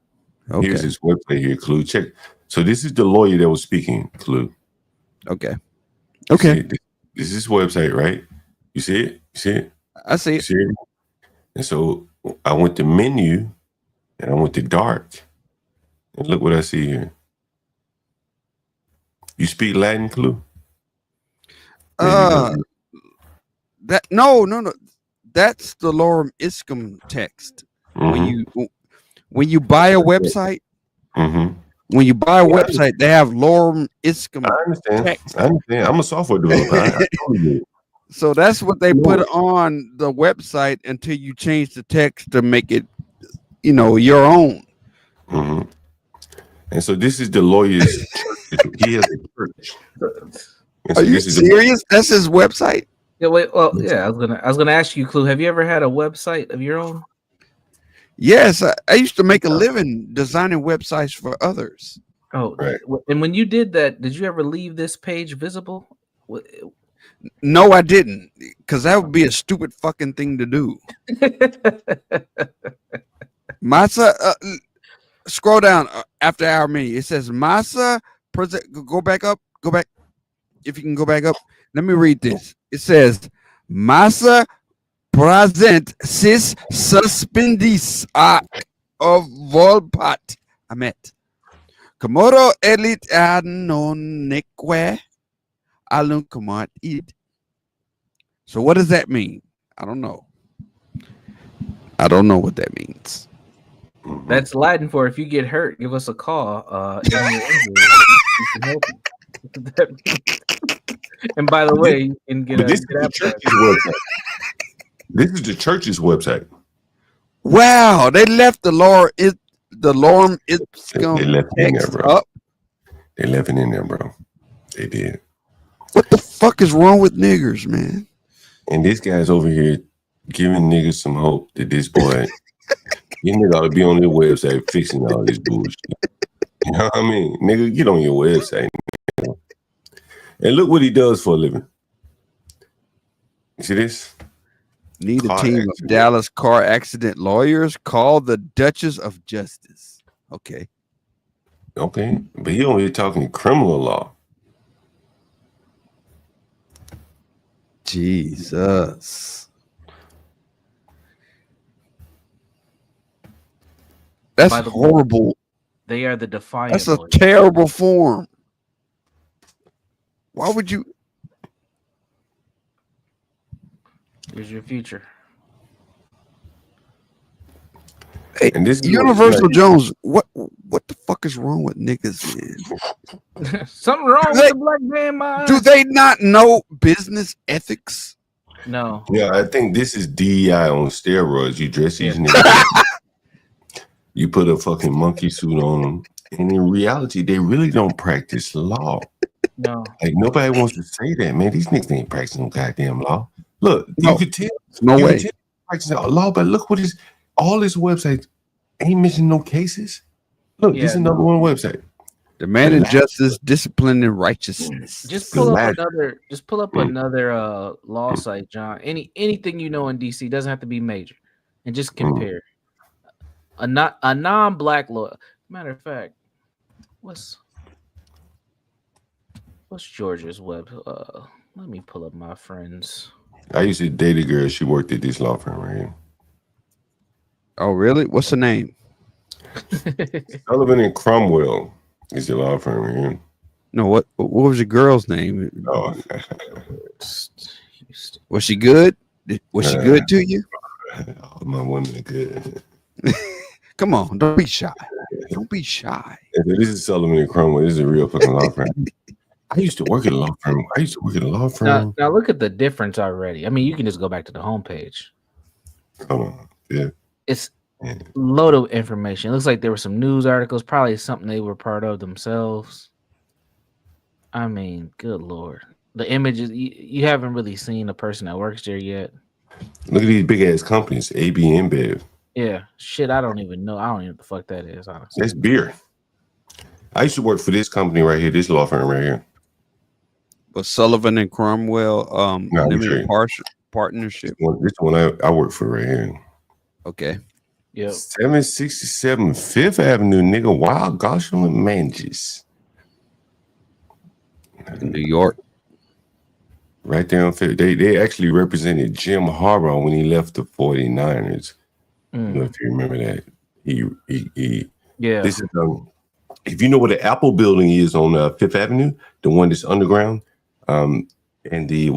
Okay. Here's his website here, Clue. Check. So this is the lawyer that was speaking, Clue. Okay. This is his website, right? You see it? You see it? I see it. You see it? And so I went to menu and I went to dark. And look what I see here. You speak Latin, Clue? No. That's the lorem ipsum text. Mm-hmm. When you buy a website, Mm-hmm. when you buy a website, they have lorem ipsum I understand. text. I understand. I'm a software developer. I totally get it. So that's what they put on the website until you change the text to make it, your own. Mm-hmm. And so this is the lawyer's church. He has a church. Are you serious? That's his website? Yeah, wait. Well, yeah. I was gonna ask you, Clue. Have you ever had a website of your own? Yes, I used to make a living designing websites for others. Oh, right. And when you did that, did you ever leave this page visible? No, I didn't, because that would be a stupid fucking thing to do. Masa, scroll down after our menu. It says Masa. Go back up. Go back. If you can go back up. Let me read this. It says Masa present sis suspendis of volpat amet. Komodo elit anoneque alun comat id. So what does that mean? I don't know. I don't know what that means. That's Latin for if you get hurt, give us a call. In your injury, we can help you. And by the way, you can get this is the church's website. This is the church's website. Wow, they left the lorem ipsum text up. They left it in there, bro. They did. What the fuck is wrong with niggers, man? And this guy's over here giving niggas some hope that this boy, you nigga ought to be on your website fixing all this bullshit. You know what I mean? Nigga, get on your website. Nigga. And look what he does for a living. You see this? Need a team of Dallas car accident lawyers. Call the Duchess of Justice. Okay. Okay. But he only talking criminal law. Jesus. That's horrible. They are the defiant. That's a terrible form. Why would you? Here's your future. Hey, and this Universal Jones, what the fuck is wrong with niggas, man? Something wrong with the black man mind. Do they not know business ethics? No. Yeah, I think this is DEI on steroids. You dress these niggas. You put a fucking monkey suit on them. And in reality, they really don't practice law. No. Like, nobody wants to say that, man. These niggas ain't practicing no goddamn law. Look, no. You could tell. No way. Practicing law, but look what is all this website ain't mentioning no cases. Look, this is another one website. Demanding justice, discipline, and righteousness. Just pull up another law site, John. Anything you know in DC doesn't have to be major, and just compare. A non-black lawyer. Matter of fact, what's Georgia's web? Let me pull up my friends. I used to date a girl. She worked at this law firm right here. Oh, really? What's the name? Sullivan and Cromwell is the law firm right here. No, what was your girl's name? Oh. Was she good? Was she good to you? All my women are good. Come on, don't be shy. Don't be shy. This is Sullivan and Cromwell. This is a real fucking law firm. I used to work at a law firm. Now look at the difference already. I mean, you can just go back to the homepage. Come on. Yeah. It's a load of information. It looks like there were some news articles, probably something they were part of themselves. I mean, good Lord. The images, you haven't really seen a person that works there yet. Look at these big ass companies, AB and InBev. Yeah. Shit, I don't even know. I don't even know what the fuck that is, honestly. That's beer. I used to work for this company right here, this law firm right here. But Sullivan and Cromwell, limited partnership. This one I work for right here. Okay. Yep. 767 Fifth Avenue, nigga. Wild Gosham and Manges. In New York. Right there on Fifth. They actually represented Jim Harbaugh when he left the 49ers. I don't know if you remember that. He yeah. This is if you know where the Apple building is on Fifth Avenue, the one that's underground, and the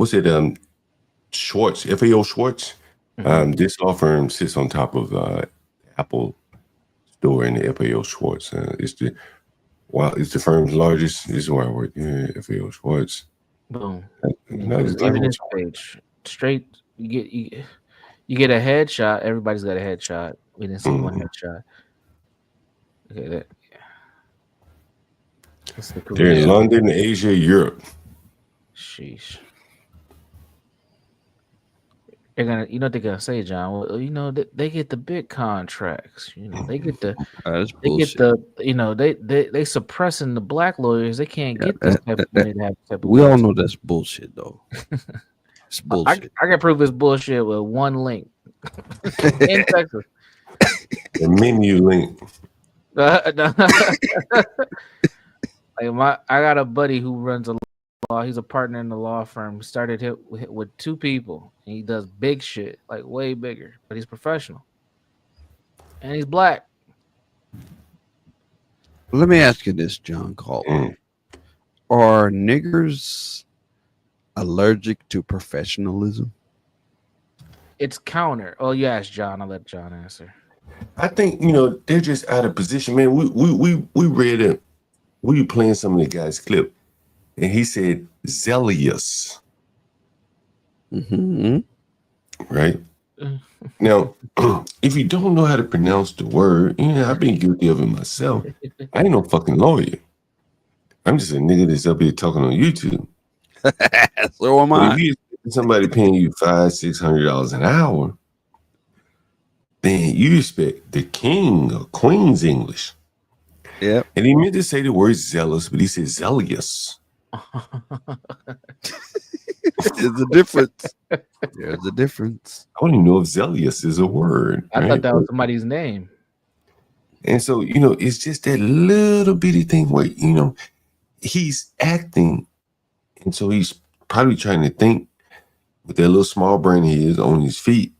Schwartz, FAO Schwartz. This law firm sits on top of Apple Store in the FAO Schwartz. It's the firm's largest. This is where I work. Yeah, FAO Schwartz. Boom. Another Even this page, straight. You get a headshot. Everybody's got a headshot. We didn't see one headshot. Okay, that. They're in London, Asia, Europe. Sheesh. They're gonna, you know what they're gonna say, John? Well, you know, they get the big contracts. You know, they get the, they suppressing the black lawyers. They can't get this type of money to have this type of we all know that's bullshit, though. It's bullshit. I can prove this bullshit with one link in Texas. The menu link. I got a buddy who runs a law. He's a partner in the law firm. He started with 2 people. And he does big shit, like way bigger. But he's professional, and he's black. Let me ask you this, John Colin. Are niggers allergic to professionalism? It's counter. Oh, you asked John. I'll let John answer. I think, they're just out of position, man. We read it. We were playing some of the guy's clip, and he said zealous. Right? Now, if you don't know how to pronounce the word, I've been guilty of it myself. I ain't no fucking lawyer. I'm just a nigga that's up here talking on YouTube. So am I. If you somebody paying you $500-$600 an hour, then you expect the king or queen's English. Yeah. And he meant to say the word zealous, but he said zealous. There's a difference. There's a difference. I don't even know if zealous is a word. I thought that was somebody's name. And so, it's just that little bitty thing where, he's acting. And so he's probably trying to think with that little small brain he is on his feet.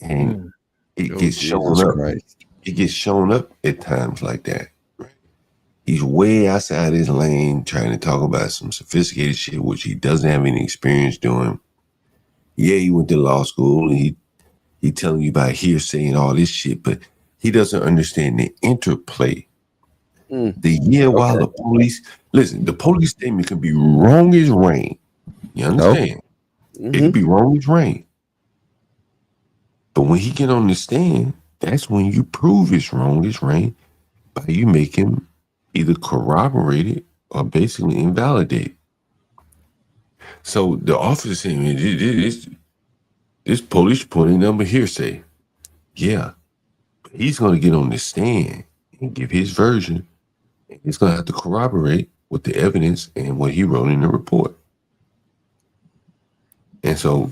And it gets shown up. Christ. It gets shown up at times like that. He's way outside his lane trying to talk about some sophisticated shit, which he doesn't have any experience doing. Yeah, he went to law school and he telling you about hearsay and all this shit, but he doesn't understand the interplay. While the police, listen, the police statement can be wrong as rain. You understand? It can be wrong as rain. But when he get on the stand, that's when you prove it's wrong as rain by you make him either corroborate it or basically invalidate it. So the officer saying, this police reporting number hearsay. Yeah. But he's going to get on the stand and give his version. And he's going to have to corroborate with the evidence and what he wrote in the report. And so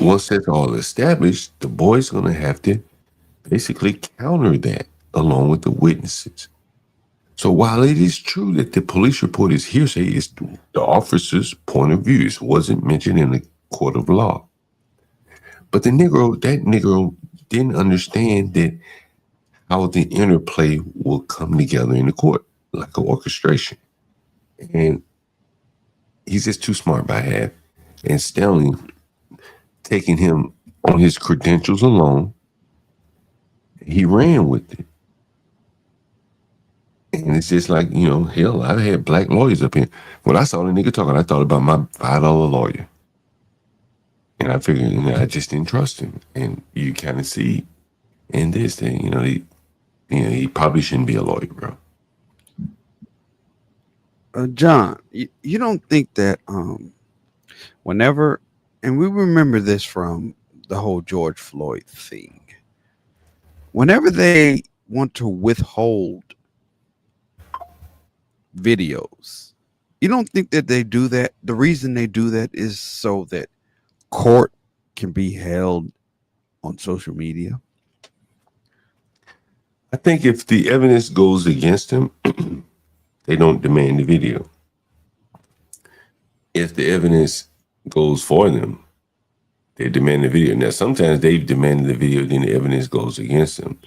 once that's all established, the boy's going to have to basically counter that along with the witnesses. So while it is true that the police report is hearsay, it's the officer's point of view. It wasn't mentioned in the court of law. But that Negro didn't understand that how the interplay will come together in the court, like an orchestration. And he's just too smart by half. And Stelling, taking him on his credentials alone, he ran with it. And it's just like, hell, I've had black lawyers up here. When I saw the nigga talking, I thought about my $5 lawyer. And I figured, I just didn't trust him. And you kind of see in this thing, he probably shouldn't be a lawyer, bro. John, you don't think that whenever, and we remember this from the whole George Floyd thing, whenever they want to withhold videos, you don't think that they do that? The reason they do that is so that court can be held on social media. I think if the evidence goes against him, they don't demand the video. If the evidence goes for them, they demand the video. Now, sometimes they've demanded the video, then the evidence goes against them.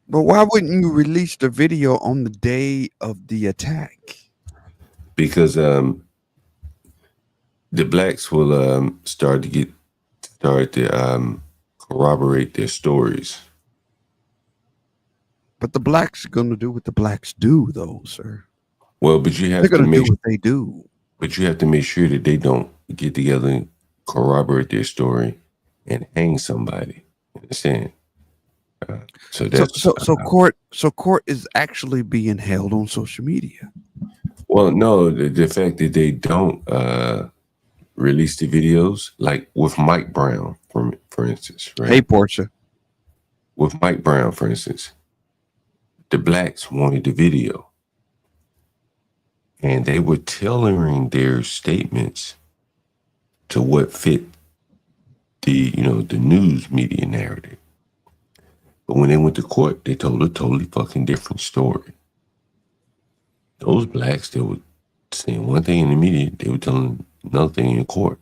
But why wouldn't you release the video on the day of the attack? Because the blacks will start to get started to corroborate their stories. But the blacks are going to do what the blacks do, though, sir. Well, but you have They're to going to make do what they do. But you have to make sure that they don't get together and corroborate their story and hang somebody. Understand? So that's court is actually being held on social media. Well, no, the fact that they don't release the videos, like with Mike Brown, for instance, right? Hey, Portia. With Mike Brown, for instance, the blacks wanted the video. And they were tailoring their statements to what fit the news media narrative. But when they went to court, they told a totally fucking different story. Those blacks, they were saying one thing in the media, they were telling another thing in court.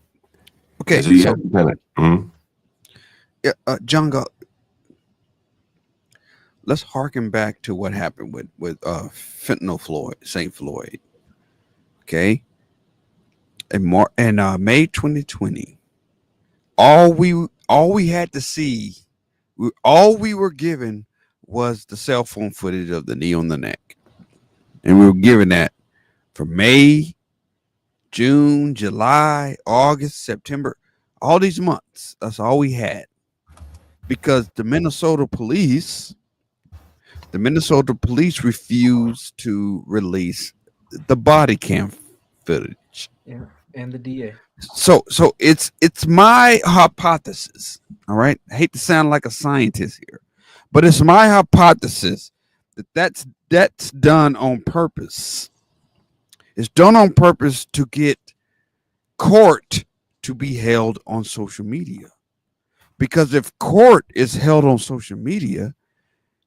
Okay, so you have to kind of, yeah, John Galt. Let's harken back to what happened with fentanyl St. Floyd. Okay, in May 2020, all we had to see, all we were given was the cell phone footage of the knee on the neck, and we were given that for May, June, July, August, September, all these months. That's all we had, because the Minnesota police refused to release the body cam footage. Yeah, and the DA. So it's my hypothesis. All right, I hate to sound like a scientist here, but it's my hypothesis that's done on purpose. It's done on purpose to get court to be held on social media, because if court is held on social media,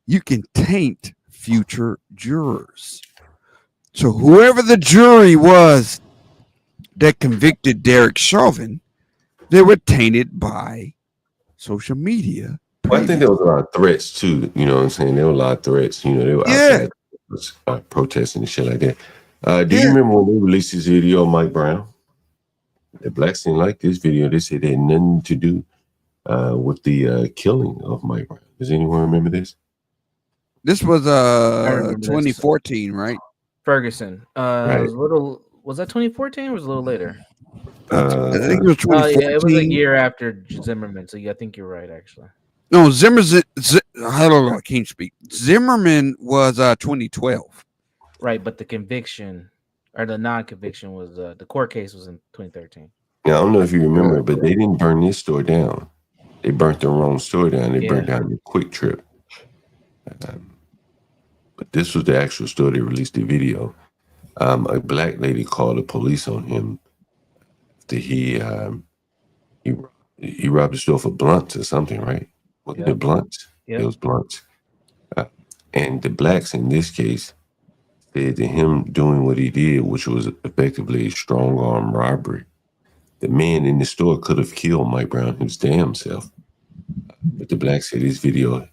you can taint future jurors. So whoever the jury was that convicted Derek Chauvin, they were tainted by social media. Well, I think there was a lot of threats too. You know what I'm saying? There were a lot of threats. You know, they were outside protesting and shit like that. Do you remember when they released this video of Mike Brown? The blacks didn't like this video. They said they had nothing to do with the killing of Mike Brown. Does anyone remember this? This was 2014, right? Ferguson. Right. Was that 2014 or was it a little later? I think it was 2014. Yeah, it was a year after Zimmerman, so yeah, I think you're right, actually. No, I can't speak. Zimmerman was 2012. Right, but the conviction or the non-conviction was the court case was in 2013. Now, I don't know if you remember, but they didn't burn this store down. They burnt the wrong store down. They burnt down the Quick Trip. But this was the actual store they released the video. A black lady called the police on him after he robbed the store for blunts or something, right? Wasn't it blunts? It was blunts. And the blacks in this case said that him doing what he did, which was effectively a strong arm robbery, the man in the store could have killed Mike Brown his damn self. But the blacks said this video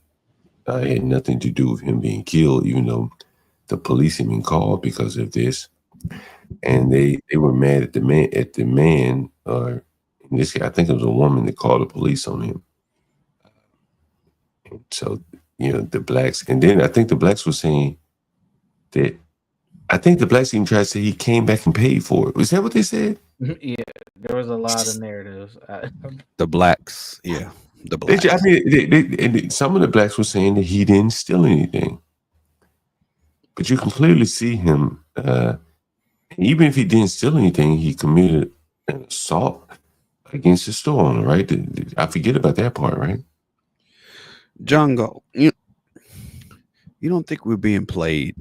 had nothing to do with him being killed, even though the police had been called because of this. And they were mad at the man, or in this case, I think it was a woman that called the police on him. And so, you know, the blacks, and then I think the blacks were saying that, I think the blacks even tried to say he came back and paid for it. Was that what they said? Yeah, there was a lot of narratives. The blacks, yeah. The blacks. I mean, some of the blacks were saying that he didn't steal anything. But you can clearly see him, even if he didn't steal anything, he committed an assault against the store owner, right? I forget about that part, right? John Galt, you don't think we're being played?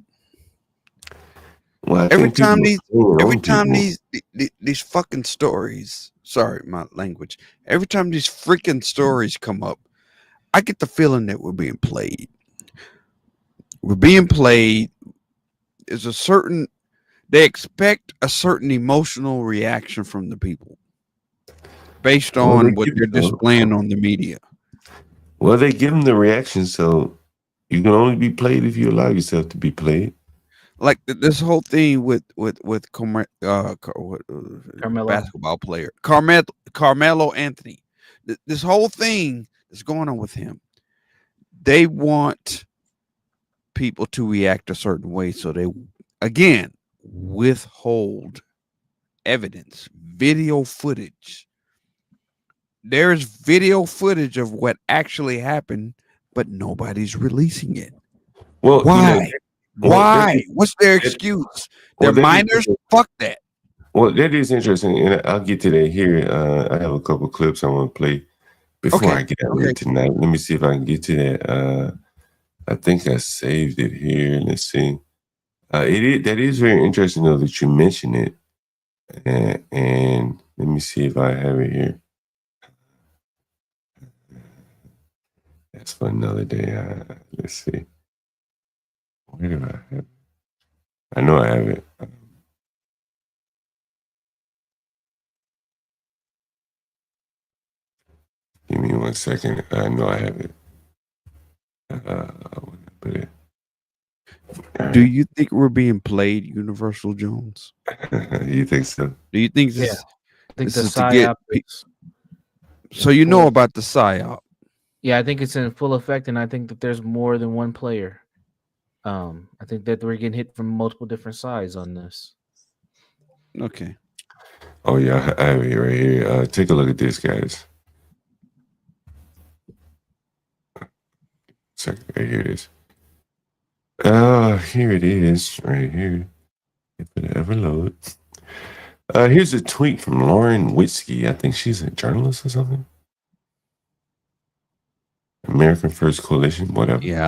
Well, every time these fucking stories, sorry, my language. Every time these freaking stories come up, I get the feeling that we're being played. We're being played. They expect a certain emotional reaction from the people based on what they're displaying on the media. Well, they give them the reaction, so you can only be played if you allow yourself to be played. Like this whole thing with basketball player Carmelo Anthony. this whole thing that's going on with him, they want people to react a certain way, so they again withhold evidence, video footage. There's video footage of what actually happened, but nobody's releasing it. Well, why? Why? What's their excuse? They're minors. Fuck that. Well, that is interesting, and I'll get to that here. I have a couple clips I want to play before I get out here tonight. Let me see if I can get to that. I think I saved it here. Let's see. That is very interesting, though, that you mentioned it. And let me see if I have it here. That's for another day. Let's see. Where do I have it? I know I have it. Give me 1 second. I know I have it. Put it. Do you think we're being played, Universal Jones? You think so? Do you think this? I think this the is to get psyop. So you know about the psyop? Yeah, I think it's in full effect, and I think that there's more than one player. I think that we're getting hit from multiple different sides on this. Okay. Oh yeah, I have it right here. Take a look at this, guys. Second, right here it is. Here it is, right here. If it ever loads. Here's a tweet from Lauren Witzke. I think she's a journalist or something. American First Coalition, whatever. Yeah,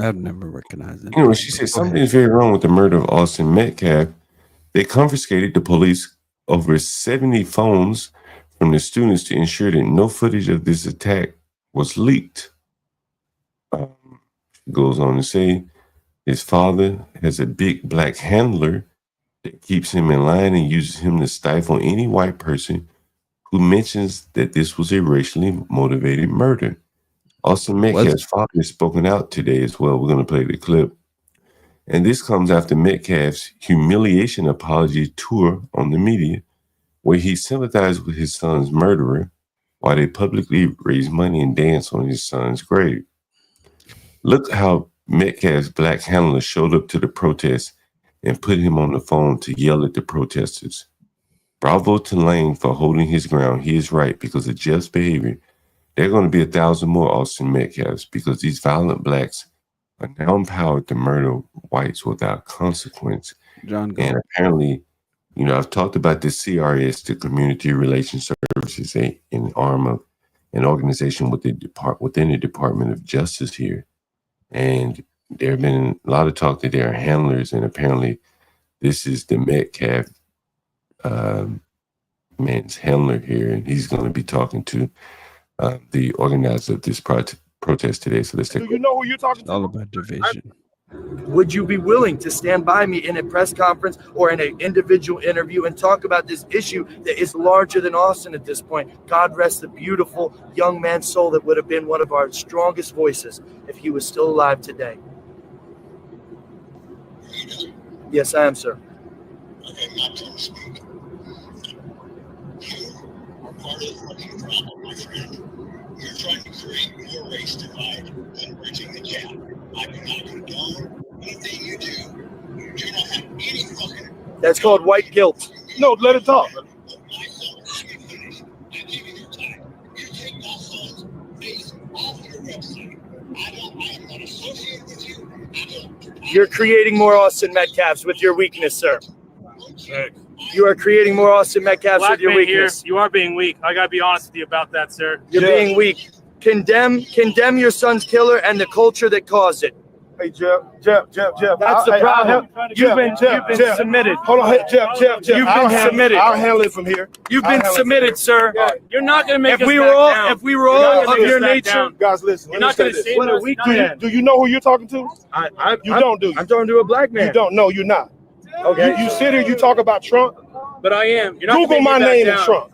I've never recognized it. You know, she said something is very wrong with the murder of Austin Metcalf. They confiscated the police over 70 phones from the students to ensure that no footage of this attack was leaked. She goes on to say his father has a big black handler that keeps him in line and uses him to stifle any white person who mentions that this was a racially motivated murder. Austin Metcalf's father has spoken out today as well. We're going to play the clip. And this comes after Metcalf's humiliation apology tour on the media, where he sympathized with his son's murderer while they publicly raised money and danced on his son's grave. Look how Metcalf's black handler showed up to the protest and put him on the phone to yell at the protesters. Bravo to Lane for holding his ground. He is right because of Jeff's behavior. There are going to be 1,000 more Austin Metcalfs because these violent blacks are now empowered to murder whites without consequence. John and apparently, you know, I've talked about the CRS, the Community Relations Services, an arm of an organization within the Department of Justice here. And there have been a lot of talk that there are handlers, and apparently this is the Metcalf man's handler here, and he's going to be talking to the organizer of this protest today. So let's take. Do you know who you're talking to? All about division. Would you be willing to stand by me in a press conference or in an individual interview and talk about this issue that is larger than Austin at this point? God rest the beautiful young man's soul that would have been one of our strongest voices if he was still alive today. Yes, I am, sir. Okay, not to speak. You are part of the fucking problem, my friend. You're trying to create more race divide than bridging the gap. I do not condone anything you do. You do not have any fucking. That's called white guilt. No, let it talk. My son, I can finish. I give you your time. You take my son's face off your website. I am not associated with you. You're creating more Austin Metcalfs with your weakness, sir. You are creating more Austin Metcalfs with your weakness. You are being weak. I gotta be honest with you about that, sir. You're being weak. Condemn your son's killer and the culture that caused it. Hey, Jeff. That's the problem. You've been submitted. Hold on, Jeff. You've been submitted. I'll handle it from here. You've been submitted, sir. You're not gonna make If us we back were all, down. if we were all of your nature, Guys, listen. You're not gonna say this. Do you know who you're talking to? You don't, do you? I'm talking to a black man. You don't. No, you're not. Okay. You sit here, you talk about Trump. But I am. You're not Google my name is Trump.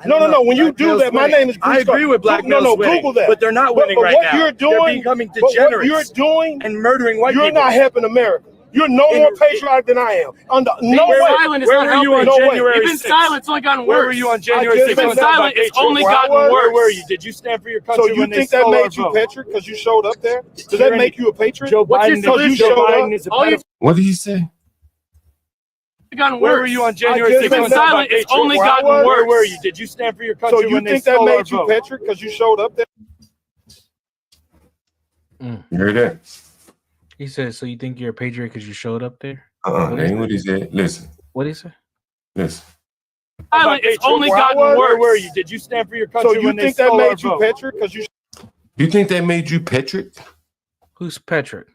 No. When you do that, my name is Bruce. I agree with black males winning, Google that. but they're not winning but right what now. You're doing, they're becoming what degenerates. you're doing and murdering white people. You're not helping America. You're no more patriotic than I am. Under no way. Silent is Where not were you helping. on January You've been 6th? silent. It's only gotten worse. Where were you on January 6th? You've been silent. It's only gotten worse. Where were you? Did you stand for your country? So you think that made you patriot because you showed up there? Does that make you a patriot? Joe Biden, because you showed up. What did he say? Gotten Where worse. were you on January 6th? You've been silent. It's only gotten worse. Where were you? Did you stand for your country? So you think that made you patriot because you showed up there? You heard that? He said, "So you think you're a patriot because you showed up there?" That ain't what he said. Listen. What did he say? Listen. Silent. It's only gotten worse. Where were you? Did you stand for your country? So you think that made you patriot because you? You think that made you patriot? Who's patriot?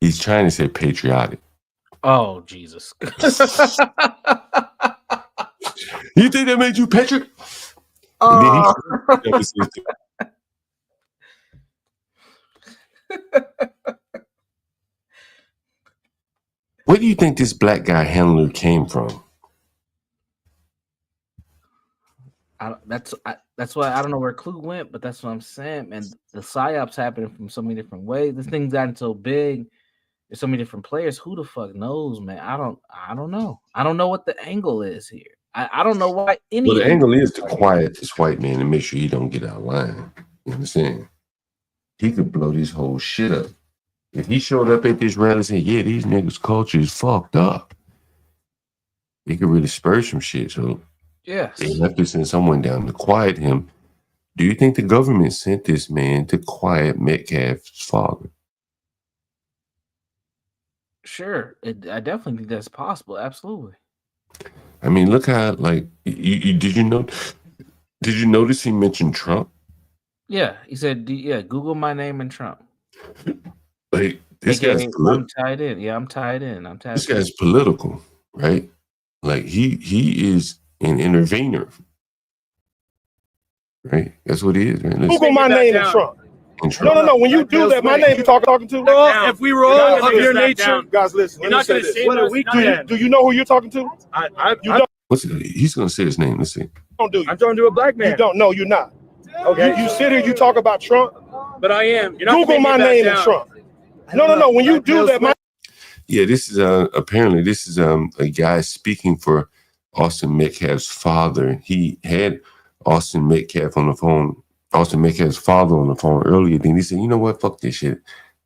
He's trying to say patriotic. Oh, Jesus. You think that made you patriot? Where do you think this black guy handler came from? That's why I don't know where Clue went, but that's what I'm saying. And the psyops happening from so many different ways. This thing's gotten so big. There's so many different players. Who the fuck knows, man? I don't know. I don't know what the angle is here. I don't know why any. Well, the angle is to quiet this white man and make sure he don't get out of line. You understand? He could blow this whole shit up. If he showed up at this rally and said, "Yeah, these niggas' culture is fucked up," he could really spur some shit. So yes, they have to send someone down to quiet him. Do you think the government sent this man to quiet Metcalf's father? Sure, I definitely think that's possible. Absolutely. I mean, look how like did you notice he mentioned Trump? Yeah, he said, "Yeah, Google my name and Trump." Like this AKA, guy's I'm tied in. Yeah, I'm tied in. This guy's political, right? Like he is an intervener, right? That's what he is, right? Google my name and Trump. No. When you do that, my name you talking to. Well, if we were all of your nature, guys, listen. you're not going to say that. Do you know who you're talking to? He's going to say his name. Let's see. Don't do you? I'm talking to a black man. You don't. No, you're not. Okay. You sit here, you talk about Trump. But I am. You're not Google my name and Trump. No. When you do that, Yeah, this is apparently this is a guy speaking for Austin Metcalf's father. He had Austin Metcalf on the phone. Austin Metcalf's father on the phone earlier. Then he said, "You know what? Fuck this shit.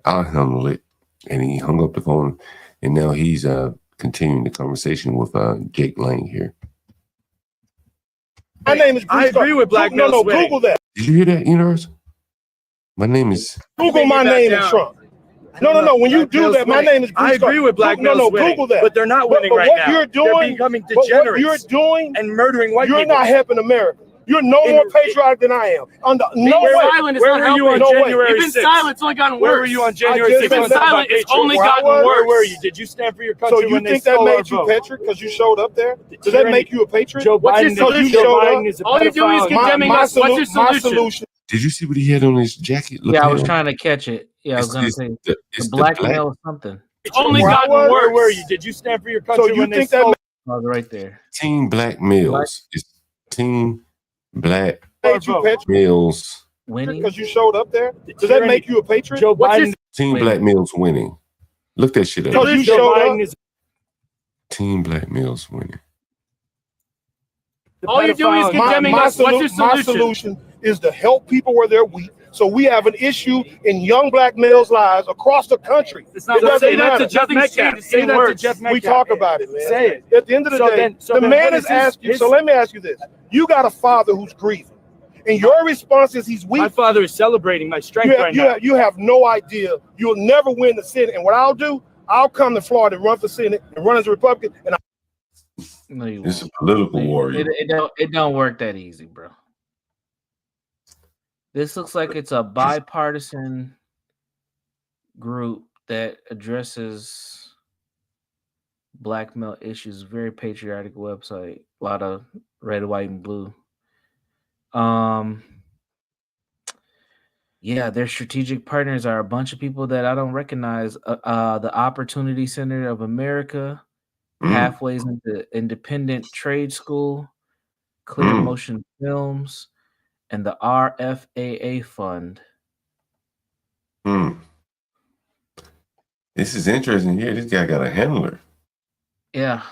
I'll handle it." And he hung up the phone. And now he's continuing the conversation with Jake Lang here. My name is. I agree with Black Males. No, Google that. Did you hear that, Universe? My name is. Google my name and Trump. No. When you do that, my name is. I agree with Black Males. No, Google that. But they're not winning right now. What you're doing, they're becoming degenerates. What you're doing and murdering white people. You're not helping America. You're no more patriotic than I am. Under no way. Silent is not helping. No way. You've been silent. It's only gotten worse. Where were you on January 6th? You've been silent. It's only gotten worse. Where were you? Did you stand for your country? So you think that made you patriot because you showed up there? Does that make you a patriot? Joe Biden. All you're doing is condemning us. What's your solution? Did you see what he had on his jacket? Yeah, I was trying to catch it. Yeah, I was going to say the black male or something. It's only gotten worse. Where were you? Did you stand for your country? So you think that? Oh, right there. Team Black Males. It's Team Black Males winning because you showed up there. Does that make you a patriot? Joe Biden. Team Black Males winning. Look that shit up. Because you showed up. Team Black Males winning. All you're doing is condemning us. What's your solution? My solution is to help people where they're weak. So we have an issue in young black males' lives across the country. It's not say that to Jeff Metcalf. Say that to Jeff Metcalf. We talk about it, man. Say it. At the end of the day, the man is asking. So let me ask you this: you got a father who's grieving, and your response is he's weak. My father is celebrating my strength right now. You have no idea. You'll never win the Senate. And what I'll do, I'll come to Florida and run for Senate and run as a Republican. And it's a political warrior. It don't work that easy, bro. This looks like it's a bipartisan group that addresses black male issues. Very patriotic website. A lot of red, white, and blue. Yeah, their strategic partners are a bunch of people that I don't recognize. The Opportunity Center of America, Halfways into Independent Trade School, Clear Motion Films, and the RFAA Fund. This is interesting here. This guy got a handler. Yeah.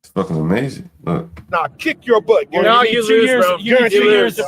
It's fucking amazing. Look. Now kick your butt. No, you lose, bro. You need 2 years of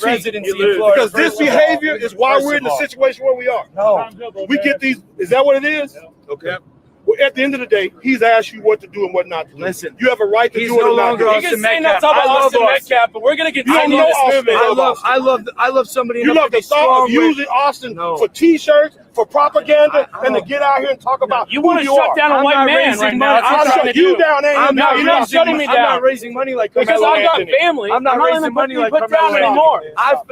residency in Florida. Because this behavior is why we're in the situation where we are. No. We get these. Is that what it is? Okay. Well, at the end of the day, he's asked you what to do and what not to do. Listen, you have a right to do it no or not longer do it. You can say not talk about Austin Metcalf, but we're gonna get You don't know Austin. I love somebody. You love the thought of using Austin for T-shirts, for propaganda, and to get out here and talk about you want to shut down a white man right now. I'll shut you down. You're not shutting me down. I'm not raising money like because I've got family. I'm not raising money like put down anymore.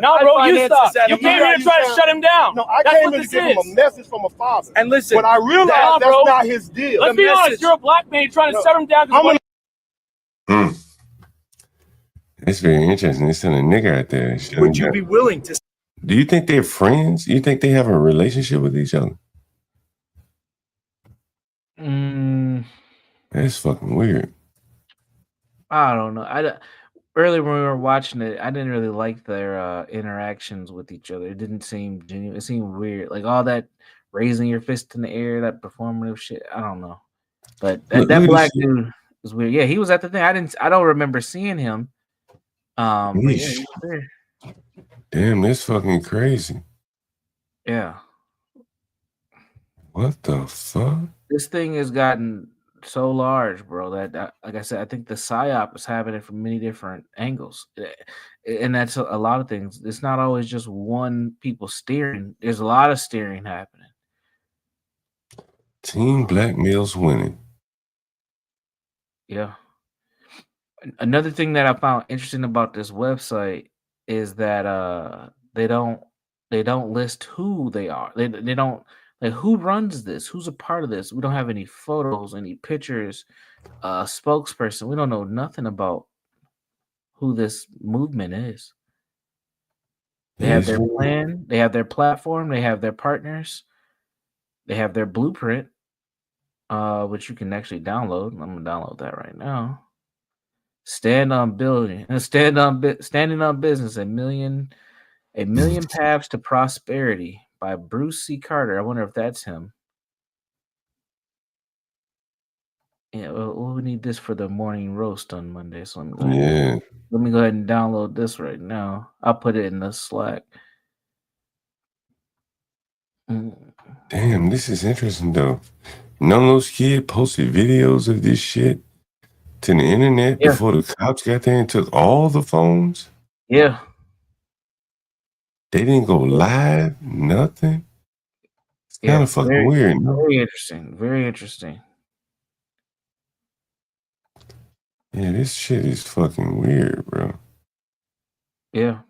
No, bro, you stop. You came here to try to shut him down. No, I came here to give him a message from a father. And listen, but I realized that's not his deal. Let's be honest. You're a black man trying to shut him down. It's very interesting. They sent a nigger out there. Would you be willing to? Do you think they're friends? You think they have a relationship with each other? That's fucking weird. I don't know. Earlier when we were watching it, I didn't really like their interactions with each other. It didn't seem genuine. It seemed weird. Like all that raising your fist in the air, that performative shit. I don't know. But that black dude was weird. Yeah, he was at the thing. I don't remember seeing him. But yeah, he was there. Damn, that's fucking crazy. Yeah. What the fuck? This thing has gotten so large, bro, that like I said, I think the PSYOP is happening from many different angles. And that's a lot of things. It's not always just one people steering. There's a lot of steering happening. Team black males winning. Yeah. Another thing that I found interesting about this website is that they don't list who they are. They don't like who runs this, who's a part of this. We don't have any photos, any pictures, spokesperson. We don't know nothing about who this movement is. They have their plan, they have their platform, they have their partners, they have their blueprint, which you can actually download. I'm gonna download that right now. Standing on business, a million paths to prosperity by Bruce C. Carter. I wonder if that's him. Yeah, well, we need this for the morning roast on Monday. So let me go ahead and download this right now. I'll put it in the Slack. Damn, this is interesting though. None of those kids posted videos of this shit to the internet before the cops got there and took all the phones? Yeah. They didn't go live, nothing. It's kind of fucking weird. Very interesting. Very interesting. Yeah, this shit is fucking weird, bro. Yeah.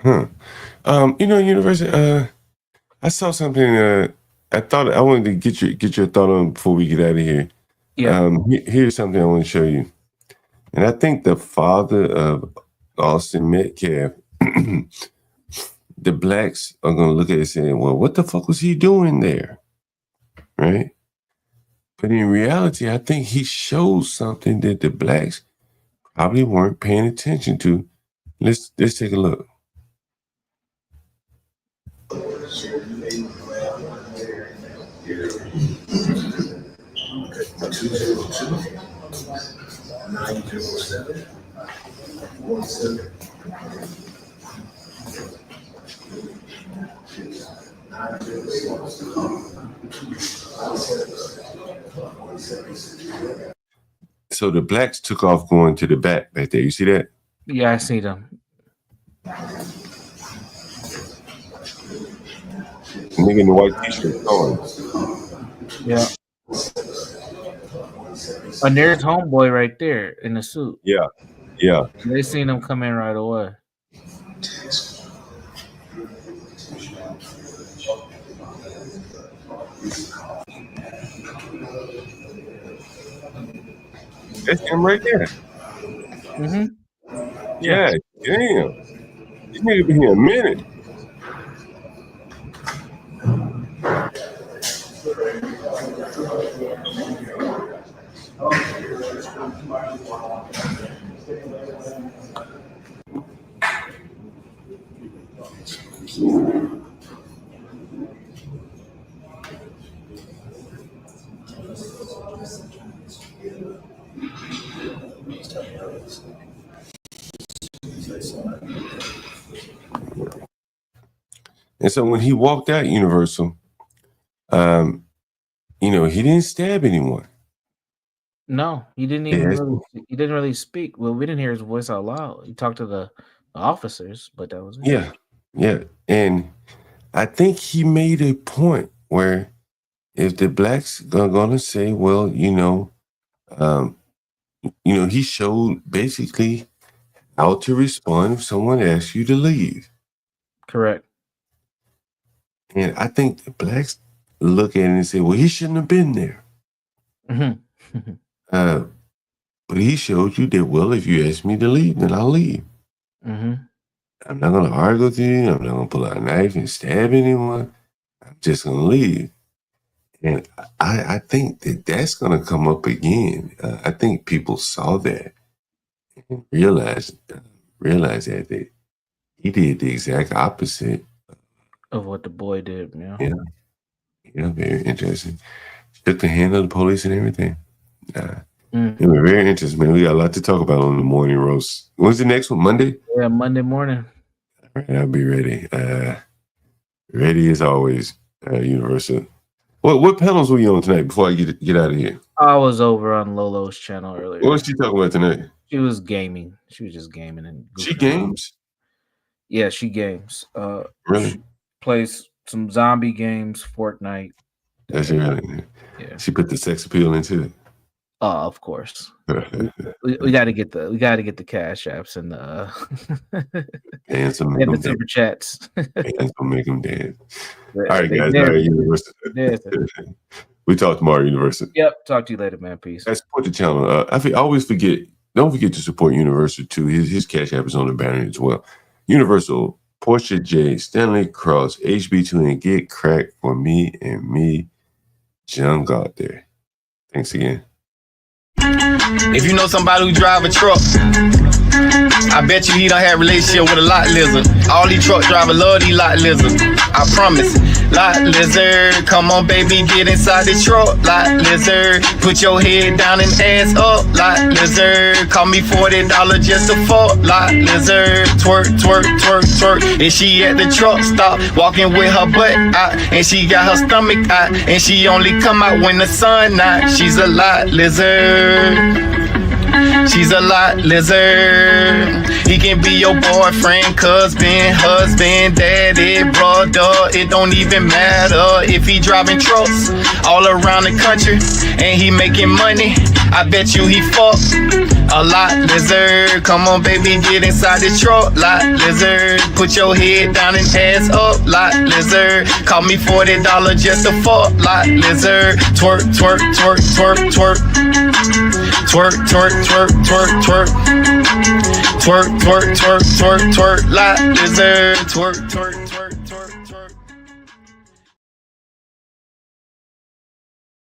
Huh. University, I saw something I thought I wanted to get your thought on before we get out of here. Yeah. Here's something I want to show you. And I think the father of Austin Metcalf, the blacks are going to look at it and say, well, what the fuck was he doing there? Right? But in reality, I think he shows something that the blacks probably weren't paying attention to. Let's take a look. So the blacks took off going to the back right there. You see that? Yeah, I see them. Nigga in the white t-shirt going. Yeah. And there's homeboy right there in the suit. Yeah. Yeah. They seen him come in right away. That's him right there. Mm-hmm. Yeah, damn. This nigga been here a minute. And so when he walked out Universal, he didn't stab anyone. No, he didn't even he didn't really speak. Well, we didn't hear his voice out loud. He talked to the officers, but that was it. Yeah. And I think he made a point where if the blacks are gonna say, well, he showed basically how to respond if someone asks you to leave. Correct. And I think the blacks look at it and say, well, he shouldn't have been there. But he showed you that, well, if you ask me to leave, then I'll leave. I'm not going to argue with you. I'm not going to pull out a knife and stab anyone. I'm just going to leave. And I think that that's going to come up again. I think people saw that and realized that he did the exact opposite of what the boy did. Yeah, very interesting. Shook the hand of the police and everything. It was very interesting, man. We got a lot to talk about on the morning roast. When's the next one? Monday? Yeah, Monday morning. All right, I'll be ready. Ready as always, Universal. What panels were you on tonight before I get out of here? I was over on Lolo's channel earlier. What was she talking about tonight? She was gaming. She was just gaming and she games. Yeah, she games. Really? She plays some zombie games, Fortnite. That's really. Yeah. She put the sex appeal into it. Of course. we got to get the cash apps and and some super chats. And some make them dance. All right, guys. All right, Universal. We talk tomorrow, Universal. Yep. Talk to you later, man. Peace. Guys, support the channel. I always forget. Don't forget to support Universal too. His cash app is on the banner as well. Universal, Portia J, Stanley Cross, HB2, and Get Cracked for me and me, John Galt there. Thanks again. If you know somebody who drive a truck, I bet you he done had a relationship with a lot lizard. All these truck drivers love these lot lizards. I promise. Lot lizard, come on baby, get inside the truck. Lot lizard, put your head down and ass up. Lot lizard, call me $40 just to fuck. Lot lizard, twerk, twerk, twerk, twerk. And she at the truck stop, walking with her butt out, and she got her stomach out, and she only come out when the sun out. She's a lot lizard. She's a lot lizard. He can be your boyfriend, cousin, husband, daddy, brother. It don't even matter if he driving trucks all around the country and he making money. I bet you he fuck a lot lizard. Come on, baby, get inside the truck. Lot lizard. Put your head down and ass up. Lot lizard. Call me $40 just to fuck. Lot lizard. Twerk, twerk, twerk, twerk, twerk. Twerk, twerk, twerk, twerk, twerk. Twerk, twerk, twerk, twerk, twerk. Lot lizard. Twerk, twerk, twerk, twerk, twerk.